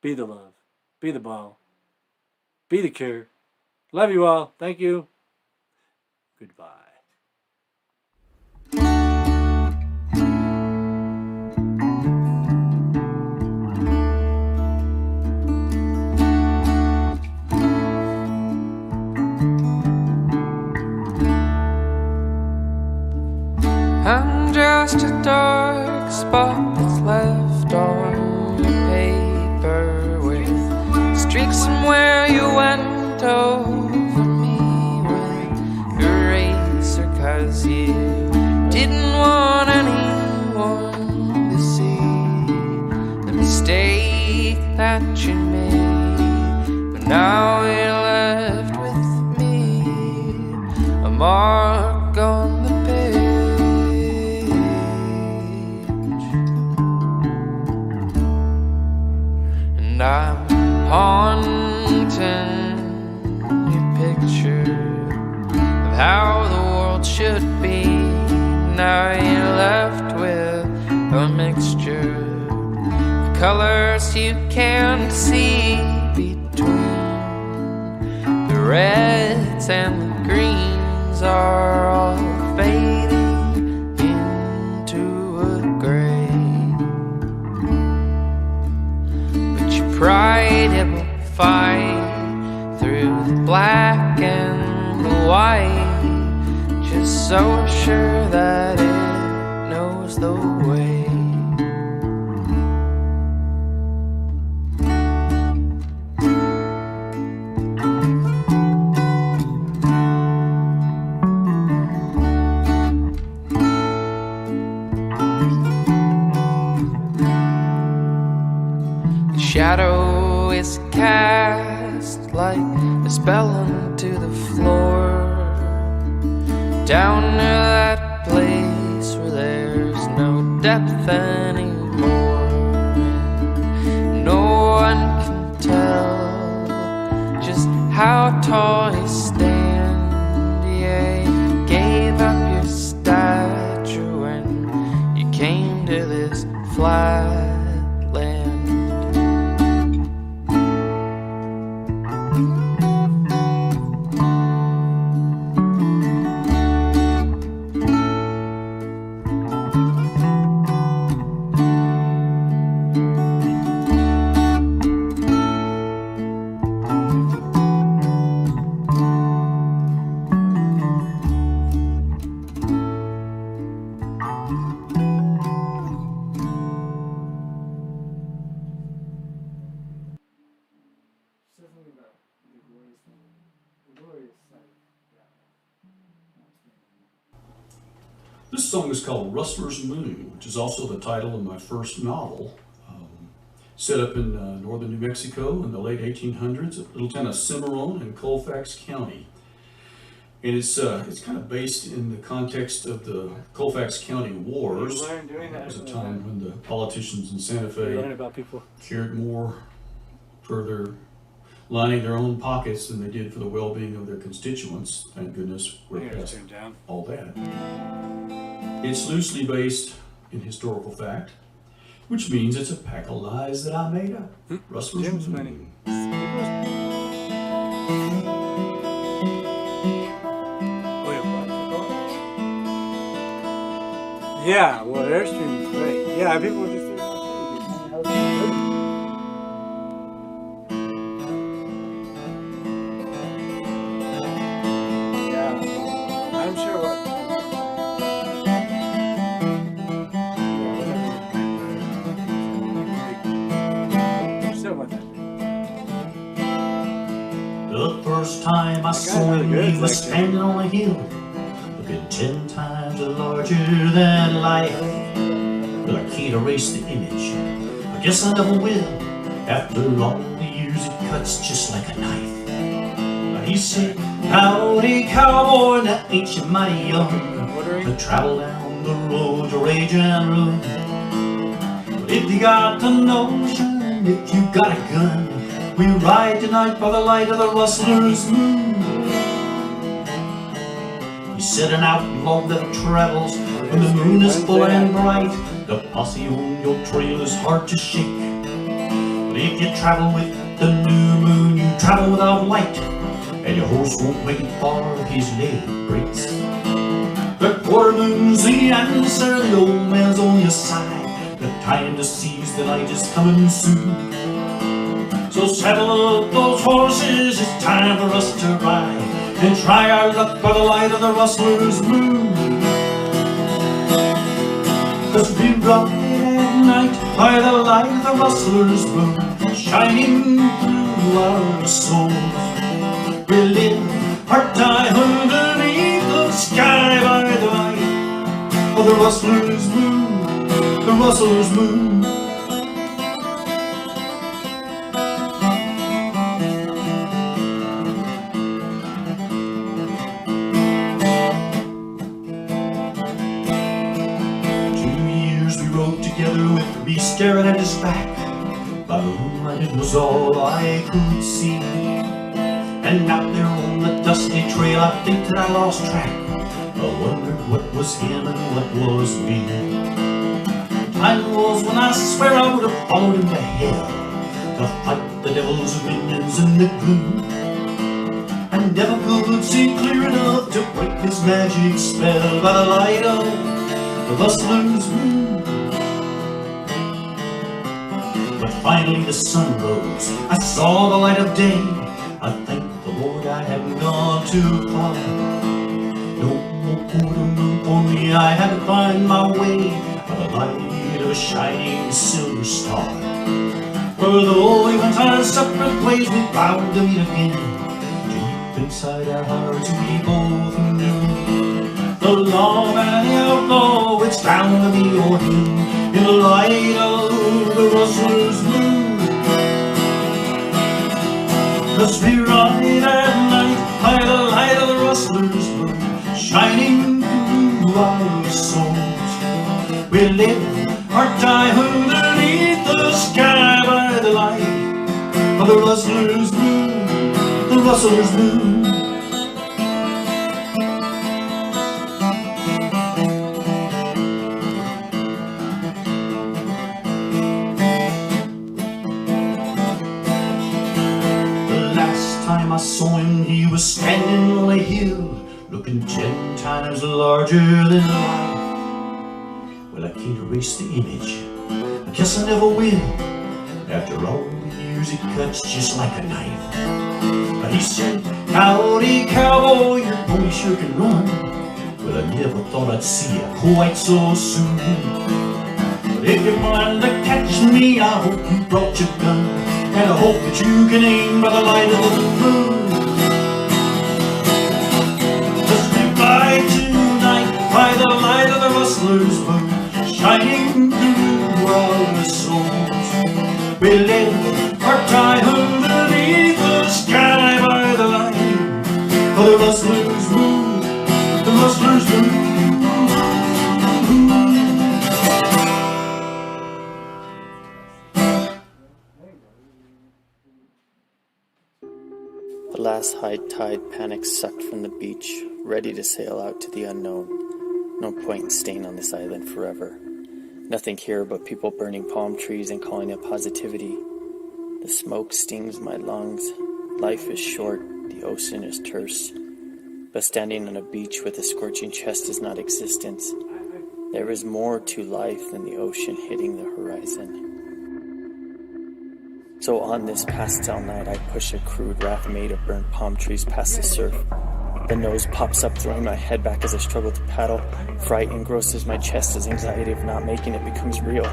Be the love. Be the ball. Be the care. Love you all. Thank you. Goodbye. I'm just a dark spot that's left on the paper with streaks from where you went over me with eraser, 'cause you didn't want anyone to see the mistake that you made. But now you're left with me, a mark on the page. And I'm haunting your picture of how the world should be. Now you're left with a mixture of colors you can't see between. The reds and the greens are all fading into a gray. Pride, it will fight through the black and the white, just so sure that it knows the way. Shadow is cast like a spell onto the floor, down to that place where there's no depth anymore. No one can tell just how tall you stand. Yeah, you gave up your stature when you came to this flat land. This song is called Rustler's Moon, which is also the title of my first novel, set up in northern New Mexico in the late 1800s, at little town of Cimarron in Colfax County. And it's kind of based in the context of the Colfax County Wars. It was a time when the politicians in Santa Fe cared more for their lining their own pockets than they did for the well-being of their constituents. Thank goodness we're past all that. It's loosely based in historical fact. which means it's a pack of lies that I made up. Rustlers Jim's Moon. winning. Yeah, well, Airstream is great. Yeah, people just do yeah, I'm sure what. The first time I saw him, he was standing on a hill, looking 10 times larger than life. But I can't erase the image, I guess I never will. After all the years, it cuts just like a knife. Now he said, howdy cowboy, now ain't you mighty young to travel down the road to rage and ruin. But if you got the notion, if you got a gun, we ride tonight by the light of the rustler's moon. He said an outlaw that travels when the moon is full and bright. The posse on your trail is hard to shake. But if you travel with the new moon, you travel without light, and your horse won't make it far if his leg breaks. The quarter moon's the answer, the old man's on your side. The time to seize the night is coming soon. So saddle up those horses, it's time for us to ride and try our luck by the light of the rustler's moon. 'Cause we ride at night by the light of the rustler's moon, shining through our souls. We live or die underneath the sky by the light of the rustler's moon, the rustler's moon. 2 years we rode together with me staring at his back. By moonlight it was all I could see. And out there on the dusty trail I think that I lost track. I wondered what was him and what was me. Time was when I swear I would have followed him to hell to fight the devil's minions in the gloom. I never could see clear enough to break his magic spell by the light of the rustler's moon. But finally the sun rose, I saw the light of day. I thank the Lord I hadn't gone too far. No more quarter moon for me, I had to find my way by the light of a shining silver star. For though we went our separate ways, we vowed to meet again. Deep inside our hearts we both knew the law and the outlaw, it's bound to be or him in the light of the rustler's moon. 'Cause we ride at night by the light of the rustler's moon, shining through our souls. We live or die underneath the sky by the light of the rustler's moon, the rustler's moon. I saw him, he was standing on a hill, looking 10 times larger than life. Well, I can't erase the image, I guess I never will. After all the years, it cuts just like a knife. But he said, howdy cowboy, your pony sure can run. Well, I never thought I'd see you quite so soon. But if you plan to catch me, I hope you brought your gun, and I hope that you can aim by the light of the moon. 'Cause we ride tonight by the light of the rustler's moon, shining through our souls. We live or die underneath the sky by the light of the rustler's moon, the rustler's moon. The last high tide panic sucked from the beach, ready to sail out to the unknown. No point in staying on this island forever. Nothing here but people burning palm trees and calling it positivity. The smoke stings my lungs. Life is short, the ocean is terse. But standing on a beach with a scorching chest is not existence. There is more to life than the ocean hitting the horizon. So on this pastel night, I push a crude raft made of burnt palm trees past the surf. The nose pops up, throwing my head back as I struggle to paddle. Fright engrosses my chest as anxiety of not making it becomes real.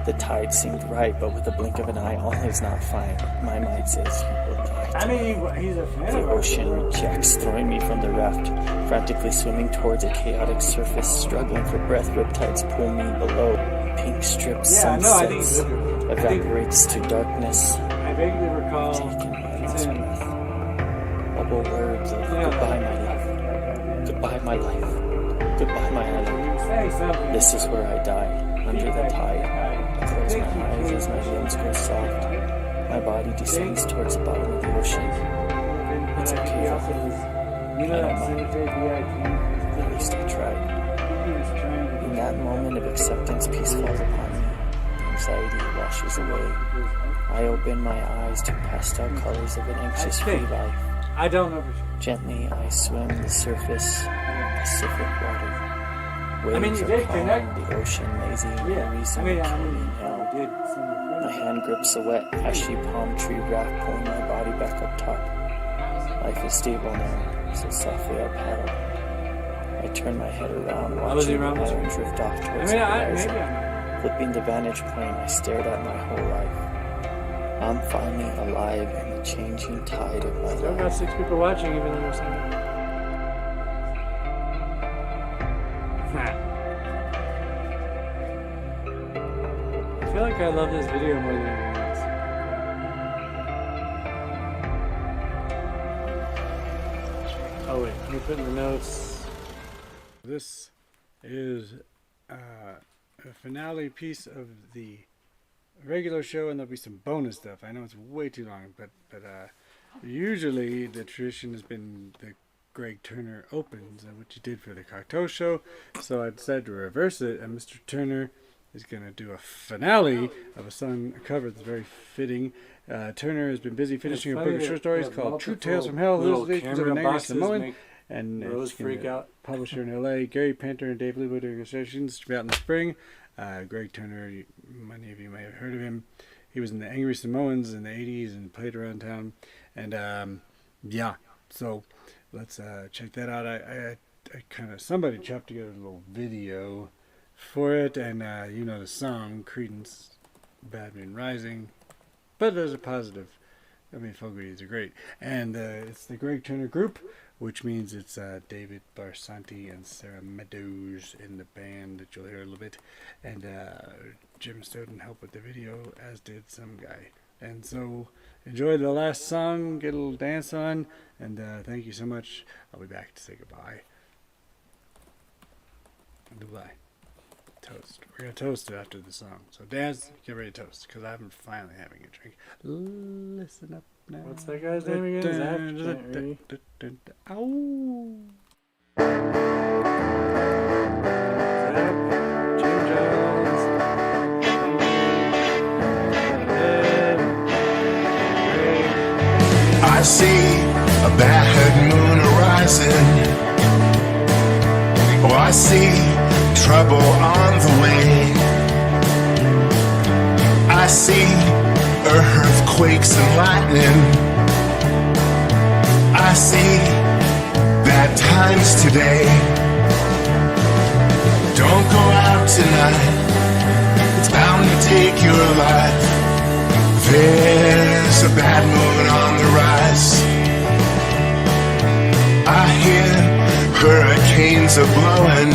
The tide seemed right, but with a blink of an eye, all is not fine. My mind says you will die. I mean, he's a fan. The ocean rejects, throwing me from the raft, frantically swimming towards a chaotic surface, struggling for breath. Riptides pull me below. Pink strip sunsets, evaporates to darkness. I vaguely recall taking my last breath. Bubble words of goodbye, my life. Goodbye, my life. Goodbye, my island. This is where I die, under the tide. I close my eyes as my limbs go soft. My body descends towards the bottom of the ocean. It's okay, though. I don't mind. At least I tried. In that moment of acceptance, peace falls upon me. The anxiety washes away. I open my eyes to pastel colors of an anxious free life. I don't know for sure. Gently, I swim the surface of Pacific water. Waves are calm, the ocean lazy, releasing me now. My hand grips a wet, ashy palm tree raft, pulling my body back up top. Life is stable now, so softly I paddle. I turn my head around, watching the iron drift off towards the horizon. Flipping the vantage point, I stared at my whole life. I'm finally alive in the changing tide of my Still life. got 6 people watching, even though there's something. I feel like I love this video more than anything else. Oh wait, let me put in the notes. This is a finale piece of the regular show, and there'll be some bonus stuff. I know it's way too long, but usually the tradition has been the Greg Turner opens, which he did for the Cocteau show. So I decided to reverse it, and Mr. Turner is going to do a finale of a song cover that's very fitting. Turner has been busy finishing a book of short stories called True Tales from Hell, Hallucinations of an Angry Samoan, and it's freak out. Publisher in LA, Gary Panter and Dave Leebo doing illustrations to be out in the spring. Greg Turner, many of you may have heard of him. He was in the Angry Samoans in the 80s and played around town. And yeah, so let's check that out. I kind of, somebody chopped together a little video for it, and you know the song, Creedence, Bad Moon Rising, but there's a positive. I mean, Fogarty's are great. And it's the Greg Turner Group, which means it's David Barsanti and Sarah Meadows in the band that you'll hear a little bit. And Jim Stoughton helped with the video, as did some guy. And so enjoy the last song, get a little dance on, and thank you so much. I'll be back to say goodbye. Goodbye. Toast. We're going to toast it after the song. So dance, get ready to toast, because I'm finally having a drink. Listen up now. What's that guy's name again? Ow. I see a bad moon arising. Oh, I see trouble on the way. I see earthquakes and lightning. I see bad times today. Don't go out tonight, it's bound to take your life. There's a bad moon on the rise. I hear hurricanes are blowing.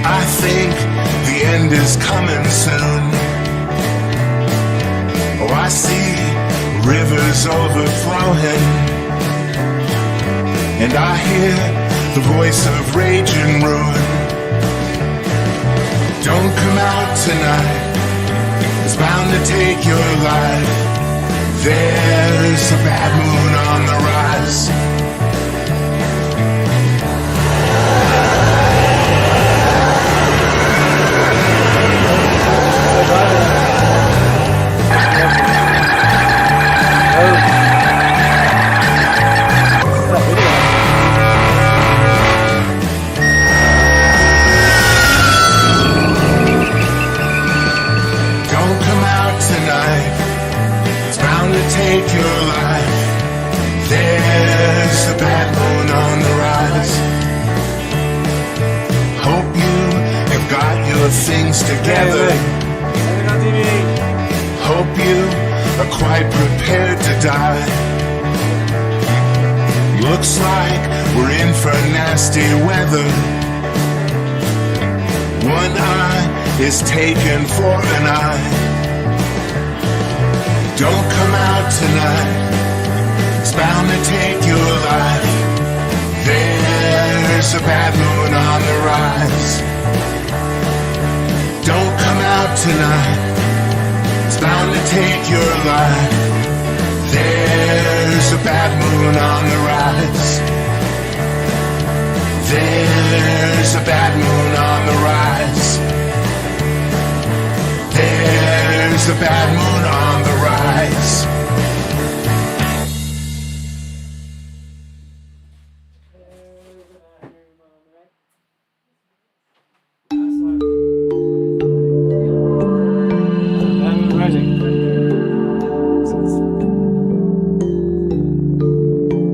I think the end is coming soon. Oh, I see rivers overflowing, and I hear the voice of rage and ruin. Don't come out tonight, it's bound to take your life. There's a bad moon on the rise. things together. Hope you are quite prepared to die. Looks like we're in for nasty weather. One eye is taken for an eye. Don't come out tonight, it's bound to take your life. There's a bad moon on the rise. Don't come out tonight, it's bound to take your life. There's a bad moon on the rise. There's a bad moon on the rise. There's a bad moon on the rise.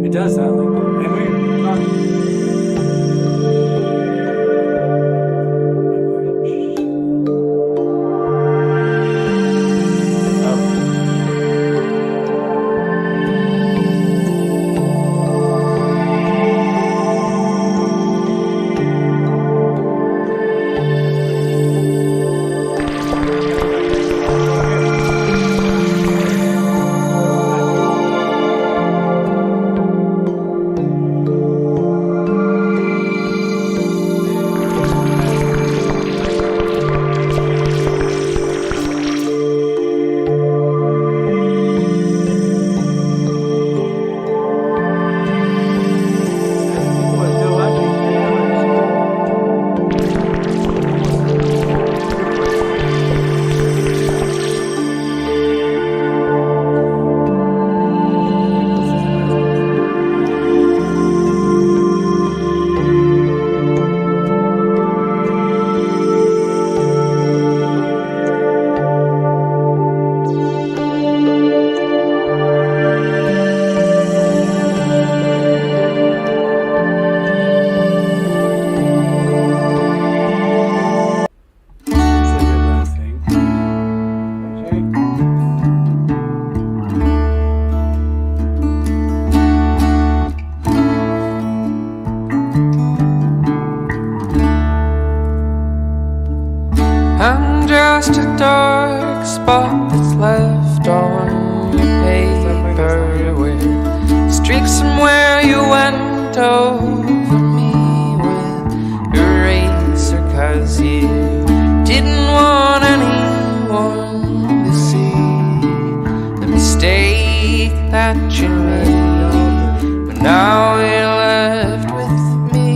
It does sound like that. I'm just a dark spot that's left on your paper, where streaks from where you went. Oh,